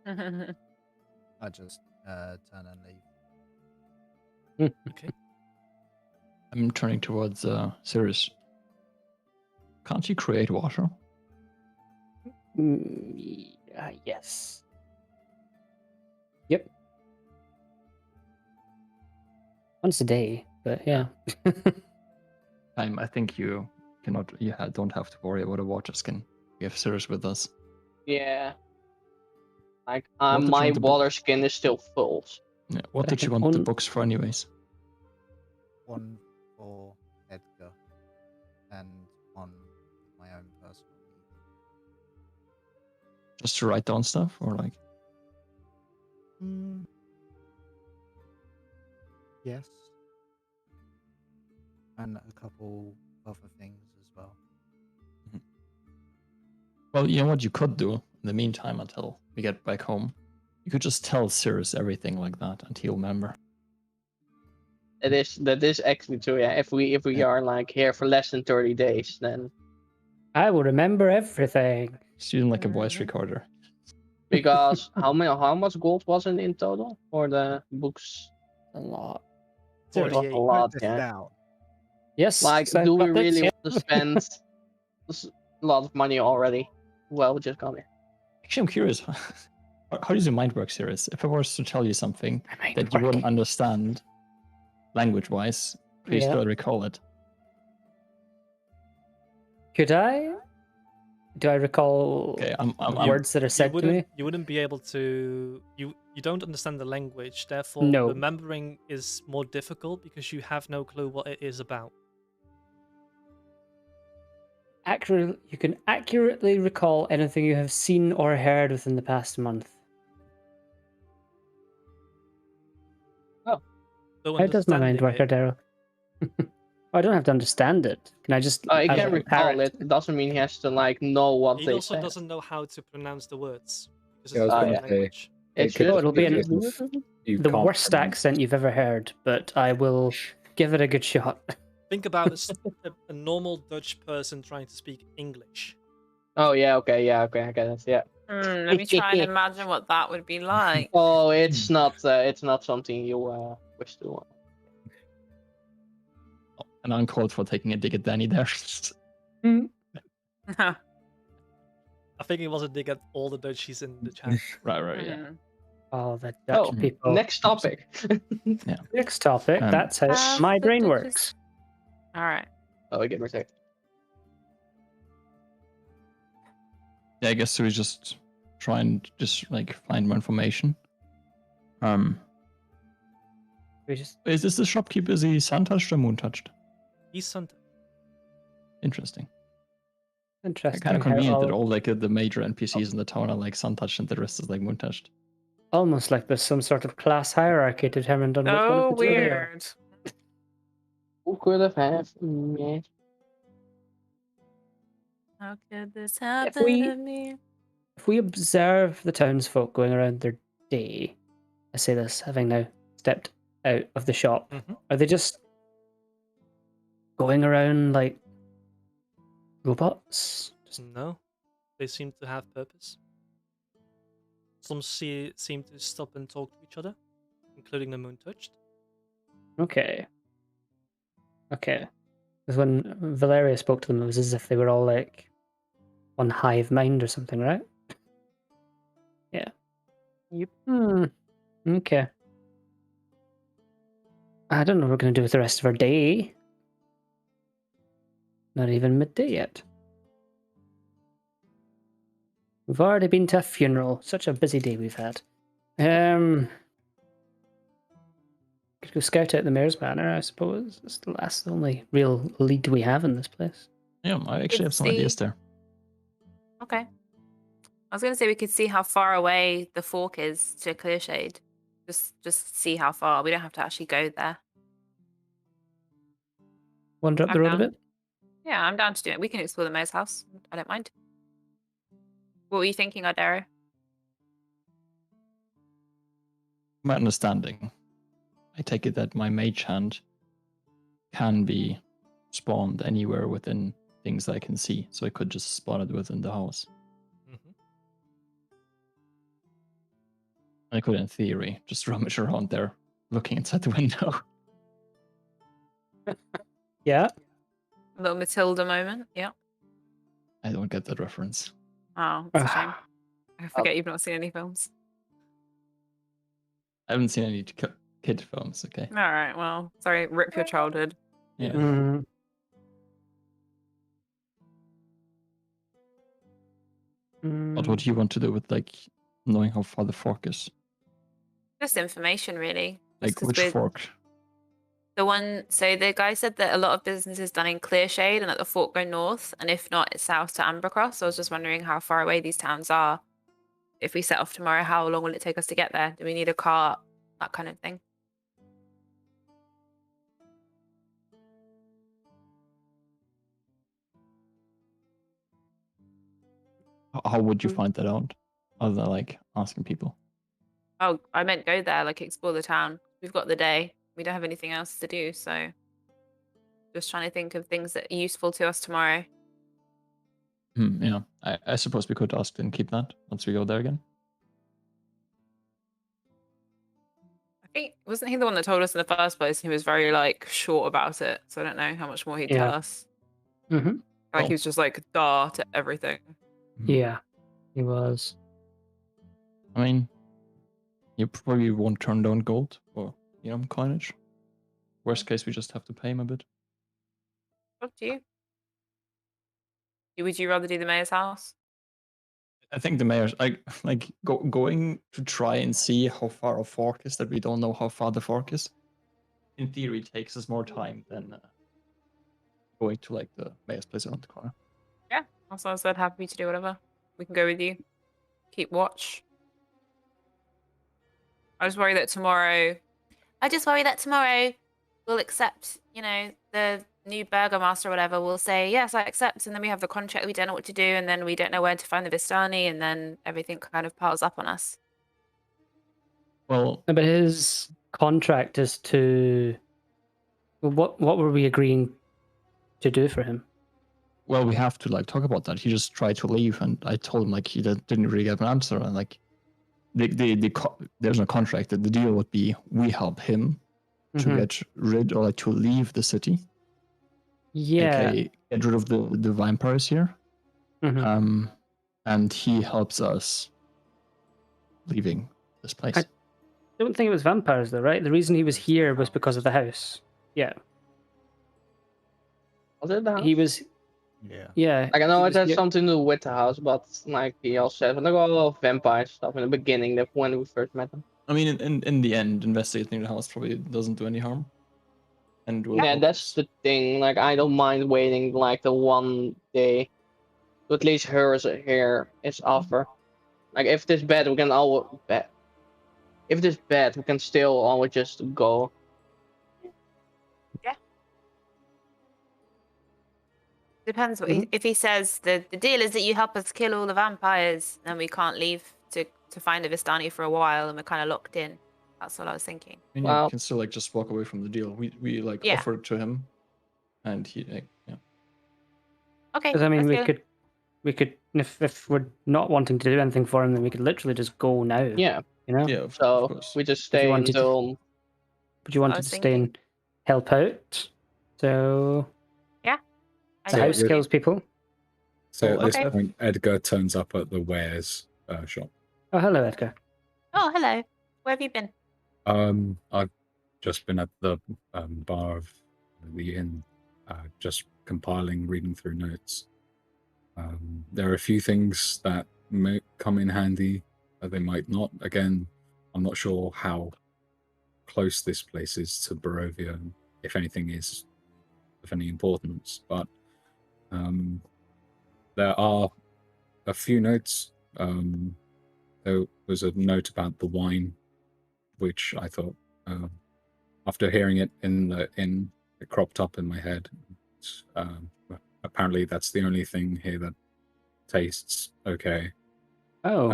I just turn and leave. Okay. I'm turning towards Sirius. Can't you create water? Yes. Yep. Once a day, but yeah. I think you cannot. You don't have to worry about a water skin. We have Sirius with us. Yeah. Like What did you my want to bu- water skin is still full. Yeah. What But I did you can want the on- books for, anyways? One for Edgar and one for my own personal needs. Just to write down stuff, or like? Yes. And a couple other things as well. Well, you know what you could do in the meantime until we get back home. You could just tell Sirius everything like that, and he'll remember. That is actually true. Yeah. If we Yeah. are like here for less than 30 days, then I will remember everything. Just using like a voice Mhm. recorder. because how much gold was it in total for the books? A lot. It was a 48. lot, Write this yeah. down. Yes. Like, sounds do we about it, really yeah. want to spend a lot of money already? Well, we just got here. Actually, I'm curious. How does your mind work, Sirius? If I was to tell you something My mind that you wouldn't working. understand language-wise, please Yeah. still recall it. Could I? Do I recall Okay, I'm words that are said to me? You wouldn't be able to. You don't understand the language, therefore No. remembering is more difficult because you have no clue what it is about. You can accurately recall anything you have seen or heard within the past month. Though How does my mind work, understanding Daryl? I don't have to understand it. Can I just? He as can a recall parrot- it. It doesn't mean he has to like know what He they also say. doesn't know how to pronounce the words because Yeah, I it's was a gonna different say, language. It's could Oh, just it'll be just an- a case of you the can't worst pronounce- accent you've ever heard, but I will give it a good shot. Think about a normal Dutch person trying to speak English. Oh yeah, okay, I get it. Yeah. Let me try and imagine what that would be like. Oh, it's not something you wish to. And uncalled for taking a dig at Danny there. I think it was a dig at all the Dutchies in the chat. right, yeah. Oh, the Dutch Oh, people. next topic. Next topic. That's how my the brain Dutchies. works. All right. Oh, I get my text. Yeah, I guess we just try and just like find more information. We just Is this the shopkeeper? Is he sun touched or moon touched? He's Santa. Interesting. interesting. Kind of how convenient that all- all like the major NPCs in the town are like sun touched and the rest is like moon touched. almost like there's some sort of class hierarchy determined on which one Oh, of the two they are. weird. Who could have had? Yeah. How could this If happen we- to me? If we observe the townsfolk going around their day, I say this having now stepped out of the shop, Mhm. are they just going around like robots? No, they seem to have purpose. Some seem to stop and talk to each other, including the Moon Touched. Okay. Okay. Because when Valeria spoke to them, it was as if they were all like on hive mind or something, right? Yeah. Yep. Okay. I don't know what we're going to do with the rest of our day. Not even midday yet. We've already been to a funeral. Such a busy day we've had. Could go scout out the Mayor's Manor, I suppose. That's the only real lead we have in this place. Yeah, I actually have some ideas there. Okay. I was going to say we could see how far away the fork is to Clearshade. Just see how far. We don't have to actually go there. Wander up the I'm road a down. bit. Yeah, I'm down to do it. We can explore the mayor's house. I don't mind. What were you thinking, Ardero? My understanding, I take it that my mage hand can be spawned anywhere within things I can see, so I could just spawn it within the house. Mhm. I could, in theory, just rummage around there, looking inside the window. Yeah. A little Matilda moment. Yeah. I don't get that reference. Oh, it's a shame. I forget you've not seen any films. I haven't seen any kid films. Okay. All right. Well, sorry. Rip your childhood. Yeah. Mm. But what do you want to do with like knowing how far the fork is? Just information, really. Just Like 'cause which we're- fork? The one. So the guy said that a lot of business is done in Clearshade and that the fork go north, and if not, it's south to Ambercross. So I was just wondering how far away these towns are. If we set off tomorrow, how long will it take us to get there? Do we need a cart? That kind of thing. How would you find that out? Other than like asking people. Oh, I meant go there, like explore the town. We've got the day. We don't have anything else to do, so just trying to think of things that are useful to us tomorrow. Yeah, I suppose we could ask and keep that once we go there again. I think wasn't he the one that told us in the first place? He was very like short about it, so I don't know how much more he'd tell Yeah. us. Mm-hmm. Like Oh. he was just like duh to everything. Yeah. He was. I mean, you probably won't turn down gold or coinage. Worst case, we just have to pay him a bit. Up to you. Would you rather do the mayor's house? I think the mayor's like going to try and see how far a fork is that we don't know how far the fork is. In theory, takes us more time than going to like the mayor's place around the corner. Yeah. Also, I said happy to do whatever. We can go with you. Keep watch. I just worry that tomorrow. I just worry that tomorrow we'll accept, the new burgomaster or whatever will say, yes, I accept. And then we have the contract, we don't know what to do. And then we don't know where to find the Vistani. And then everything kind of piles up on us. Well, But his contract is to. What were we agreeing to do for him? well, we have to like talk about that. He just tried to leave, and I told him like he didn't really get an answer, and like there's no contract. That the deal would be we help him to Mhm. get rid or like to leave the city, Yeah. aka get rid of the vampires here, Mhm. and he helps us leaving this place. I don't think it was vampires though, right? The reason he was here was because of the house. Yeah. Was it the house? He was. Yeah. Yeah. Like, I know he it was has here- something to do with the house, but like he also said, like, a lot of vampire stuff in the beginning, that when we first met him. I mean, in the end, investigating the house probably doesn't do any harm. And we'll Yeah, that's the thing. Like, I don't mind waiting like the one day to at least hear his offer. Like, if this bad, we can always bet. If this bad, we can still always just go. Depends what Mhm. if he says the deal is that you help us kill all the vampires, then we can't leave to find a Vistani for a while, and we're kind of locked in. That's what I was thinking. I mean, yeah, Well- you can still like just walk away from the deal. We like Yeah. offered to him, and he like, yeah. Okay. Because I mean, let's go. we could, if we're not wanting to do anything for him, then we could literally just go now. Yeah. You know. Yeah, of So course. we just If stay you wanted to- until. But you I wanted was to stay thinking. and help out, so I the know house what you- kills people. So at Well, this okay. point, Edgar turns up at the wares shop. Oh, hello, Edgar. Oh, hello. Where have you been? I've just been at the bar of the inn, just compiling, reading through notes. There are a few things that may come in handy, they might not. Again, I'm not sure how close this place is to Barovia, if anything is of any importance, but there are a few notes. There was a note about the wine, which I thought, after hearing it in the inn, it cropped up in my head. Apparently, that's the only thing here that tastes okay. Oh,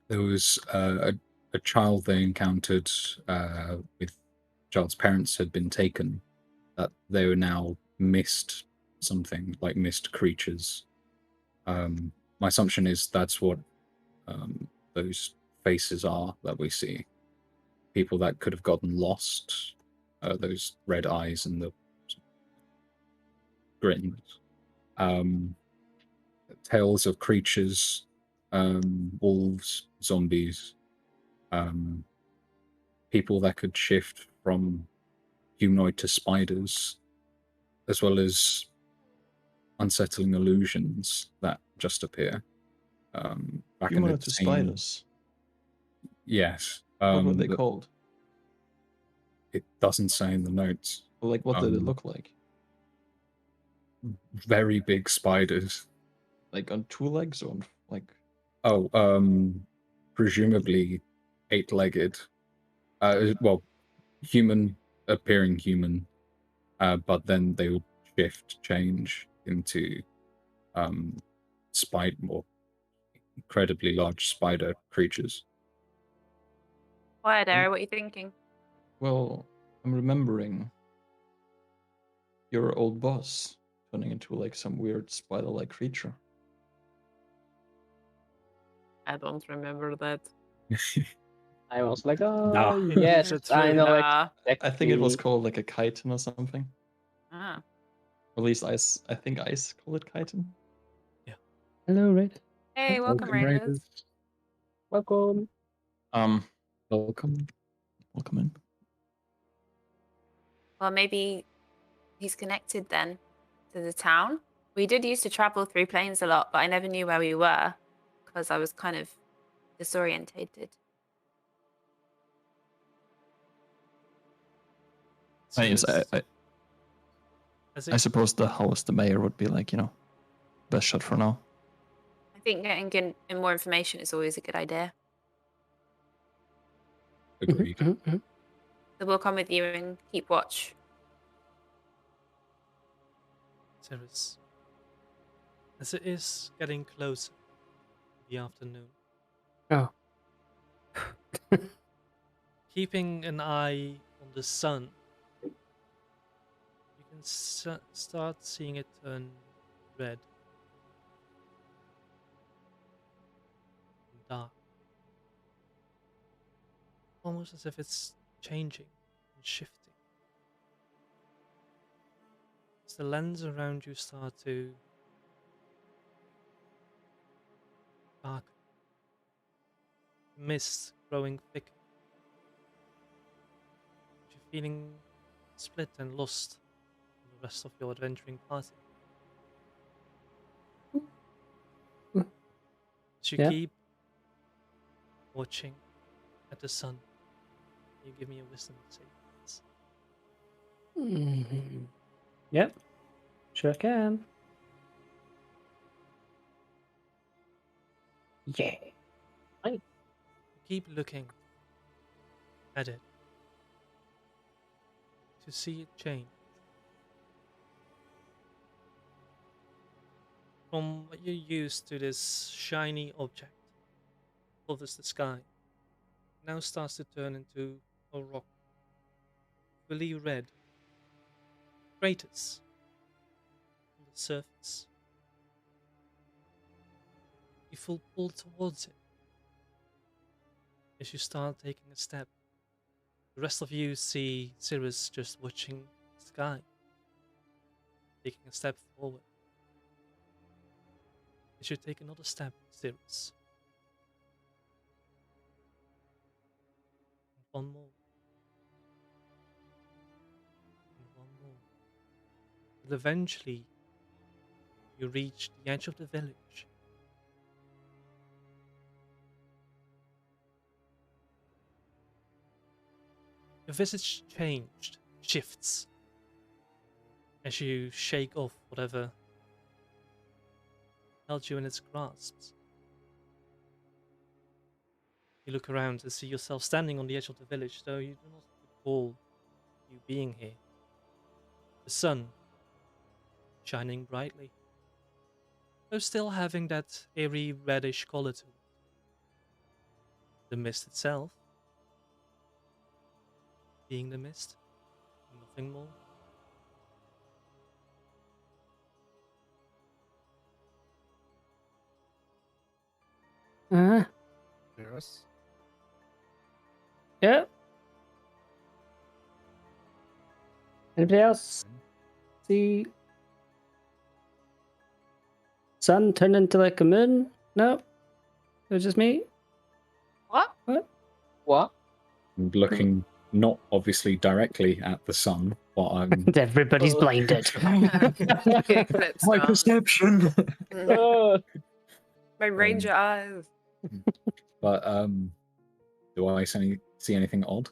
There was a child they encountered with child's parents had been taken, that they were now mist something, like mist creatures. My assumption is that's what those faces are that we see. People that could have gotten lost, those red eyes and the grins. Tales of creatures, wolves, zombies, people that could shift from humanoid to spiders, as well as unsettling illusions that just appear. Back in Humanoid the to scene- spiders. Yes. What were they the- called? It doesn't say in the notes. Or, like, what did it um, look like? Very big spiders. Like on two legs or on, like? Oh, presumably 8-legged. Well, human, appearing human, but then they would change into more incredibly large spider creatures. Quiet, Ara. What are you thinking? Well, I'm remembering your old boss turning into like some weird spider-like creature. I don't remember that. I was like, oh, No. yes, It's I true. know Nah. I think it was exactly. called like a chitin or something. Ah. Or at least I think Ice called it chitin. hello, Red. Hey, welcome, Raiders. Welcome. Welcome. Welcome in. Well, maybe he's connected then to the town. We did used to travel through plains a lot, but I never knew where we were because I was kind of disorientated. I, mean, As I suppose the house, the mayor would be like, best shot for now. I think getting more information is always a good idea. Agreed. So we'll come with you and keep watch. Cirrus, as it is getting closer in the afternoon, Oh. keeping an eye on the sun, you can start seeing it turn red and dark. Almost as if it's changing and shifting. As the lens around you start to darken, mist growing thicker. You're feeling split and lost from the rest of your adventuring party. As you Yeah. keep watching at the sun, you give me a wisdom save. Mhm. Yep. Sure can. Yeah. Keep looking at it to see it change. From what you're used to, this shiny object covers the sky, now starts to turn into a rock, fully red, craters on the surface. You feel pulled towards it. As you start taking a step, the rest of you see Cirrus just watching the sky, taking a step forward. As you take another step, Cirrus. And one more. And one more. But eventually, you reach the edge of the village. Your visage changed, shifts, as you shake off whatever held you in its grasps. You look around and see yourself standing on the edge of the village, though you do not recall you being here. The sun shining brightly, though still having that eerie reddish color to it. The mist itself being the mist, nothing more. Cirrus? Yep. Anybody else see sun turn into like a moon? No? It was just me? What? What? I'm looking not obviously directly at the sun, but I'm Everybody's blinded. Eclipse my now. perception. Mm. My ranger eyes. But do I see anything odd?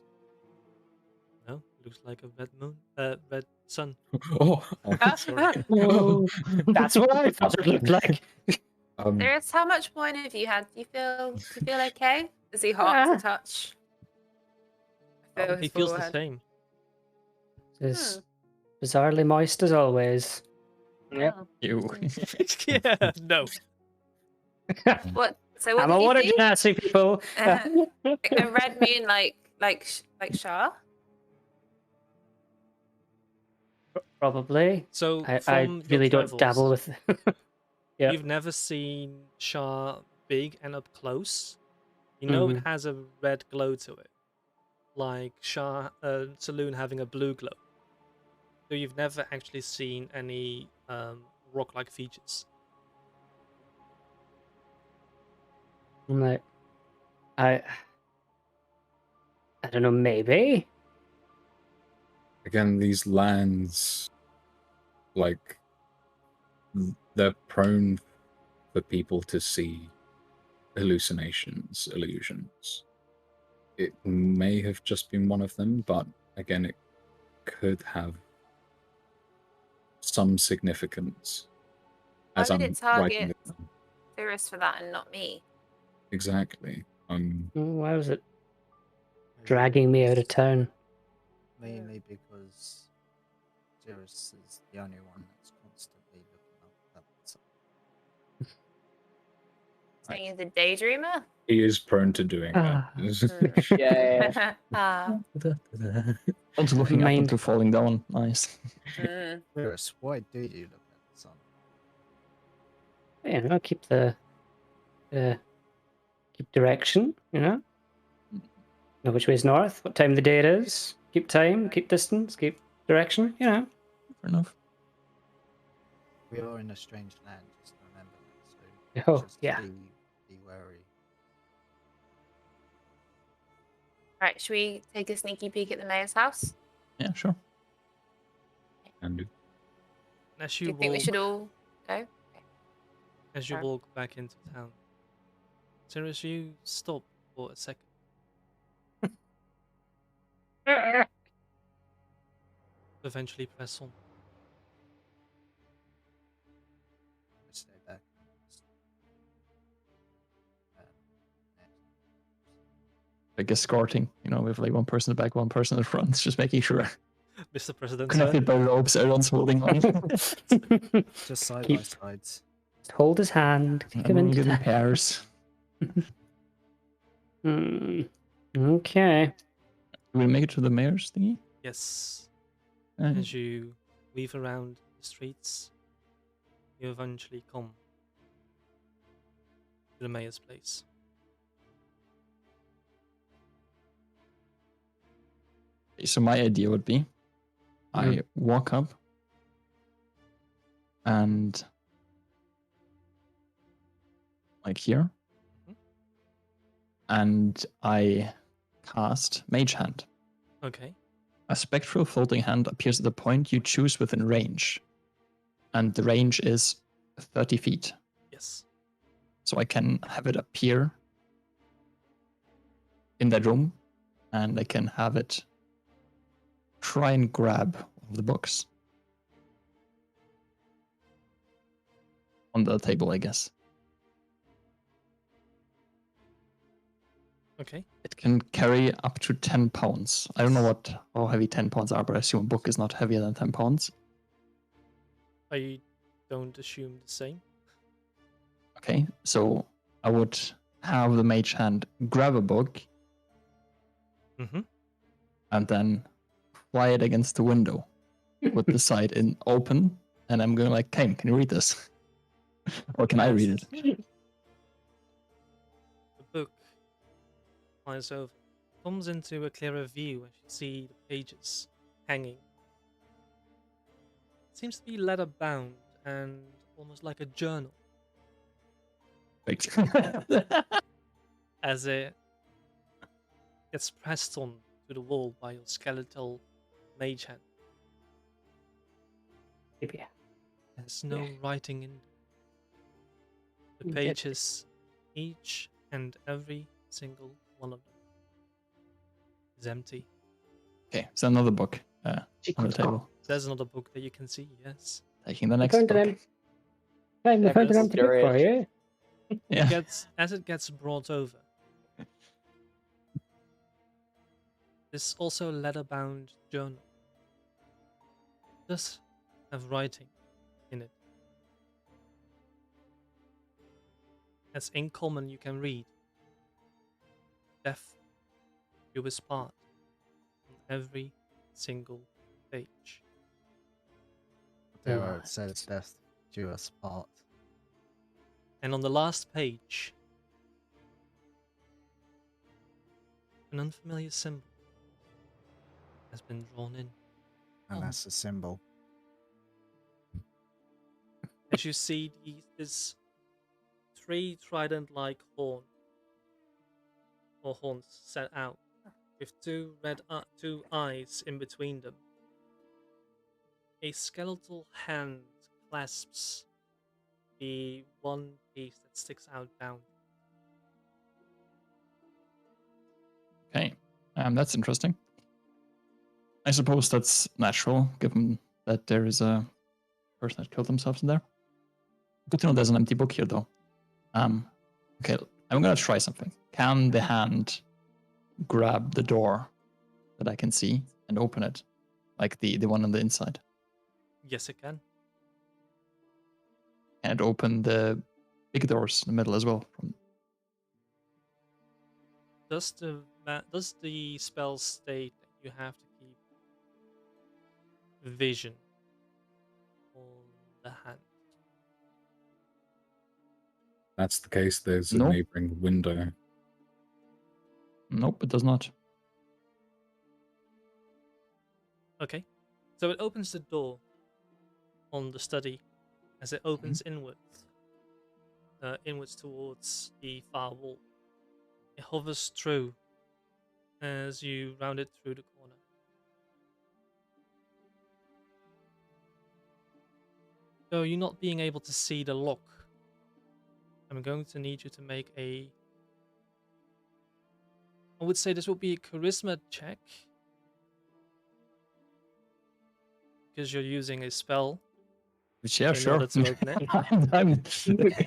No, looks like a red moon, red sun. Oh, sorry. Whoa. That's what I thought it looked like. Cirrus, how much wine have you had? Do you feel okay? Is he hot to touch? I feel He his feels the forehead. same. It's bizarrely moist as always. Yep. Oh. You. Yeah, no. What? So what I'm did a you water see? genasi, people. A red moon, like Shah. Probably. So I from your really don't dabble travels, with. Yeah. You've never seen Shah big and up close. You know it has a red glow to it, like Shah Saloon having a blue glow. So you've never actually seen any rock-like features. I'm like, I don't know, maybe. Again, these lands, like, they're prone for people to see hallucinations, illusions. It may have just been one of them, but again, it could have some significance. Why As would I'm it writing target it down. Cirrus for that and not me? Exactly. Why was it dragging me out of town? Mainly because Cirrus is the only one that's constantly looking up at the sun. Saying he's a daydreamer? He is prone to doing that. Yeah. Ah. Also looking up Mind- into falling down. Nice. Mm. Cirrus, why do you look at the sun? you know, keep keep direction, you know. Know which way is north, what time of the day it is, keep time, keep distance, keep direction, you know. Fair enough. We are in a strange land, just remember that. So Oh, just yeah. be wary. Right, should we take a sneaky peek at the mayor's house? Yeah, sure. And As Do you you think we walk, should all go? Okay. as you Sure. walk back into town, Sirius, you stop for a second. Eventually press on. Just stay back. Uh, Like escorting, you know, with like one person in the back, one person in the front, just making sure Mr. President, connected by ropes, everyone's holding on. just side by Keep- sides. Hold his hand, take him Everyone into get in town. pairs. Okay. We'll make it to the mayor's thingy. yes. Uh, As you weave around the streets, you eventually come to the mayor's place. So my idea would be, I walk up and like here, Mhm. and I cast Mage Hand. Okay. A spectral floating hand appears at the point you choose within range, and the range is 30 feet. Yes. So I can have it appear in that room, and I can have it try and grab one of the books on the table, I guess. Okay. It can carry up to 10 pounds. I don't know how heavy 10 pounds are, but I assume a book is not heavier than 10 pounds. I don't assume the same. Okay, so I would have the mage hand grab a book Mm-hmm. and then fly it against the window with the side in open, and I'm going like, Kane, can you read this? Or can I read it? The book flies over, comes into a clearer view as you see the pages hanging. It seems to be leather bound and almost like a journal Like, as it gets pressed on to the wall by your skeletal mage hand. Maybe. There's no writing in them. The Yep. pages, each and every single one of them, is empty. okay, so another book on the table. There's another book that you can see, yes. Taking the I next found book. an I found an Yes, empty book there for is. you. Yeah. As it gets brought over, there's also a leather-bound journal. It does have writing in it. As in common, you can read "Death, you is part" on every single page. There Right. it says death do us part. And on the last page, an unfamiliar symbol has been drawn in. And Oh. that's a symbol. As you see this three trident-like horns set out with two eyes in between them. A skeletal hand clasps the one piece that sticks out down. Okay, that's interesting. I suppose that's natural, given that there is a person that killed themselves in there. Good to know there's an empty book here, though. Okay, I'm gonna try something. Can the hand grab the door that I can see and open it, like the one on the inside? Yes, it can. And open the big doors in the middle as well. Does the spell state that you have to keep vision on the hand? that's the case, there's a No. neighboring window. Nope, it does not. Okay. So it opens the door on the study as it opens inwards towards the far wall. It hovers through as you round it through the corner. So you not being able to see the lock, I'm going to need you to make I would say this will be a charisma check. Because you're using a spell Which, yeah, in sure. order to open it. I'm-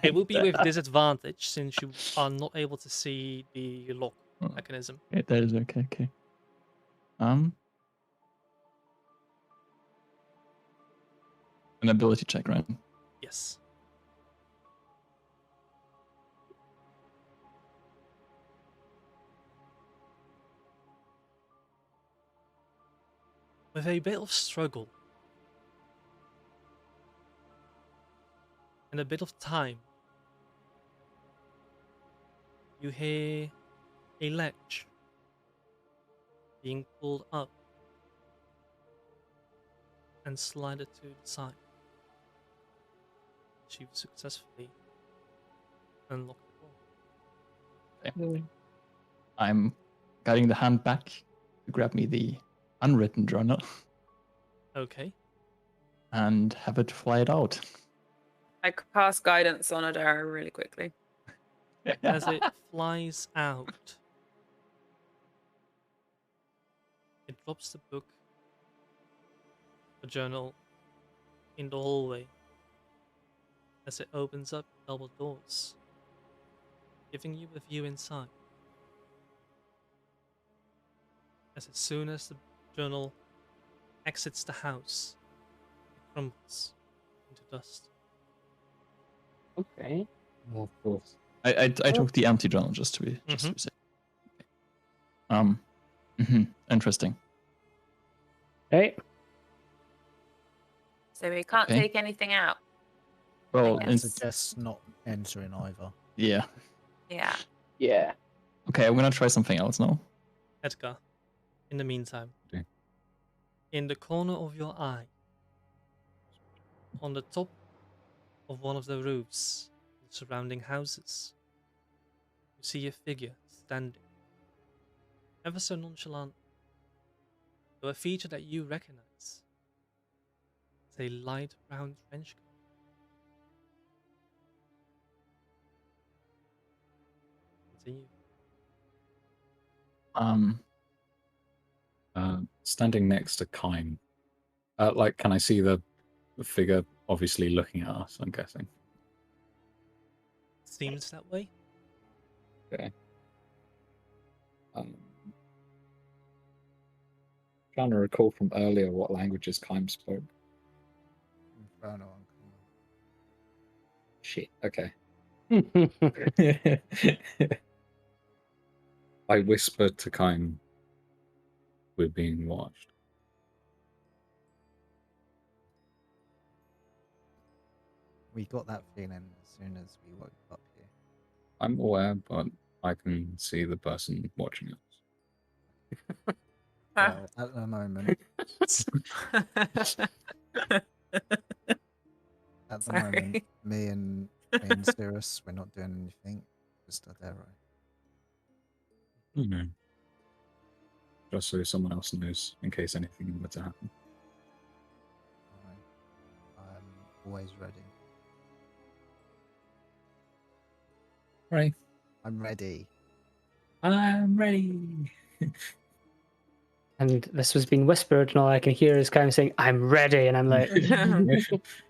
It will be with disadvantage since you are not able to see the lock Oh, mechanism. okay, that is okay. Okay. An ability check, right? Yes. With a bit of struggle and a bit of time, you hear a latch being pulled up and slided to the side. You've successfully unlocked the door. Okay. I'm guiding the hand back to grab me the unwritten journal Okay. and have it fly it out. I could pass guidance on Adara really quickly. As it flies out, it drops the book, the journal, in the hallway as it opens up double doors, giving you a view inside. As soon as the journal exits the house, it crumbles into dust. Okay. Of course. I took the empty journal just to be safe. Interesting. Right. So we can't Okay. take anything out. Well, I I guess. suggest not entering either. yeah. Yeah. Yeah. Okay, I'm gonna try something else now. Edgar, in the meantime, Okay. in the corner of your eye, on the top of one of the roofs, the surrounding houses, you see a figure standing, ever so nonchalant, though a feature that you recognize. It's a light brown trench coat. Continue. Standing next to Kime. Can I see the figure obviously looking at us, I'm guessing? Seems that way. Okay. Trying to recall from earlier what languages Kime spoke. Inferno uncommon. Shit, okay. I whispered to Kime, we're being watched. We got that feeling as soon as we woke up here. I'm aware, but I can see the person watching us. Well, at the moment, Sorry. me and Cirrus, we're not doing anything. Just Adara. You know. Just so someone else knows in case anything were to happen. I'm always ready. Right. I'm ready. I'm ready. And this was being whispered, and all I can hear is kind of saying, "I'm ready," and I'm like,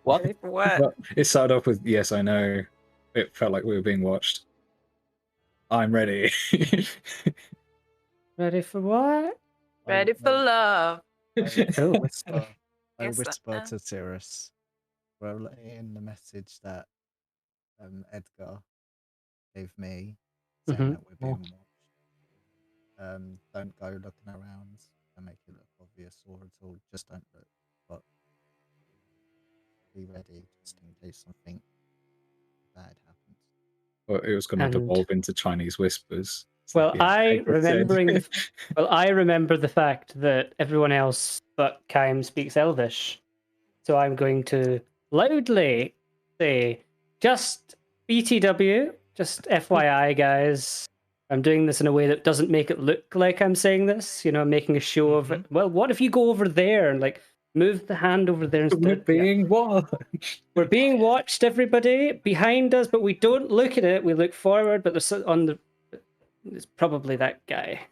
What? Ready for what? Well, it started off with, yes, I know. It felt like we were being watched. I'm ready. "Ready for what?" Ready for love. Oh. I Yes, whisper to Cirrus, in the message that Edgar gave me, saying Mhm. that we're being watched. Don't go looking around and make it look obvious or at all. Just don't look, but be ready just in case something bad happens. Or it was going to And- devolve into Chinese whispers. It's Well, like, yeah, Hagrid said. I remember the fact that everyone else but Kaim speaks Elvish, so I'm going to loudly say, just BTW, just FYI, guys. I'm doing this in a way that doesn't make it look like I'm saying this. You know, I'm making a show of it. Well, what if you go over there and like move the hand over there We're instead? Yeah. being watched. We're being watched, everybody, behind us, but we don't look at it. We look forward, but there's on the. It's probably that guy.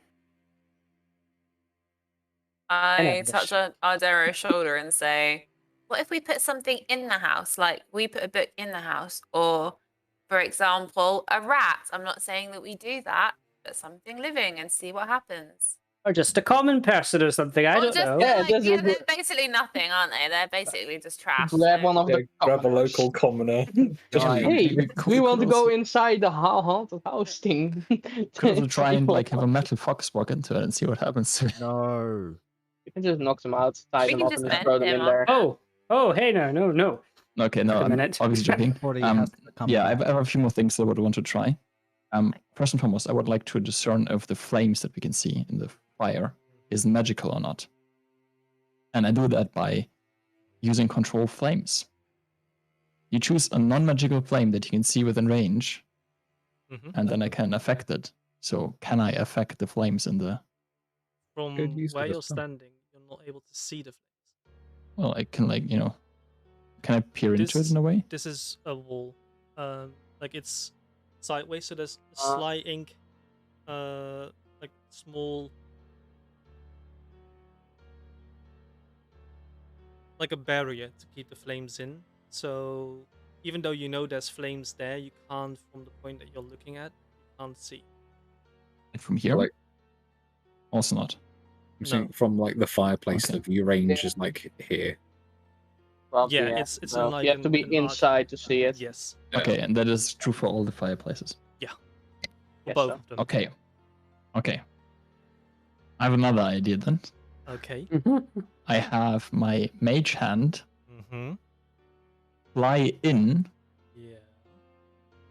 I Elvish. touch on Ardero's shoulder and say, what if we put something in the house? Like we put a book in the house, or for example, a rat. I'm not saying that we do that, but something living and see what happens. Or just a common person or something. I Or don't just, know. Yeah, like, just yeah, a they're bit- basically nothing, aren't they? They're basically just trash. Grab so- one of the Grab a commoners. local commoner. Guys, Hey, could we we want to also- go inside the haunted house thing. Could also try and like have a metal fox walk into it and see what happens. No. You can just knock them out, tie We them can up, just and just bend throw them them in up. there. Oh, hey, no. Okay, no, Wait a I'm minute. obviously joking. Everybody Um, has to come Yeah, I back. have a few more things that I would want to try. First and foremost, I would like to discern if the flames that we can see in the fire is magical or not. And I do that by using control flames. You choose a non-magical flame that you can see within range, Mhm. and then I can affect it. So can I affect the flames in the... From Good use of where the you're spell. standing, you're not able to see the flames. Well, I can like, can I peer into it This- in a way? This is a wall. Like it's sideways, so there's a Uh. slight ink, like small, like a barrier to keep the flames in. So even though you know there's flames there, you can't, from the point that you're looking at, you can't see. Like from here? Like- Also not. I'm saying from like the fireplace, Okay. the view range Yeah. is like here. Probably, Yeah, it's Well, like you have to be an arc. inside to see it. Yes, Yeah. Okay, and that is true for all the fireplaces. for Yes, both so. of them. Okay. I have another idea then. Okay. I have my mage hand Mm-hmm. fly in Yeah.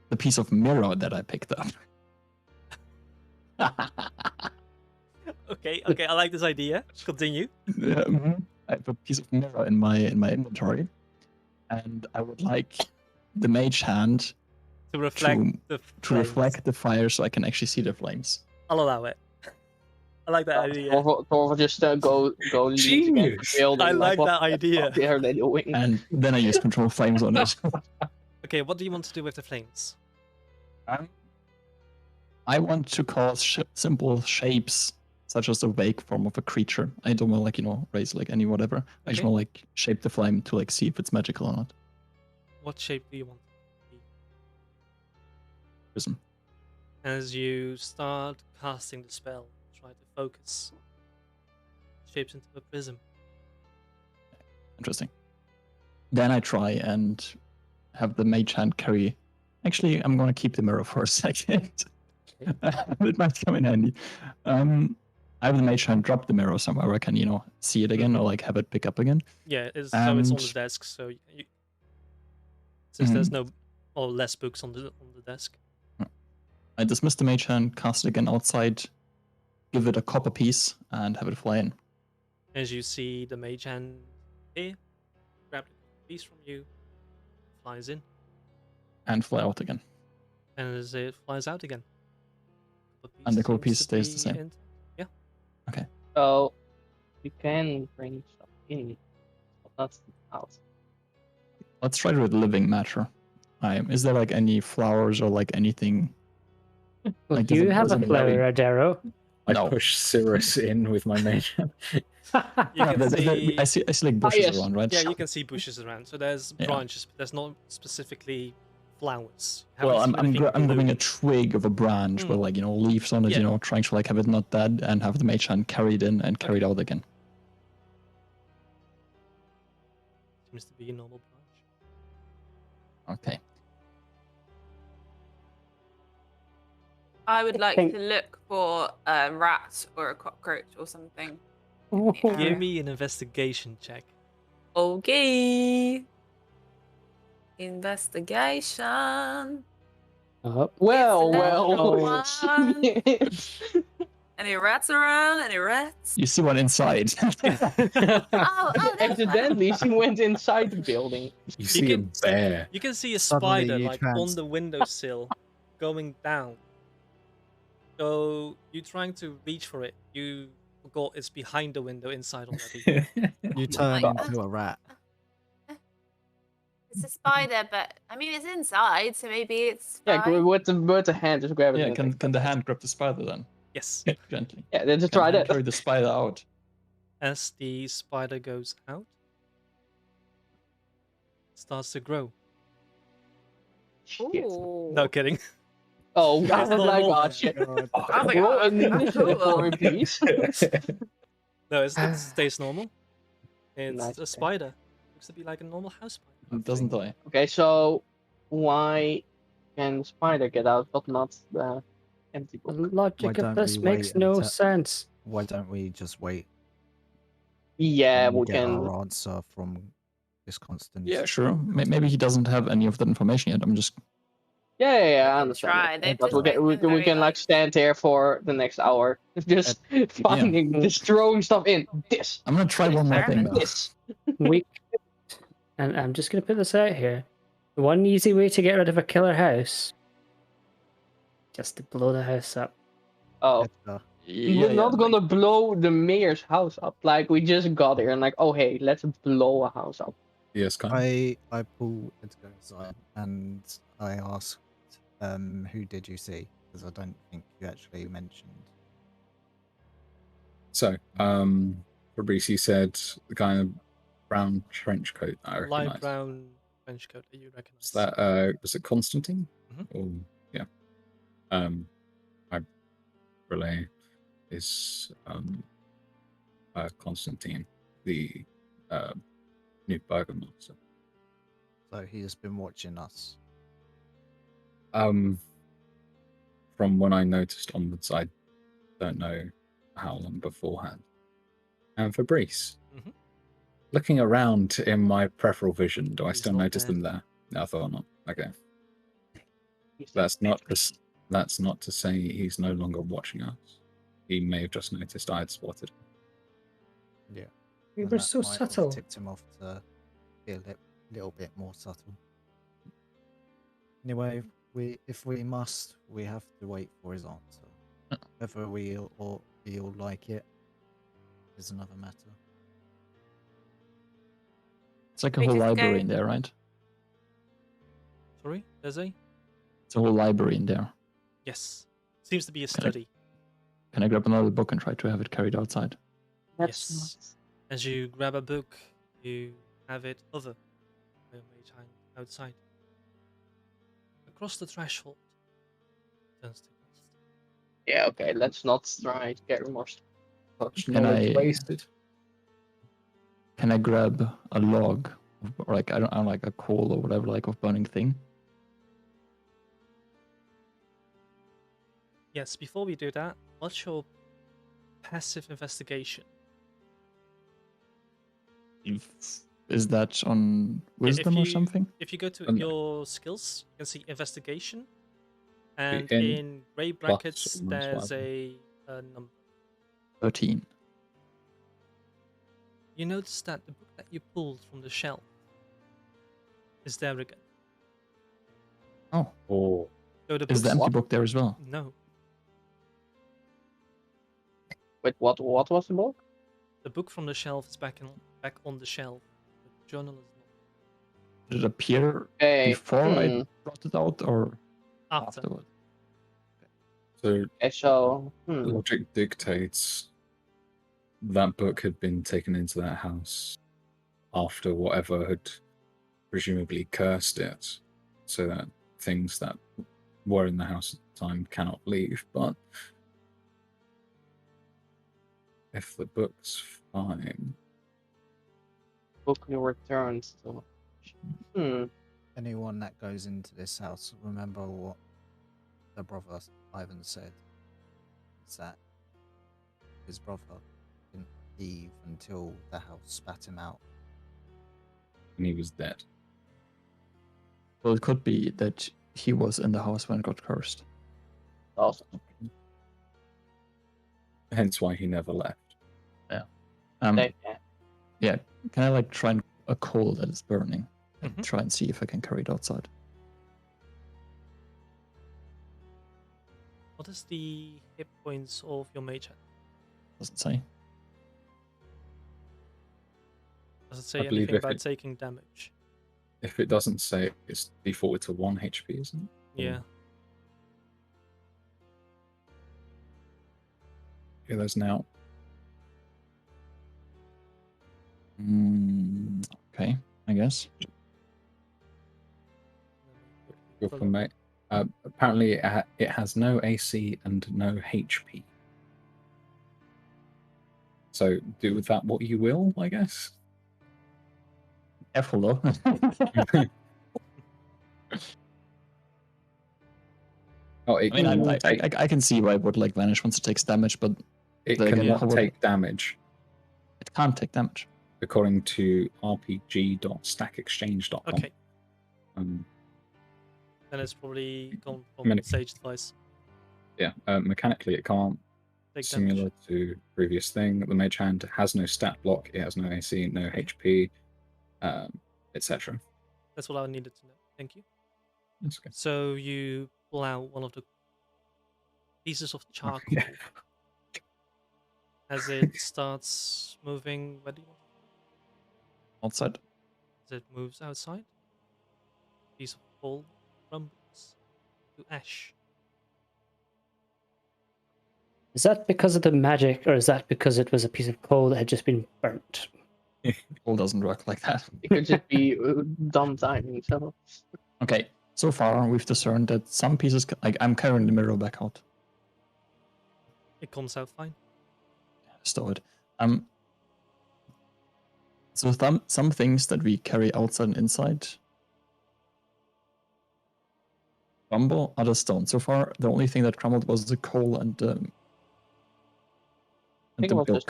the piece of mirror that I picked up. Okay. I like this idea. Continue. I have a piece of mirror in my inventory, and I would like the mage hand To reflect to, the to flames. reflect the fire, so I can actually see the flames. I'll allow it. I like that idea. Torval just go leans against Genius. the building. I like what that the idea. fuck are they doing? And then I use control flames on it. Okay, what do you want to do with the flames? I want to cause simple shapes, such as the wake form of a creature. I don't want raise like any whatever. I just Okay. want like shape the flame to like see if it's magical or not. What shape do you want? Prism. As you start casting the spell, try to focus. Shapes into a prism. Interesting. Then I try and have the mage hand carry. Actually, I'm gonna keep the mirror for a second. It might come in handy. I have the mage hand drop the mirror somewhere where I can, see it again or like have it pick up again. Yeah, so it's on the And- desk. So since there's Mhm. no or less books on the desk. I dismiss the mage hand, cast it again outside, give it a copper piece, and have it fly in. As you see the mage hand here, grab the piece from you, flies in, And fly out again. and as it flies out again. And the gold seems piece to stays the be same. in- So you can bring stuff in, but not out. Let's try with living matter. Is there like any flowers or like anything? Well, Like, you doesn't- have a doesn't flower, really- Adero. I No. push Cirrus in with my mage hand. You Yeah, can see, I see like bushes yes. around, right? yeah, you can see bushes around. So there's Yeah. branches, but there's not specifically flowers. You Well, haven't I'm seen anything grabbing a blue. twig of a branch with Mm. like leaves on it, Yeah. trying to like have it not dead and have the mage hand carried in and carried out again. Seems to be a normal branch. Okay. I would like think- to look for a rat or a cockroach or something. Give me an investigation check. Okay. Investigation. Oh, Well, Yes, well. and then Any rats around? Any rats? You see one inside. Oh, that's fine. Accidentally, she went inside the building. You see a can- bear. You can see a Suddenly spider you like on trans- the windowsill going down. So you trying to reach for it. You forgot it's behind the window inside already. You turn God. into a rat. It's a spider, but I mean it's inside, so maybe it's Yeah, fine. with the hand, just grab it. Yeah, and can the hand grab the spider then? Yes. Gently. Yeah, then just Can try the hand that. carry the spider out. As the spider goes out, it starts to grow. Shit. Ooh. No kidding. Oh, That's God, like, normal. oh, shit. God. Oh my Roll God, an that's initiative cool. for me, please. No, it stays normal. It's Nice, a okay. spider. Looks to be like a normal house spider. It doesn't die. Okay, so why can spider get out, but not the empty the book? logic of don't this we makes wait no until- sense. Why don't we just wait Yeah, and we get can. our answer from this constant? Yeah, sure. Maybe he doesn't have any of that information yet. I'm just Yeah, I can understand. try. that. They've But just we can, both been we very, can like like- stand here for the next hour, just finding, just throwing stuff in. This, I'm gonna try one more thing though. this. We and I'm just gonna put this out here. One easy way to get rid of a killer house, just to blow the house up. Oh, Edgar, we're not gonna blow the mayor's house up. Like we just got here and like, oh hey, let's blow a house up. Yes, kind of. I pull Edgar aside and I asked, who did you see? Because I don't think you actually mentioned. So, Fabrice, you said the guy in the brown trench coat that I Light recognize. brown trench coat that you recognize. Is that was it Constantine? Mhm. Or yeah. I relay is Constantine, the new burgomaster. So he has been watching us. From when I noticed onwards, I don't know how long beforehand. And Fabrice, Mhm. looking around in my peripheral vision, do I He's still not notice there. them there? No, I thought not. Okay. That's not to say he's no longer watching us. He may have just noticed I had spotted him. Yeah. We and were that so might have subtle. Tipped him off to be a little bit more subtle. Anyway, if we must, we have to wait for his answer. Whether he'll like it is another matter. it's like a We whole just library go- in there, right? Sorry, there's a It's a whole library in there. yes. Seems to be a Can I- study. Can I grab another book and try to have it carried outside? Yes. As you grab a book, you have it hover over each hand outside. Across the threshold, turns to dust. Yeah, okay, let's not try to get remorse. Such Can knowledge I- wasted. Can I grab a log, or like I don't like a coal or whatever, like of burning thing? Yes, before we do that, what's your passive investigation? Is that on wisdom or you- something? If you go to No. your skills, you can see investigation, and in in grey brackets or minus there's whatever. a number. 13. You notice that the book that you pulled from the shelf is there again. Oh, Oh, So the is the book's- empty book there as well? No, Wait, what was the book? the book from the shelf is back on the shelf. The journal is not. Did it appear Hey, before I brought it out or After. afterward? so Okay, so logic dictates that book had been taken into that house after whatever had presumably cursed it, so that things that were in the house at the time cannot leave. But if the book's fine, book you returned to. Anyone that goes into this house, remember what the brother Ivan said. Is that his brother didn't leave until the house spat him out. and he was dead. Well, it could be that he was in the house when it got cursed. Awesome. Hence why he never left. They- Yeah. Can I like try and a coal that is burning and Mhm. try and see if I can carry it outside? What is the hit points of your mage hand? Doesn't say. Does it say I believe anything if about it- taking damage? If it doesn't say, it's defaulted to 1 HP, isn't it? Yeah. Yeah, there's now. Okay, I guess. Good for mate. Apparently, it has no AC and no HP. So do with that what you will, I guess. Careful though. Oh, it I mean, can take, I can see why it would like vanish once it takes damage, but it like, can how would- take damage it can't take damage. according to rpg.stackexchange.com. Okay, Um, then it's probably gone from Many- sage advice. yeah, mechanically it can't. Take Similar damage. to previous thing, the mage hand has no stat block, it has no AC, no HP, etc. That's what I needed to know. Thank you. That's okay. So you pull out one of the pieces of charcoal Yeah. as it starts moving. Where do you want? Outside. As it moves outside, piece of coal crumbles to ash. Is that because of the magic, or is that because it was a piece of coal that had just been burnt? Coal doesn't work like that. It could just be dumb timing. So Okay, so far we've discerned that some pieces, like I'm carrying the mirror back out. It comes out fine. Stow it. So some things that we carry outside and inside crumble, others don't. So far, the only thing that crumbled was the coal and the think it was just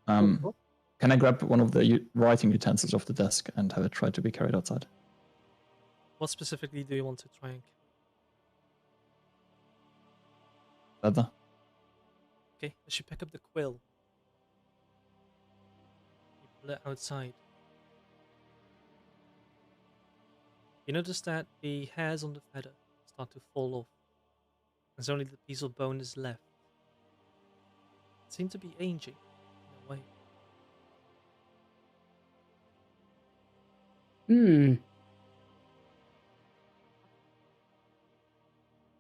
milk. Can I grab one of the writing utensils off the desk and have it try to be carried outside? What specifically do you want to try and kill? Leather. Okay, as you pick up the quill, you pull it outside. You notice that the hairs on the feather start to fall off. There's only the piece of bone is left. It seems to be aging in a way.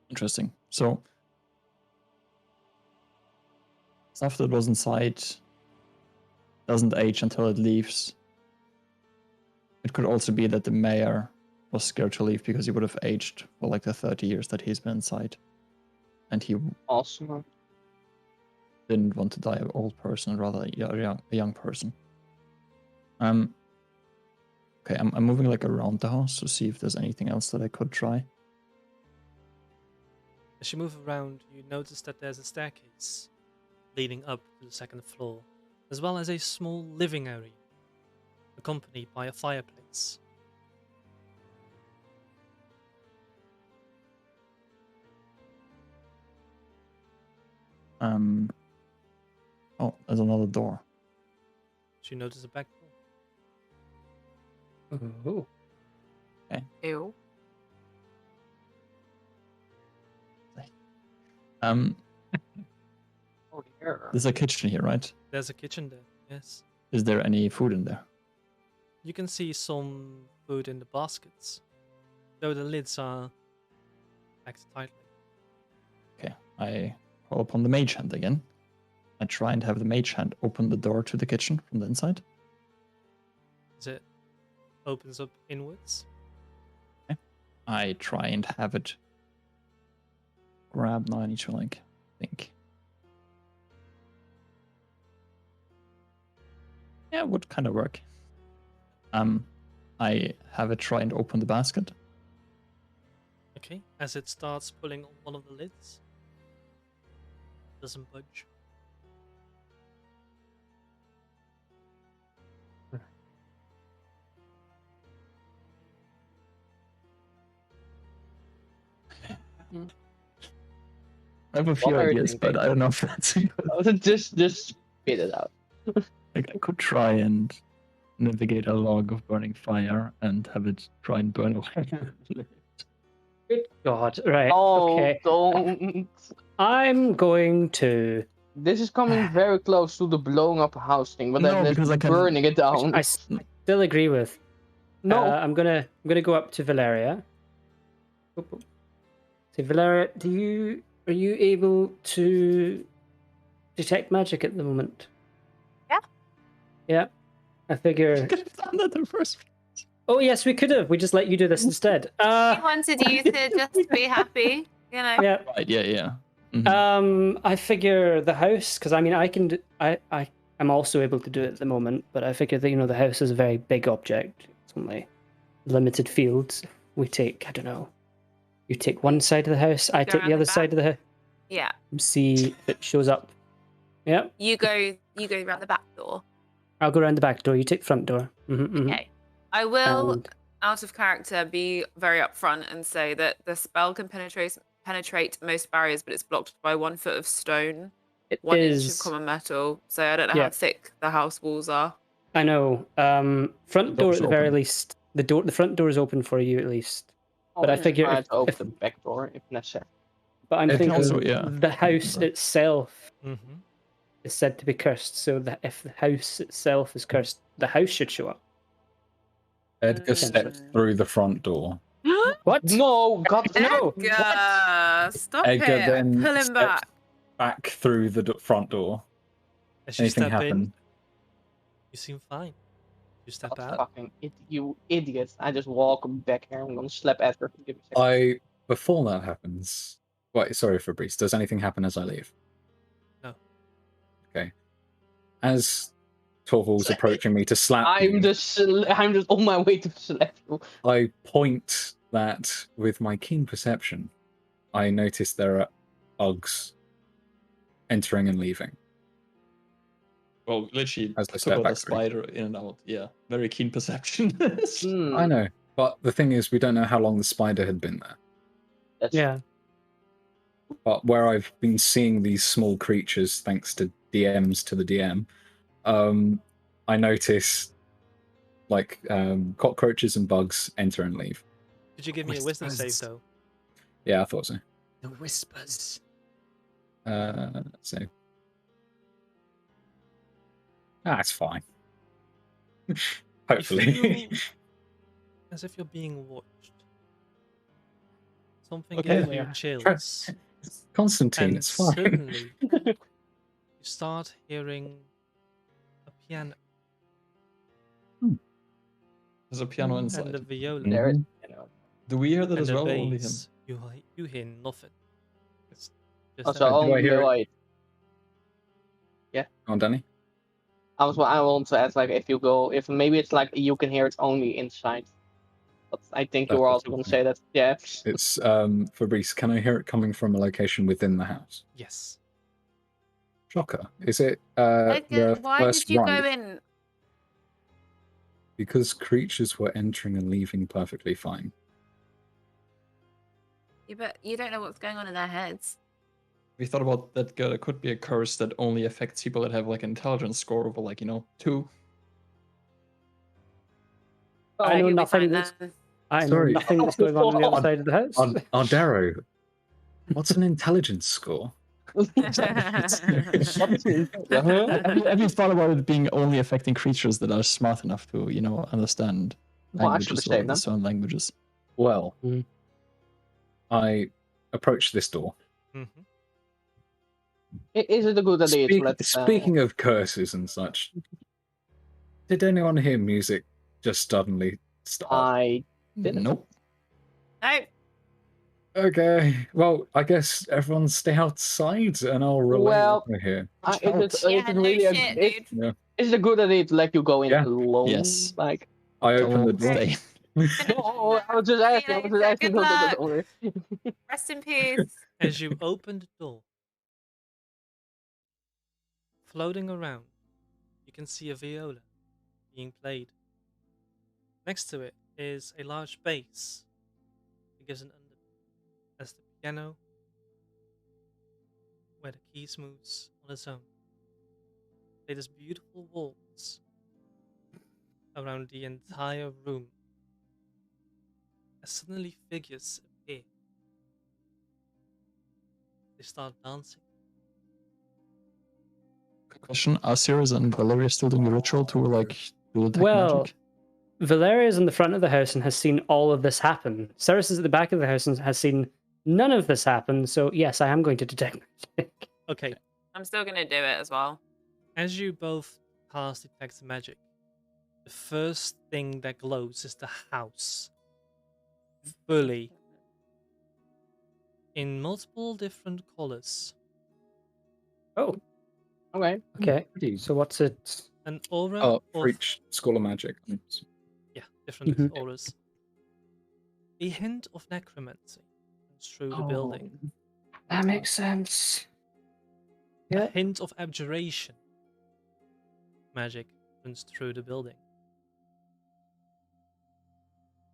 Interesting. So stuff that was inside doesn't age until it leaves. It could also be that the mayor was scared to leave because he would have aged for like the 30 years that he's been inside. And he awesome. didn't want to die an old person, rather a young person. Okay, I'm moving like around the house to see if there's anything else that I could try. As you move around, you notice that there's a staircase leading up to the second floor, as well as a small living area, accompanied by a fireplace. Oh, there's another door. So you notice a back door. Ooh. Ew. Um, Oh dear. there's a kitchen here, right? There's a kitchen there, yes. Is there any food in there? You can see some food in the baskets, though the lids are packed tightly. Okay, I call upon the mage hand again. I try and have the mage hand open the door to the kitchen from the inside. As it opens up inwards. I try and have it grab. Now I need to like think. Yeah, it would kind of work. I have it try and open the basket. Okay, as it starts pulling on one of the lids, doesn't budge. I have a few are you ideas, but thinking? I don't know if that's good. Just spit it out. Like, I could try and navigate a log of burning fire and have it try and burn away. Good God. Right. Oh, Okay. don't. I'm going to. This is coming very close to the blowing up a house thing, but No, then because I can- burning it down. I still agree with. No. I'm gonna go up to Valeria. Oop, oop. Say, Valeria, are you able to detect magic at the moment? Yeah. Yeah. I figure. Could have done that the first. Oh yes, we could have. We just let you do this instead. We wanted you to just be happy, you know. Yeah. Right, yeah. Mhm. I figure the house, because I mean, I'm also able to do it at the moment, but I figure that the house is a very big object. It's only limited fields. We take, I don't know. You take one side of the house. I Go take around the the other side of the house. Yeah. See if it shows up. Yeah. You go around the back door. I'll go around the back door. You take the front door. Okay. I will, And out of character, be very upfront and say that the spell can penetrate most barriers, but it's blocked by 1 foot of stone, it 1 inch of is. common metal. So I don't know Yeah. how thick the house walls are. I know. Front door door's at the very open. least. The front door is open for you at least. But I just figure try if- to open if- the back door if necessary. But I'm It can thinking also- yeah. the house itself Mm-hmm. is said to be cursed. So that if the house itself is cursed, the house should show up. Edgar stepped through the front door. What? No, God, no. Edgar, stop Edgar it! then Pull him stepped back. back through the front door. As you Anything step happen? in, you seem fine. You step God, out. fucking you idiot. I just walk back here. I'm gonna slap Edgar. Give me a second. Before that happens. Wait, sorry, Fabrice. Does anything happen as I leave? No. Okay. As Torval's approaching me to slap you, I'm just on my way to slap you. I point that with my keen perception, I notice there are Uggs entering and leaving. Well, literally, As I took step out back a through. spider in and out. Yeah, very keen perception. Hmm, I know, but the thing is, we don't know how long the spider had been there. that's Yeah. But where I've been seeing these small creatures, thanks to DMs to the DM, I notice like cockroaches and bugs enter and leave. Could you give me a wisdom save Whispers. though? Yeah, I thought so. The whispers. So that's fine. You Hopefully. feel as if you're being watched. Something Okay. gives you Yeah. chills. Constantine, And it's fine. suddenly, you start hearing a piano There's a piano and inside. a viola. there. Mhm. You know. Do we hear that and as a well, or only him? bass. You hear nothing. It's just Also, empty. Do I hear it? wait. Go on, Danny. I want to ask, like, if maybe it's like you can hear it only inside. But I think you That's were what also I'm going to say that. Yeah. It's Fabrice. Can I hear it coming from a location within the house? Yes. Shocker. Is it Edgar, the why first did you right? go in? Because creatures were entering and leaving perfectly fine. You don't know what's going on in their heads. We thought about that. There could be a curse that only affects people that have like an intelligence score of like 2. I know You'll be nothing. fine That's, then. I know Sorry. nothing that's going on the other On- side of the house. Ardero, what's an intelligence score? Have you thought about it being only affecting creatures that are smart enough to, understand Well, I should languages have or saved them. understand languages? Well, Mhm. I approach this door. hmm Is it a good idea to let? Speaking of curses and such, did anyone hear music just suddenly stop? I didn't. Nope. No, Okay, well, I guess everyone stay outside and I'll relay Well, over here. Is yeah, it no really shit, dude. is it a good idea to let you go in Yeah. alone? Yes. Like, I open the door. Stay. no, I was just asking. I was just asking. Good No, luck. don't worry. Rest in peace. As you open the door, floating around, you can see a viola being played. Next to it is a large bass. It gives an undertone as the piano where the keys moves on its own. It is beautiful walls around the entire room. As suddenly figures appear. They start dancing. Question: Are Sirius and Valeria still doing the ritual to like do detect Well, magic? Valeria's in the front of the house and has seen all of this happen. Cyrus is at the back of the house and has seen none of this happen. So yes, I am going to detect magic. Okay, I'm still gonna do it as well. as you both cast Detect Magic, the first thing that glows is the house. Fully. In multiple different colors. Oh, Okay. okay. Pretty. So what's it? An aura Oh, for of each School of Magic. yeah, different Mhm. auras. A hint of necromancy runs through the Oh, building. that makes sense. A Yeah. hint of abjuration magic runs through the building.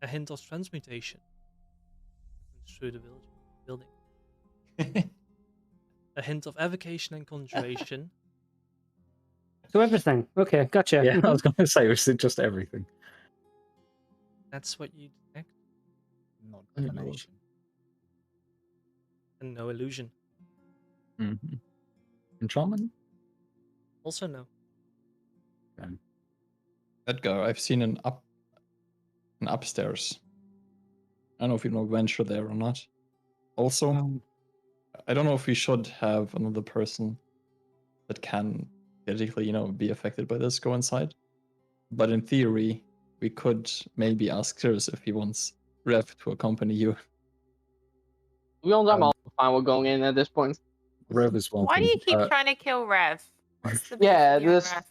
A hint of transmutation runs through the building. A hint of evocation and conjuration. So everything. Okay, gotcha. Yeah, I Mhm. was going to say, was it just everything? That's what you detect, Not Oh, Lord. divination. and no illusion. Mm-hmm. Enchantment? Also no. Edgar, I've seen an upstairs. I don't know if you know venture there or not. Also, I don't know if we should have another person that can theoretically, be affected by this go inside. But in theory, we could maybe ask Sirius if he wants Rev to accompany you. To be honest, I'm also fine with going in at this point. Rev is welcome. Why do you keep trying to kill Rev? What's the beef Yeah, with you and this. Rev?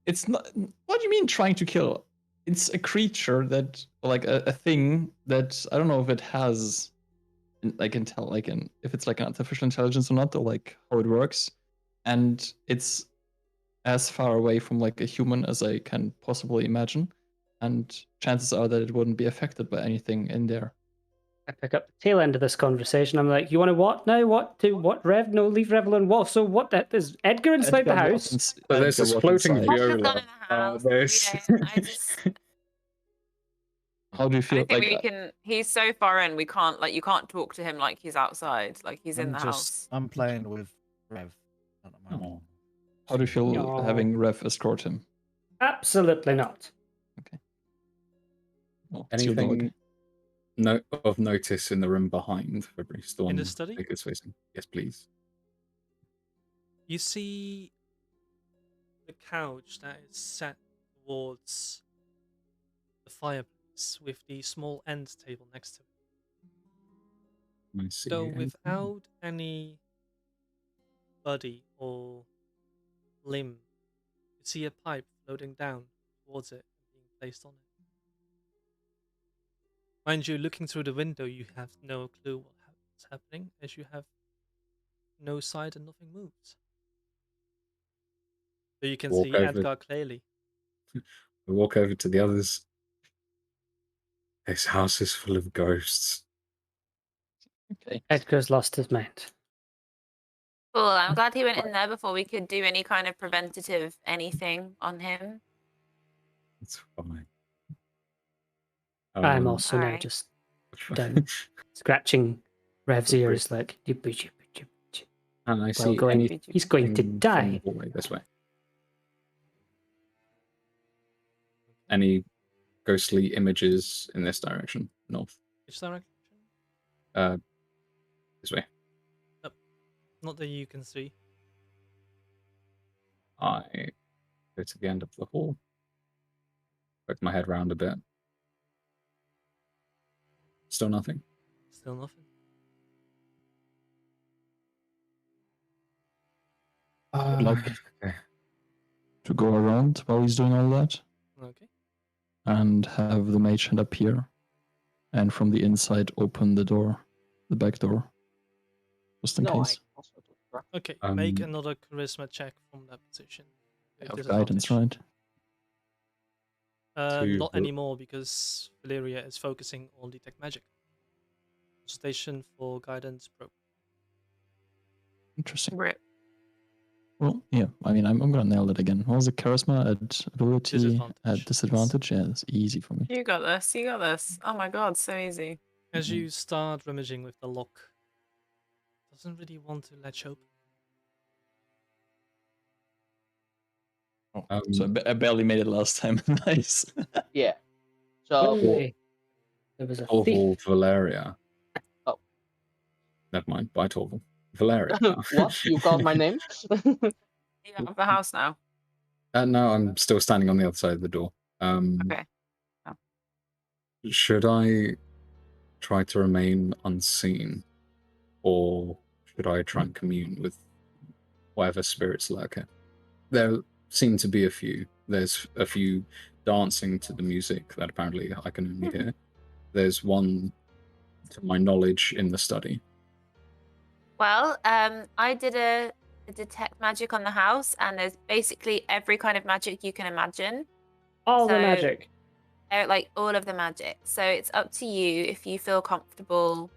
It's not. What do you mean trying to kill? It's a creature that, like a thing that I don't know if it has, like if it's like an artificial intelligence or not, or like how it works, and it's as far away from like a human as I can possibly imagine, and chances are that it wouldn't be affected by anything in there. I pick up the tail end of this conversation. I'm like, you want to what now? What to what? Rev? No, leave Rev alone. What? So what? Is Edgar inside the Edgar house? was So there's Edgar this was floating inside. viola. Edgar's not in the house. We there's- don't. I just. How do you I feel? don't think Like we can. He's so far in. We can't. Like, you can't talk to him like he's outside. Like he's in the house. I'm playing with Rev at the moment. Oh. how do you feel No. having Rev escort him? Absolutely not. Oh, it's your dog. Anything of notice in the room behind Fabrice? The one the study? Baker's facing. Yes, please. You see the couch that is set towards the fireplace with the small end table next to it. I see. So anything? without any body or limb, you see a pipe floating down towards it and being placed on it. Mind you, looking through the window, you have no clue what's happening, as you have no sight and nothing moves. So you can Walk see over. Edgar clearly. I walk over to the others. This house is full of ghosts. Okay. Edgar's lost his mind. Cool. I'm glad he went in there before we could do any kind of preventative anything on him. It's fine. I'm also now Alright. just down, scratching Rev's ears like. And I see going- anything he's going to from die. the hallway this way. Any ghostly images in this direction? North. Which direction? This way. Not that you can see. I go to the end of the hall. Poke my head round a bit. Still nothing. Still nothing. Like Okay. to go around while he's doing all that Okay. and have the mage hand appear, and from the inside open the door, the back door, just in No, I case. also do that. Okay. Make Um, another charisma check from that position. with Of guidance, disadvantage. right? Not To- anymore because Valeria is focusing on detect magic. Station for guidance broke. Interesting. Rip. Well, yeah. I mean, I'm gonna nail it again. What was it? Charisma at ability Disadvantage, at yes. disadvantage. Yeah, that's easy for me. You got this. You got this. Oh my god, so easy. As Mhm. you start rummaging with the lock, doesn't really want to latch open. Oh, Um, so I barely made it last time. Nice. Yeah. So Hey, there was a thief. Torval Valeria. Oh. Never mind. Bye, Torval. Valeria. what? You called my name? You out of the house now. No, I'm still standing on the other side of the door. Okay. Should I try to remain unseen, or should I try and commune with whatever spirits lurk here? There seem to be a few. There's a few dancing to the music that apparently I can only hear. There's one, to my knowledge, in the study. Well, I did a detect magic on the house, and there's basically every kind of magic you can imagine. All the So- magic. Like all of the magic. So it's up to you if you feel comfortable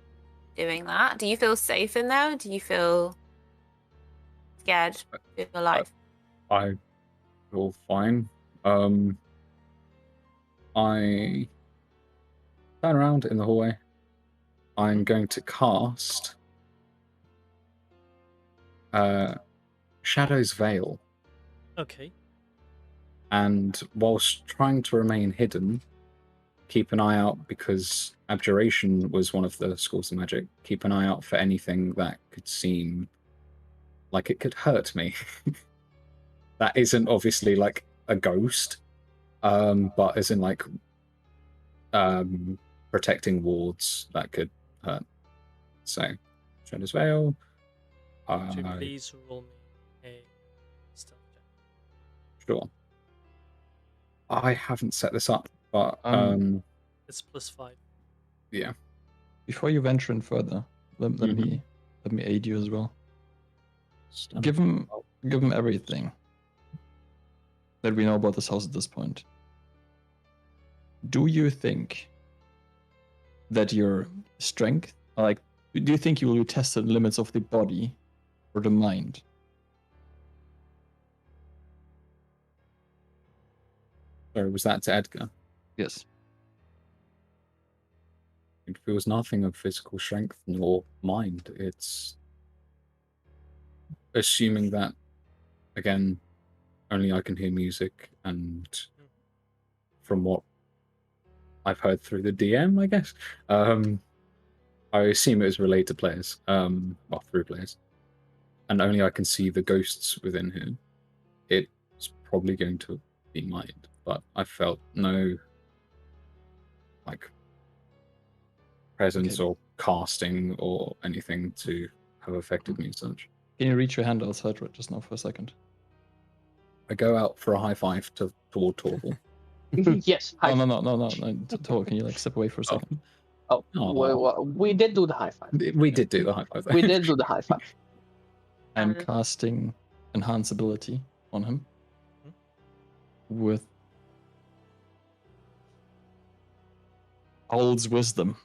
doing that. Do you feel safe in there? Do you feel scared for your life? I feel fine. I turn around in the hallway. I'm going to cast Shadow's Veil. Okay. And whilst trying to remain hidden, keep an eye out, because Abjuration was one of the schools of magic. Keep an eye out for anything that could seem like it could hurt me. That isn't obviously like a ghost, but as in like protecting wards that could hurt. So, Shadow's Veil. Would you please roll me a stealth check? Sure. I haven't set this up, but It's +5. yeah. Before you venture in further, let me aid you as well. Give him everything that we know about this house at this point. Do you think that your strength, like, do you think you will be tested limits of the body or the mind? Sorry, was that to Edgar? Yes. It feels nothing of physical strength nor mind. It's assuming that, again, only I can hear music, and from what I've heard through the DM, I guess, I assume it was relayed to players, well, through players, and only I can see the ghosts within here. It's probably going to be mind, but I felt no, like, presence Okay. or casting or anything to have affected me as such. Can you reach your hand outside right just now for a second? I go out for a high five toward Torval. yes. Oh, no. Tor, can you like step away for a second? Oh, we did do the high five. We did do the high five. We did do the high five. I'm Um, casting Enhance Ability on him with Owl's Wisdom.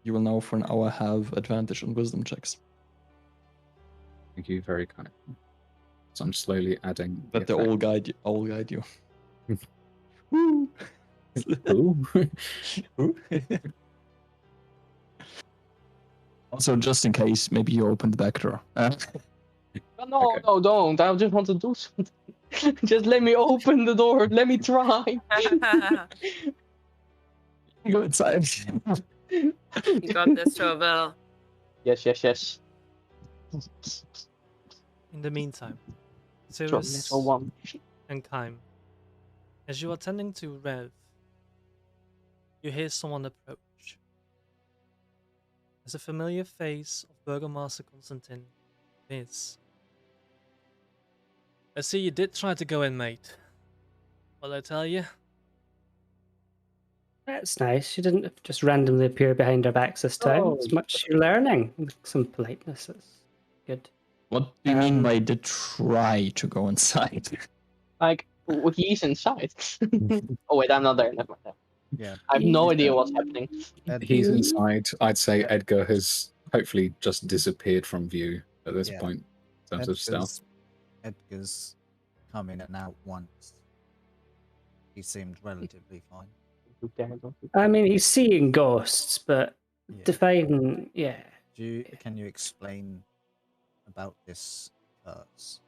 You will now for an hour have advantage on wisdom checks. Thank you, very kind. So I'm slowly adding. the That they effect. all guide you. Woo! Ooh. Also, just in case, maybe you open the back door. No, Okay. no, don't. I just want to do something. Just let me open the door. Let me try. Go inside. You got this, Torval. Yes. In the meantime, Sure, Sirius so one. and Kaim, as you are tending to Rev, you hear someone approach. As a familiar face of Burgomaster Constantine is. I see you did try to go in, mate. What'll I tell you? That's nice. She didn't just randomly appear behind our backs this time. Oh. It's much you're learning. Some politeness. That's good. What do you mean by the try to go inside? Like, he's inside. Oh, wait, I'm not there. Never mind. Yeah, I have no idea what's happening. He's Edgar, inside. I'd say Edgar has hopefully just disappeared from view at this Yeah. point in terms of stealth. Edgar's come in and out once. He seemed relatively fine. I mean, he's seeing ghosts, but Yeah. define, yeah. Can you explain about this curse?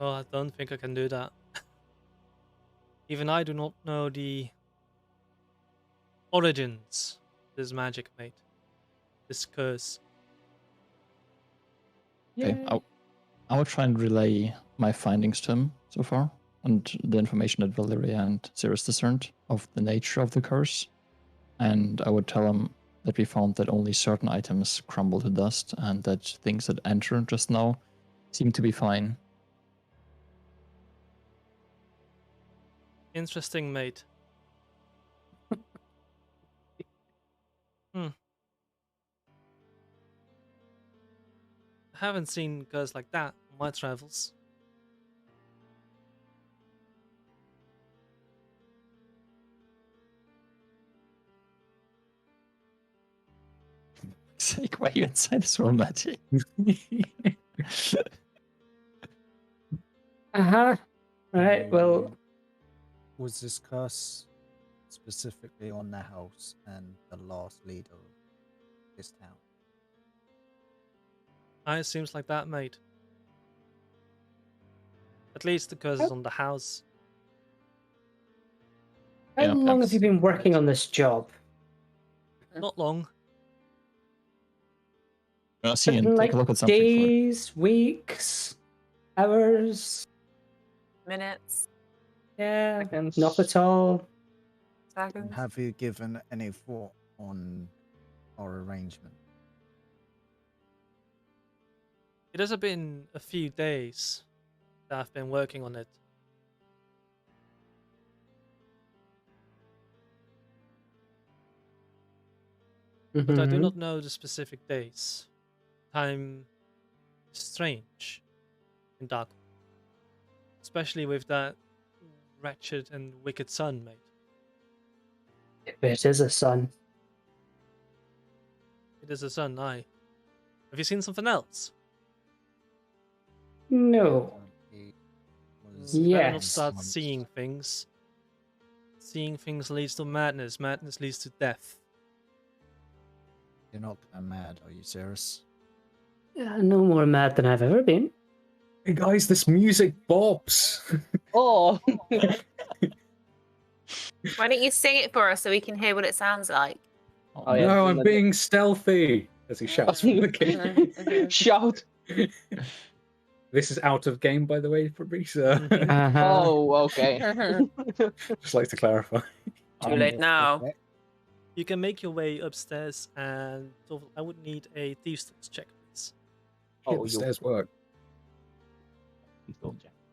Oh, I don't think I can do that. Even I do not know the origins of this magic, mate. This curse. Okay, I will try and relay my findings to him so far, and the information that Valeria and Cirrus discerned of the nature of the curse. And I would tell him that we found that only certain items crumble to dust, and that things that enter just now seem to be fine. Interesting, mate. I haven't seen curse like that on my travels. Sake, why are you inside this room, Matty? Right, well, Was this curse specifically on the house and the last leader of this town? It seems like that, mate. At least the curse is on the house. how Yeah, long have you that's been working on this job? Not long. I'll see and In, take like, a look at something for it. days, weeks, hours? Minutes, Yeah, Seconds. not at all. And seconds. have you given any thought on our arrangement? It has been a few days that I've been working on it. But I do Mhm. not know the specific days. Time is strange in Dark, especially with that wretched and wicked sun, mate. It is a sun. It is a sun, aye. Have you seen something else? No. He was You better not Yes. start once- seeing things. Seeing things leads to madness. Madness leads to death. You're not mad, are you, Cirrus? No more mad than I've ever been. Hey guys, this music bops. Oh, Why don't you sing it for us so we can hear what it sounds like? Oh, yeah. No, I'm being stealthy. As he shouts from the game. shout! This is out of game, by the way, Fabrice. Uh-huh. Oh, okay. Just like to clarify. Too late now. Okay. You can make your way upstairs, and I would need a thieves' tools check, please. Oh, Oh, the you. stairs work.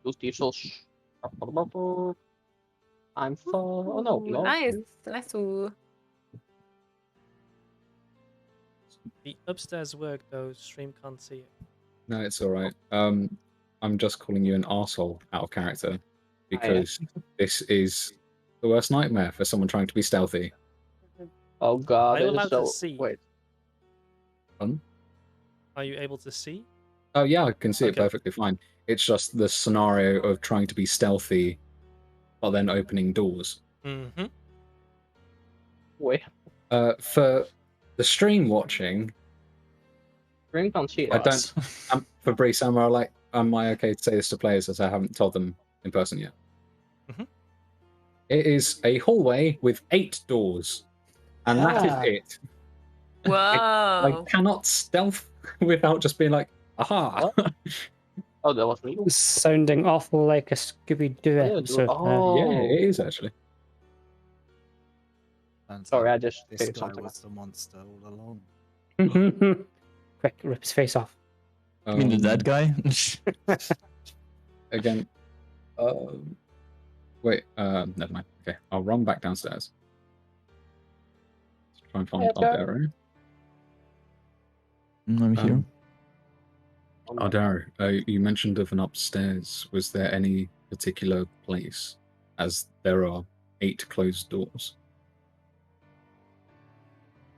Those diesels. I'm for. Oh no, no. Nice. Nice. Ooh. The upstairs work, though. Stream can't see it. No, it's all right. I'm just calling you an arsehole out of character because this is the worst nightmare for someone trying to be stealthy. Oh god, Are you it is allowed so. to see? Wait. Are you able to see? Oh yeah, I can see it Okay. perfectly fine. It's just the scenario of trying to be stealthy, but then opening doors. Mm-hmm. Wait. For the stream watching, Ring can't see I us. don't. Fabrice, am I okay to say this to players as I haven't told them in person yet? Mhm. It is a hallway with 8 doors, and that Ah. is it. Whoa. I cannot stealth without just being like, aha. Oh, that was me. Sounding awful like a Scooby-Doo Yeah, episode. oh. Yeah, it is actually. Turns Sorry, out I just this figured guy something. was the monster all along. Quick, rip his face off. You mean the dead guy? Again. Wait. Never mind. Okay, I'll run back downstairs. Let's try and find Ardaro. I'm here. Ardaro, you mentioned of an upstairs. Was there any particular place as there are 8 closed doors.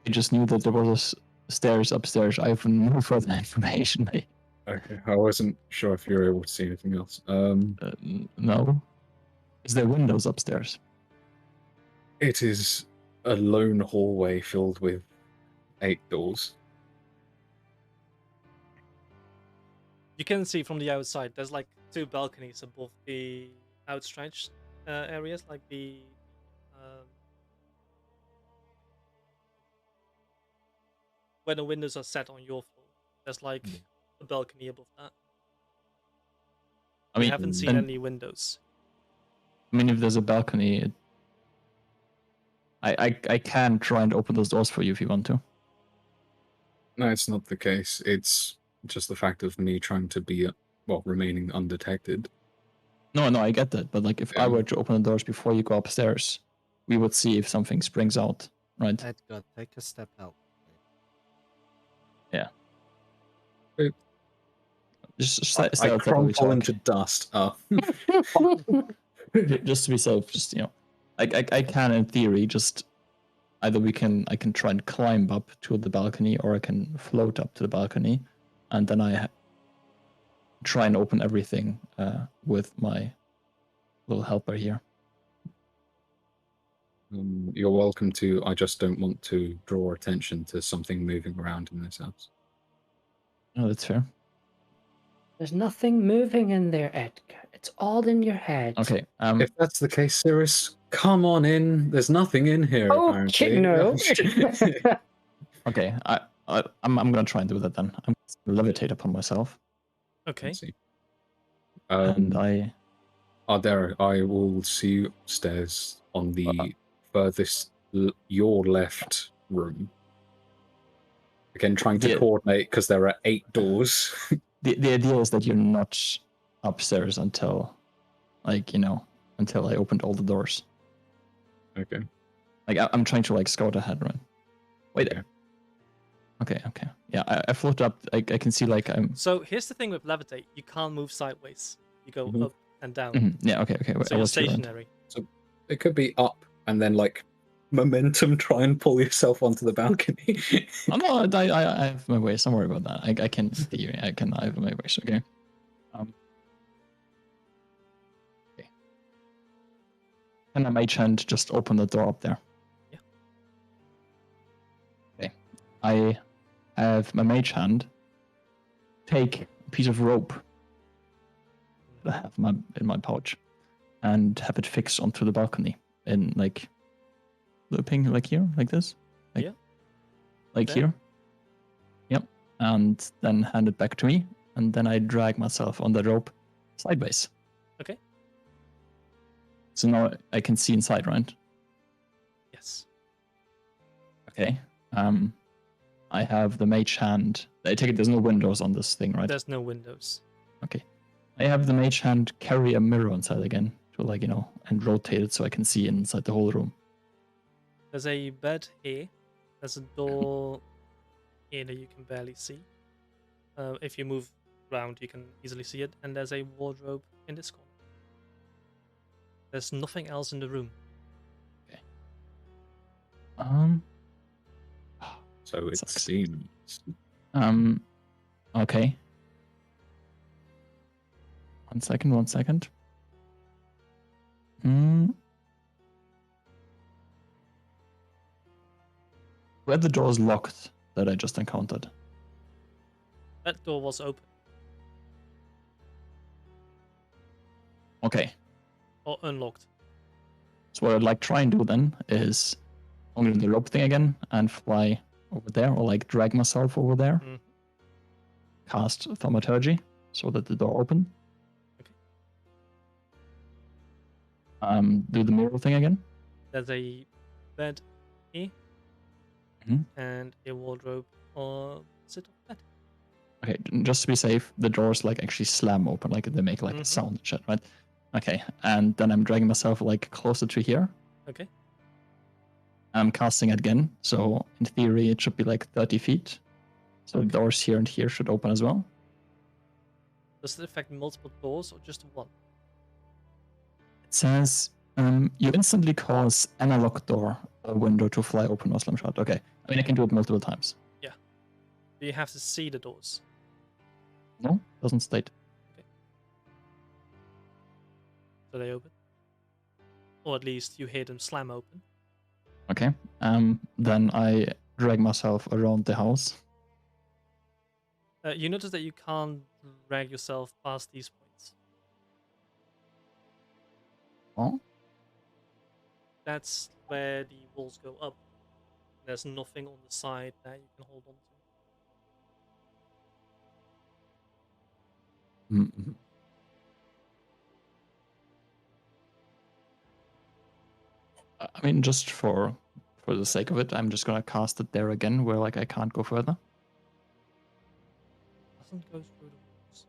I just knew that there was stairs upstairs. I have no further information. Okay, I wasn't sure if you were able to see anything else. No. Is there windows upstairs? It is a lone hallway filled with 8 doors. You can see from the outside, there's like 2 balconies above the outstretched areas, like the where the windows are set on your floor. There's like a balcony above that. I We mean, haven't seen any windows. I mean, if there's a balcony, I can try and open those doors for you if you want to. No, it's not the case. It's just the fact of me trying to be, remaining undetected. No, I get that. But like, if I were to open the doors before you go upstairs, we would see if something springs out, right? Edgar, take a step out. Yeah. It- Just I stay outside while we crumple talk. into dust. Oh. Just to be safe, just I can in theory just either I can try and climb up to the balcony, or I can float up to the balcony, and then I try and open everything with my little helper here. You're welcome to. I just don't want to draw attention to something moving around in this house. No, that's fair. There's nothing moving in there, Edgar. It's all in your head. Okay. If that's the case, Cirrus, come on in. There's nothing in here, Oh, apparently. no. Okay. I'm gonna try and do that then. I'm gonna levitate upon myself, Okay. Let's see. and I Ardera, I will see you upstairs on the furthest your left room. Again, trying to Yeah. coordinate because there are 8 doors. the idea is that you're not upstairs until, until I opened all the doors. Okay. Like I'm trying to scout ahead, right? Wait there. Okay. Yeah, I float up. I can see I'm. So here's the thing with levitate: you can't move sideways. You go Mhm. up and down. Yeah. Okay. So I you're was here, right? stationary. It could be up and then momentum try and pull yourself onto the balcony. Oh, no, I have my ways. Don't worry about that. I can see. I have my ways. Okay. Okay. Can a mage hand just open the door up there? Yeah. Okay. I have my mage hand take a piece of rope that I have in my pouch and have it fixed onto the balcony in looping here, like this. Yeah. Like Okay. here. Yep. And then hand it back to me, and then I drag myself on the rope sideways. Okay. So now I can see inside, right? Yes. Okay. I have the mage hand. I take it there's no windows on this thing, right? There's no windows. Okay. I have the mage hand carry a mirror inside again to and rotate it so I can see inside the whole room. There's a bed here. There's a door here that you can barely see. If you move around, you can easily see it. And there's a wardrobe in this corner. There's nothing else in the room. So it Sucks. seems. Okay. One second. Where the door is locked that I just encountered? That door was open. Okay. Or unlocked. So what I'd try and do then is I'm gonna do the rope thing again and fly over there, or drag myself over there. Mhm. Cast thaumaturgy so that the door open. Okay. Do the mirror thing again. There's a bed here. Mhm. And a wardrobe opposite of that. Okay, just to be safe, the doors actually slam open, they make a sound and shit, right? Okay, and then I'm dragging myself closer to here. Okay. I'm casting it again, so in theory it should be 30 feet. So the doors here and here should open as well. Does it affect multiple doors or just one? It says You instantly cause analog door, a window to fly open or slam shut. Okay. I mean, I can do it multiple times. Do you have to see the doors? No, doesn't state. So they open? Or at least you hear them slam open. Okay. Then I drag myself around the house. You notice that you can't drag yourself past these points. Oh, That's where the walls go up. There's nothing on the side that you can hold on to. mm-hmm. I mean, just for the sake of it, I'm just gonna cast it there again, where like I can't go further. Doesn't go through the walls.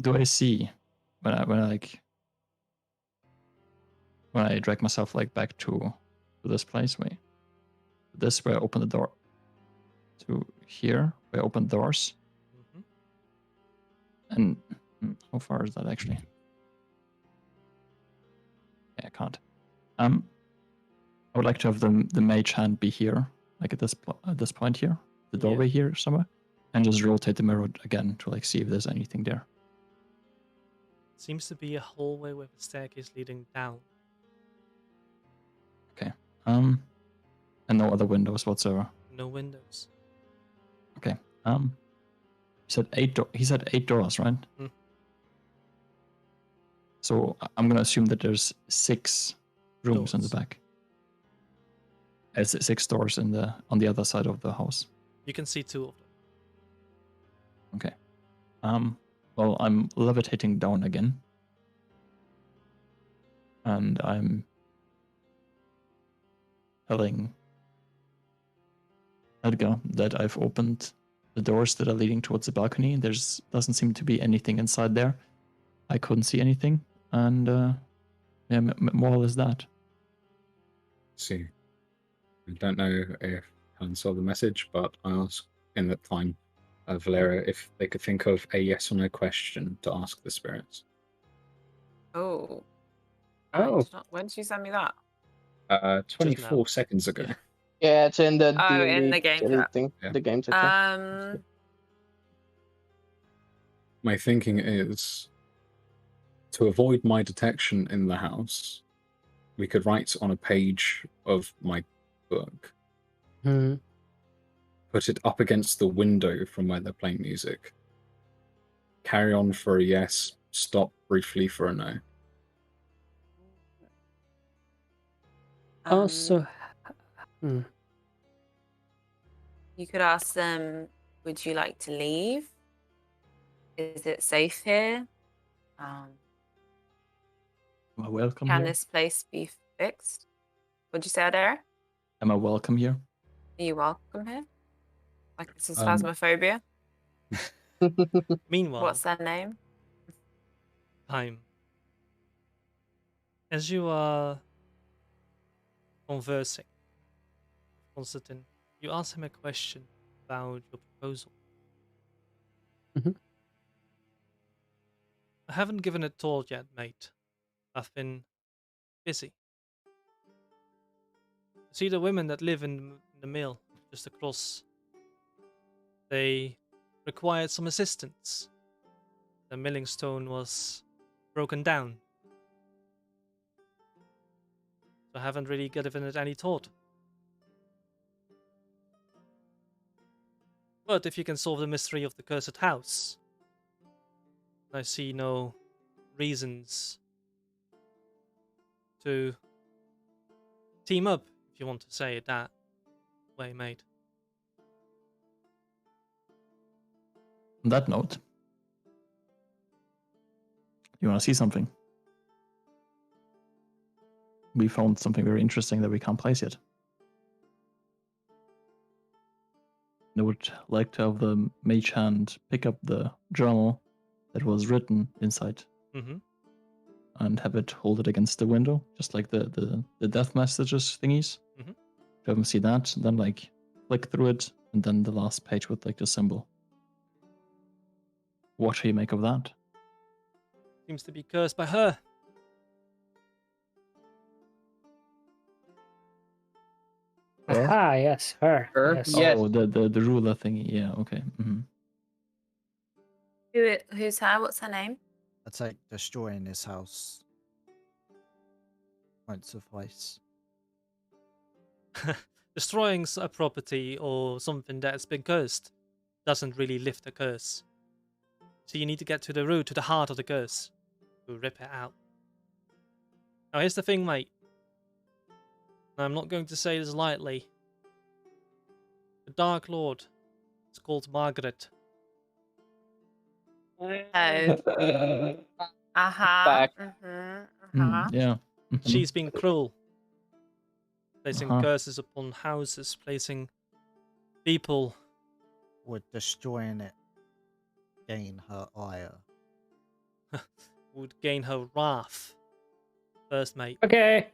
Do I see when I drag myself like back to this place? Wait, this where I open the door to here where I open doors, Mm-hmm. and how far is that actually? Yeah, I can't. I would like to have the mage hand be here, like at this point here, the doorway here somewhere, and just rotate the mirror again to like see if there's anything there. Seems to be a hallway with a staircase leading down. Okay. And no other windows whatsoever. No windows. Okay. He said he said 8 doors, right? Mm. So I'm gonna assume that there's 6 rooms in the Doors. back. There's 6 doors on the other side of the house. You can see 2 of them. Okay. Well, I'm levitating down again. And I'm telling Edgar that I've opened the doors that are leading towards the balcony. There's doesn't seem to be anything inside there. I couldn't see anything. And yeah, more or less that. See, I don't know if Helen saw the message, but I asked in that time Valera if they could think of a yes or no question to ask the spirits. Oh. Oh. When did you send me that? 24 seconds ago. Yeah. Yeah, it's in the Oh, in the delete- game delete chat. thing. Yeah. The game chat. My thinking is to avoid my detection in the house, we could write on a page of my book, put it up against the window from where they're playing music, carry on for a yes, stop briefly for a no. Also, You could ask them, would you like to leave? Is it safe here? Am I welcome Can here? this place be fixed? What'd you say, Adair? Am I welcome here? Are you welcome here? Like this is Um, phasmophobia? Meanwhile, What's their name? time. As you are conversing with Constantine, you ask him a question about your proposal. Mhm. I haven't given it thought yet, mate. I've been busy. See the women that live in the mill just across. They required some assistance. The milling stone was broken down. So I haven't really given it any thought. But if you can solve the mystery of the cursed house, I see no reasons to team up, if you want to say it that way, mate. On that note, you want to see something? We found something very interesting that we can't place yet. I would like to have the mage hand pick up the journal that was written inside Mm-hmm. and have it hold it against the window, just like the death messages thingies. Mhm. you haven't seen that, then like click through it, and then the last page with like the symbol. What do you make of that? Seems to be cursed by her. Aha, yes, her. Her? Yes. Yes. Oh, the ruler thingy. Yeah, okay. Who's her? What's her name? I'd say destroying this house won't suffice. Destroying a property or something that's been cursed doesn't really lift the curse. So you need to get to the root, to the heart of the curse, to rip it out. Now here's the thing, mate. I'm not going to say this lightly. The Dark Lord is called Margaret. Oh. Uh-huh. Back. Yeah. Mhm. She's been cruel, placing Uh-huh. curses upon houses, placing people. Would destroying it gain her ire? Would gain her wrath. First, mate. Okay.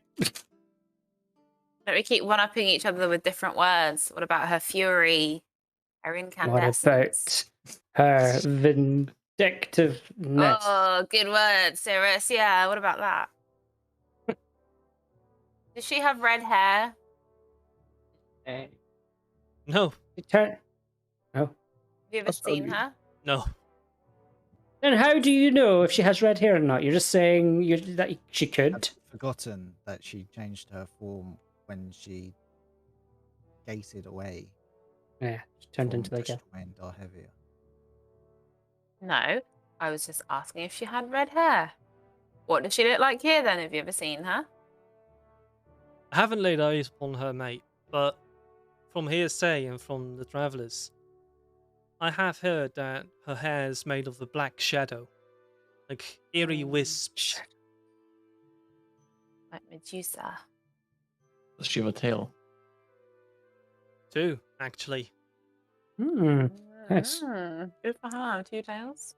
Don't we keep one-upping each other with different words? What about her fury? Her What incandescence? about her vindictiveness? Oh, good word, Cirrus. Yeah, what about that? Does she have red hair? Eh, No, Turn. No. Have you ever That's seen ugly. her? no. Then how do you know if she has red hair or not? You're just saying that she could. I'd forgotten that she changed her form when she gated away. Yeah, she turned from into like a. destroying Darhevia. No, I was just asking if she had red hair. What does she look like here then? Have you ever seen her? I haven't laid eyes upon her, mate, but from hearsay and from the travellers, I have heard that her hair is made of the black shadow, like eerie wisps. Like Medusa. Does she have a tail? Too, actually. Hmm. Yes. Good for her. 2 tails.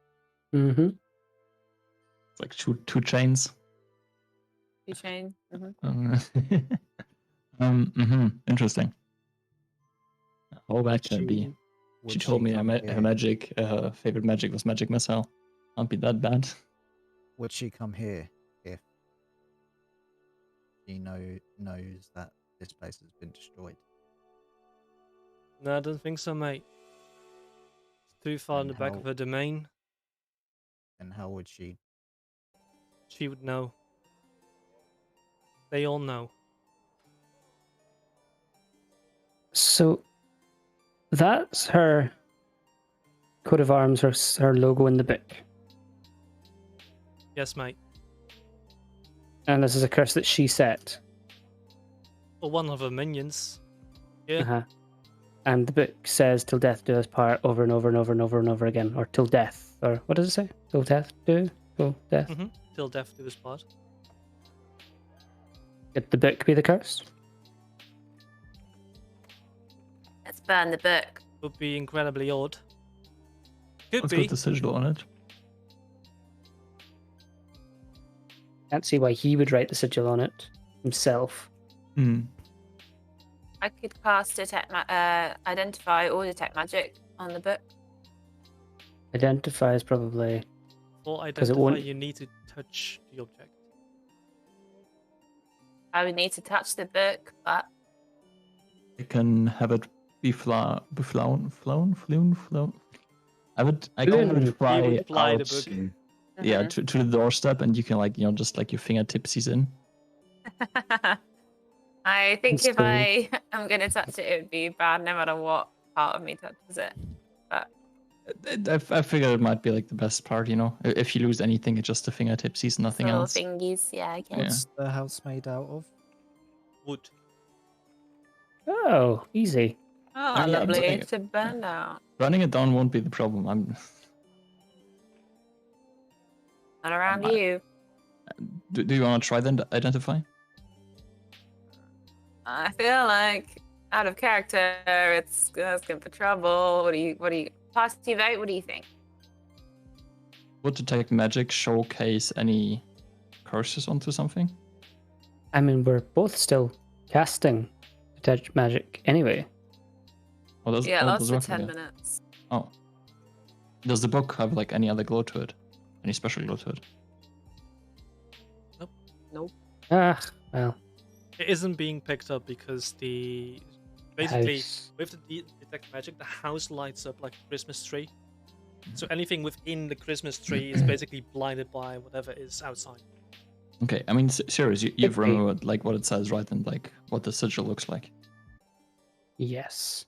Mm-hmm. It's like two chains. 2 chain. Interesting. How bad can it be? Would She told me her, come her here- magic, her favorite magic was magic missile. Can't be that bad. Would she come here if she knows that this place has been destroyed? No, I don't think so, mate. It's too far in the And back of how- her domain. And how would she? She would know. They all know. So that's her coat of arms, her logo in the book. Yes, mate. And this is a curse that she set. Or one of her minions. Yeah. Uh-huh. And the book says till death do us part over and over and over and over and over again. Or till death. Or what does it say? Till death do? Till death. Mm-hmm. Till death do us part. Could the book be the curse? Let's burn the book. Would be incredibly odd. Could Let's be. got the sigil on it. Can't see why he would write the sigil on it himself. Hmm. I could cast identify or detect magic on the book. Identify is probably. For 'Cause it identify, won't- you need to touch the object. I would need to touch the book, but You can have it be flown. I would. I can have Flown. it fly, You would fly the out, book. Yeah, Mhm. to the doorstep, and you can just like your fingertipsies in. I think That's if cool. I am going to touch it, it would be bad no matter what part of me touches it. I figured it might be like the best part, If you lose anything, it's just the fingertipsies, nothing Little else. thingies, yeah, okay. Yeah. What's the house made out of? Wood. Oh, easy. Oh, Yeah, lovely but- to burn out. Running it down won't be the problem. Not around I- you. Do you want to try then to identify? I feel like out of character, it's asking for trouble. What do you party vote? What do you think? Would detect magic showcase any curses onto something? I mean, we're both still casting detect magic anyway. Well, does, Yeah, it oh, lasts does for it 10 work? minutes. Oh. Does the book have like any other glow to it? Any special glow to it? Nope. Ah, well, It isn't being picked up because basically house. with the detect magic, the house lights up like a Christmas tree. So anything within the Christmas tree is basically blinded by whatever is outside. Okay, I mean, serious, you've Could be. remembered like what it says, right? And like what the sigil looks like. Yes.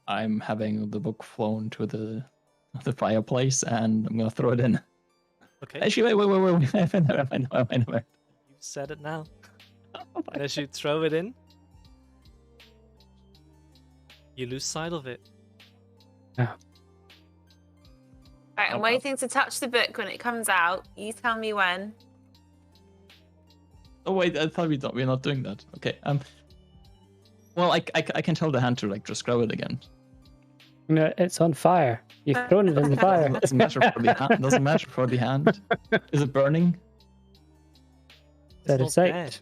I'm having the book flown to the fireplace, and I'm gonna throw it in. Okay, Actually, wait. I know. you said it now. And as you throw it in, you lose sight of it. Right, I'm waiting to touch the book when it comes out. You tell me when. Oh wait, I thought we're not doing that. Okay. Well, I can tell the hand to like just grab it again. No, it's on fire. You've thrown it in the fire. Doesn't matter for the hand. Doesn't matter for the hand. Is it burning? Set It's it not out. dead.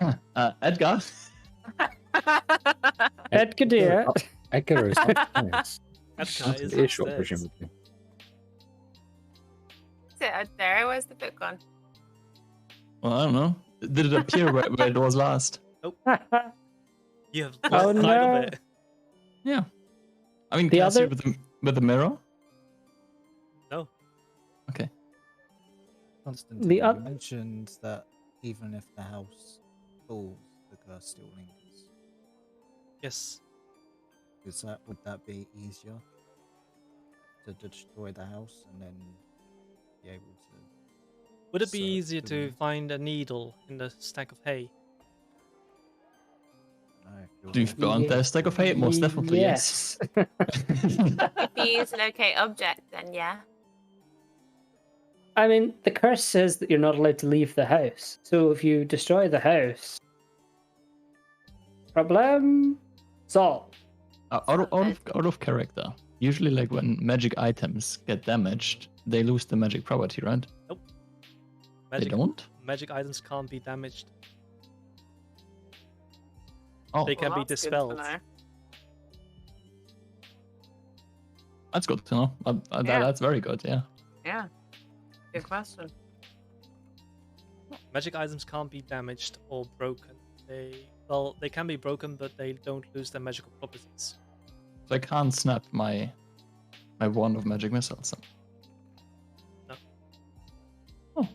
Ah, Edgar. Edgar dear. Edgar is upstairs. Edgar Out of is earshot, upstairs. presumably. Is it out there? Where's the book gone? Well, I don't know. Did it appear where it was last? You have Oh, lost sight no. of it. Yeah. I mean, The can I see other- with the mirror? No. Okay. Constantine, The you oth- mentioned that even if the house falls, the curse still lingers. Yes. Would that be easier to destroy the house and then be able to? Would it be So, easier do to we- find a needle in the stack of hay? know if you're Do you able- want a stack of hay? Most definitely, yes. If you use an okay object, then yeah. I mean, the curse says that you're not allowed to leave the house. So if you destroy the house, problem solved. Out of character. Usually, like when magic items get damaged, they lose the magic property, right? Magic, They don't. magic items can't be damaged. Oh, They can be that's good to dispelled. know. that's good to know. Yeah. That's very good. Yeah. Yeah. Good question. Magic items can't be damaged or broken. They can be broken, but they don't lose their magical properties. So I can't snap my wand of magic missiles. Then. No. Oh.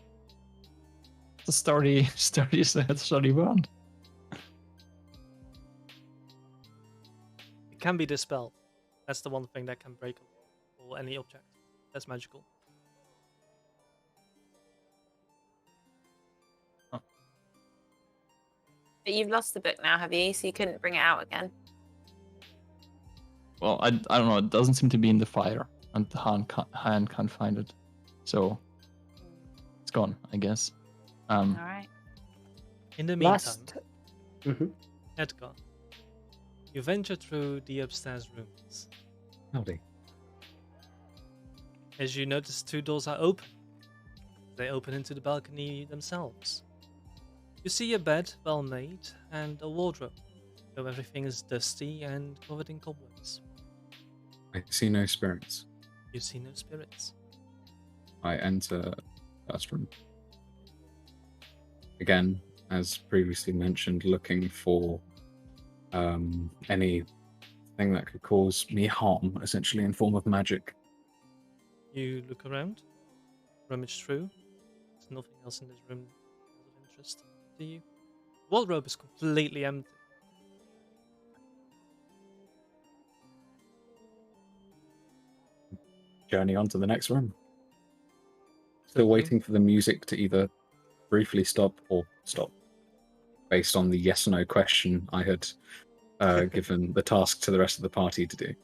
It's a sturdy wand. It can be dispelled. That's the one thing that can break or any object that's magical. But you've lost the book now, have you? So you couldn't bring it out again. Well, I don't know. It doesn't seem to be in the fire, and the hand can't find it. So it's gone, I guess. All right. In the meantime, Last. Mhm. Edgar, you venture through the upstairs rooms. Howdy. As you notice, two doors are open. They open into the balcony themselves. You see a bed, well made, and a wardrobe, though everything is dusty and covered in cobwebs. I see no spirits. You see no spirits. I enter first room. Again, as previously mentioned, looking for anything that could cause me harm, essentially in form of magic. You look around, rummage through. There's nothing else in this room of interest to you. The wardrobe is completely empty. Journey on to the next room. Still waiting for the music to either briefly stop or stop, based on the yes or no question I had given the task to the rest of the party to do.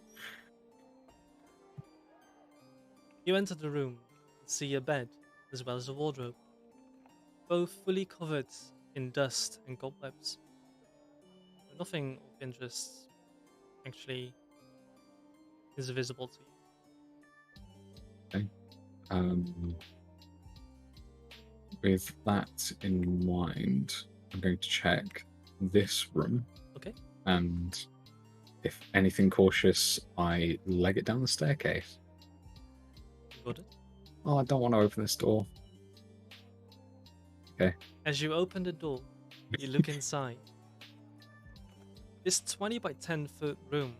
You enter the room and see a bed as well as a wardrobe, both fully covered in dust and cobwebs. Nothing of interest actually is visible to you. With that in mind, I'm going to check this room. Okay. And if anything cautious, I leg it down the staircase. Got it. Oh, I don't want to open this door. Okay. As you open the door, you look inside. This 20 by 10 foot room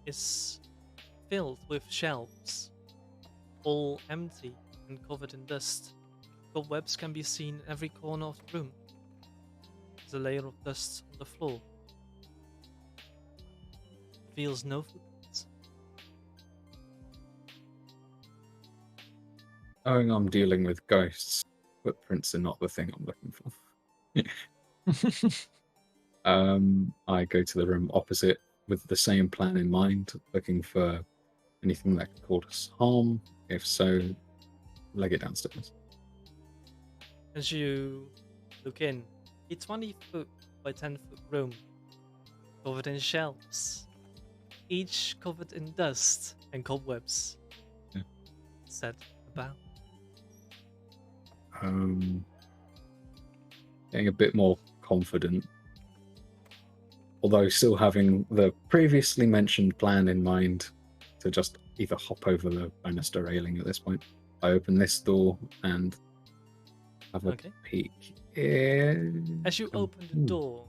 is filled with shelves, all empty and covered in dust. Cobwebs can be seen in every corner of the room. There's a layer of dust on the floor. Feels no footprints. Knowing I'm dealing with ghosts, footprints are not the thing I'm looking for. I go to the room opposite with the same plan in mind, looking for anything that could cause us harm. If so, leg it downstairs. As you look in, a 20 foot by 10 foot room covered in shelves, each covered in dust and cobwebs. Yeah. Set about. Getting a bit more confident, although still having the previously mentioned plan in mind to just either hop over the banister railing at this point. I open this door and have a Okay. peek. As you open the door,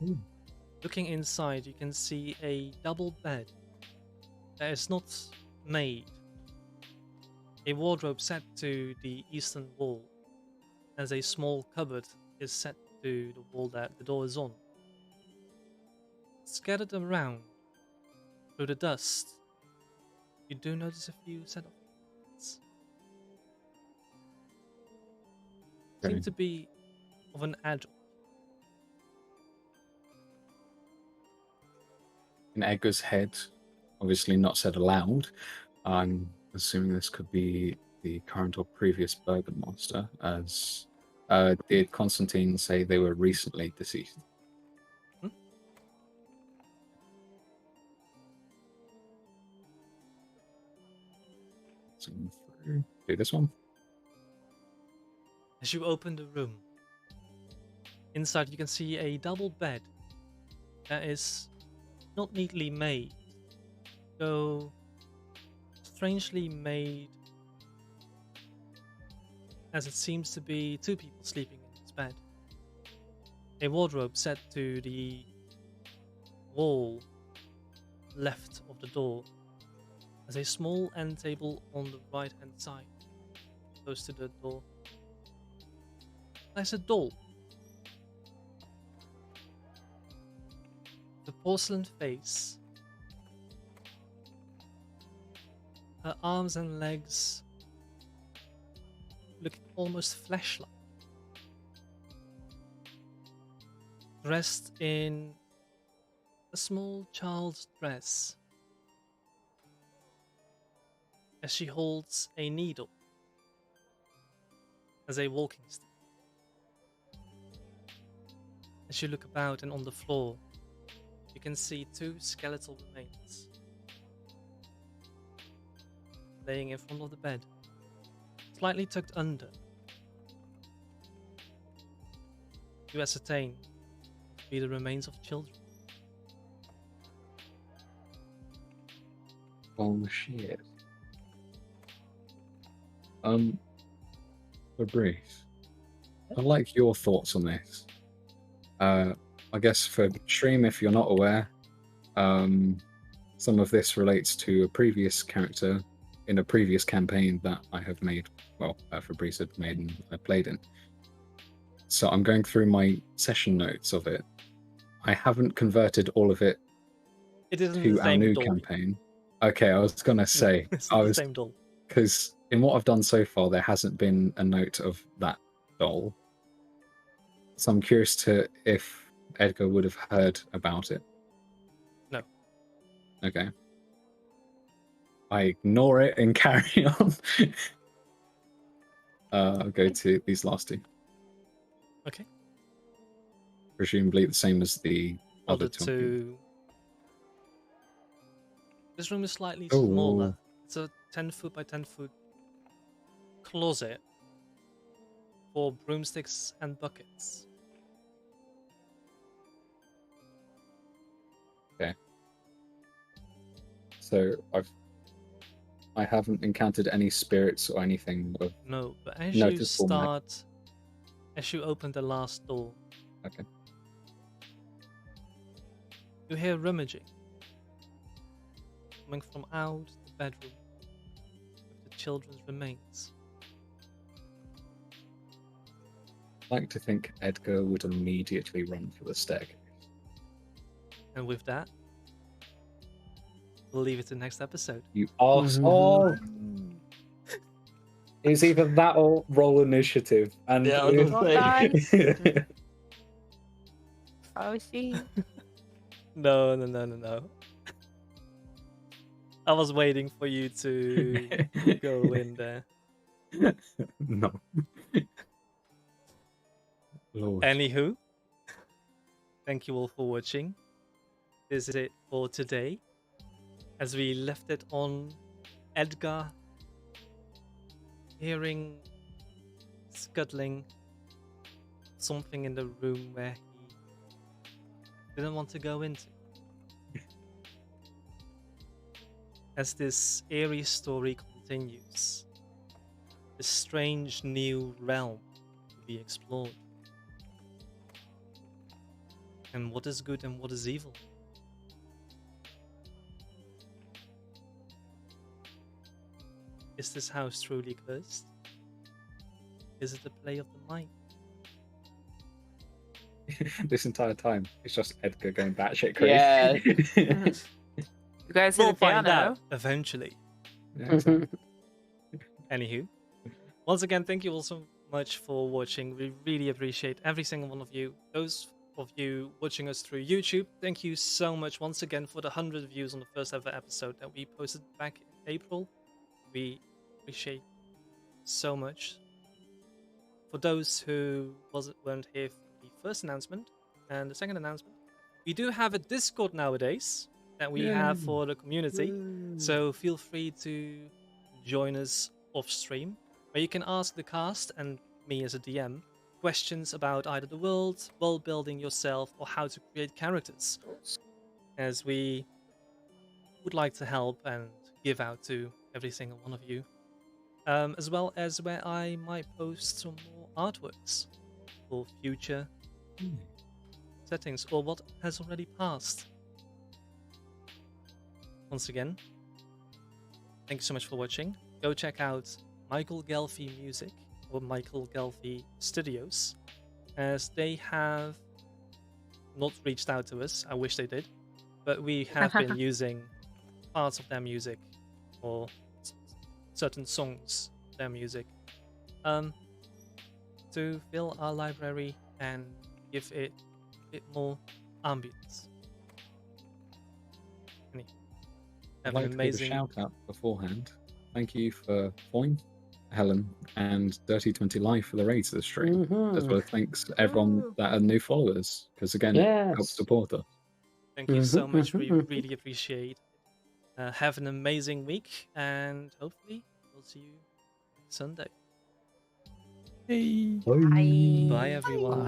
looking inside, you can see a double bed that is not made. A wardrobe set to the eastern wall, as a small cupboard is set to the wall that the door is on. Scattered around through the dust, you do notice a few set of things. Seem Okay. to be of an adult. In Edgar's head, obviously not said aloud. I'm assuming this could be the current or previous Burgomaster, as did Constantine say they were recently deceased? Hmm? Zoom through. Do this one. As you open the room, inside you can see a double bed that is not neatly made, though strangely made, as it seems to be two people sleeping in this bed. A wardrobe set to the wall left of the door, as a small end table on the right hand side, close to the door. There's a doll. The porcelain face. Her arms and legs look almost flesh-like. Dressed in a small child's dress, as she holds a needle as a walking stick. As you look about and on the floor, you can see two skeletal remains laying in front of the bed, slightly tucked under. You ascertain to be the remains of children. Oh shit. Fabrice, I'd like your thoughts on this. I guess for stream, if you're not aware, some of this relates to a previous character in a previous campaign that I have made. Well, Fabrice had made and I played in. So I'm going through my session notes of it. I haven't converted all of it It isn't to the our same new doll. campaign. Okay, I was gonna say It's I not the was same doll. because in what I've done so far, there hasn't been a note of that doll. So I'm curious to if Edgar would have heard about it. No. Okay. I ignore it and carry on. I'll go to these last two. Okay. Presumably the same as the Other other two. two. This room is slightly Oh. smaller. It's a 10 foot by 10 foot closet for broomsticks and buckets. So I haven't encountered any spirits or anything of No, but as noticeable as you open the last door, Okay. you hear rummaging coming from out the bedroom with the children's remains. I'd like to think Edgar would immediately run for the staircase. And with that, we'll leave it to next episode. You arsehole! It's either that or roll initiative. And Yeah, I was gonna say. Oh, she. No. I was waiting for you to go in there. No. Lord. Anywho, thank you all for watching. This is it for today. As we left it on Edgar hearing scuttling something in the room where he didn't want to go into. As this eerie story continues, this strange new realm will be explored. And what is good and what is evil? Is this house truly cursed? Is it a play of the mind? This entire time, it's just Edgar going batshit Yeah. crazy. You guys hear We'll the find piano? out eventually. Yeah, exactly. Anywho, once again, thank you all so much for watching. We really appreciate every single one of you. Those of you watching us through YouTube, thank you so much once again for the 100 views on the first ever episode that we posted back in April. We appreciate so much. For those who weren't here for the first announcement and the second announcement, we do have a Discord nowadays that we have for the community. So feel free to join us off stream, where you can ask the cast and me as a DM questions about either the world building yourself, or how to create characters, as we would like to help and give out to every single one of you. As well as where I might post some more artworks for future settings, or what has already passed. Once again, thank you so much for watching. Go check out Michael Gelfi Music or Michael Gelfi Studios, as they have not reached out to us. I wish they did, but we have been using parts of their music, or certain songs, their music, to fill our library and give it a bit more ambience. I'd Have like an to give a amazing shout out beforehand. Thank you for Foyne, Helen, and Dirty 20 Live for the raids to the stream. As well as thanks to everyone that are new followers, because again, it helps Yes. support us. Thank you so much. We really appreciate it. Have an amazing week, and hopefully we'll see you Sunday. Hey. Bye. Bye, everyone.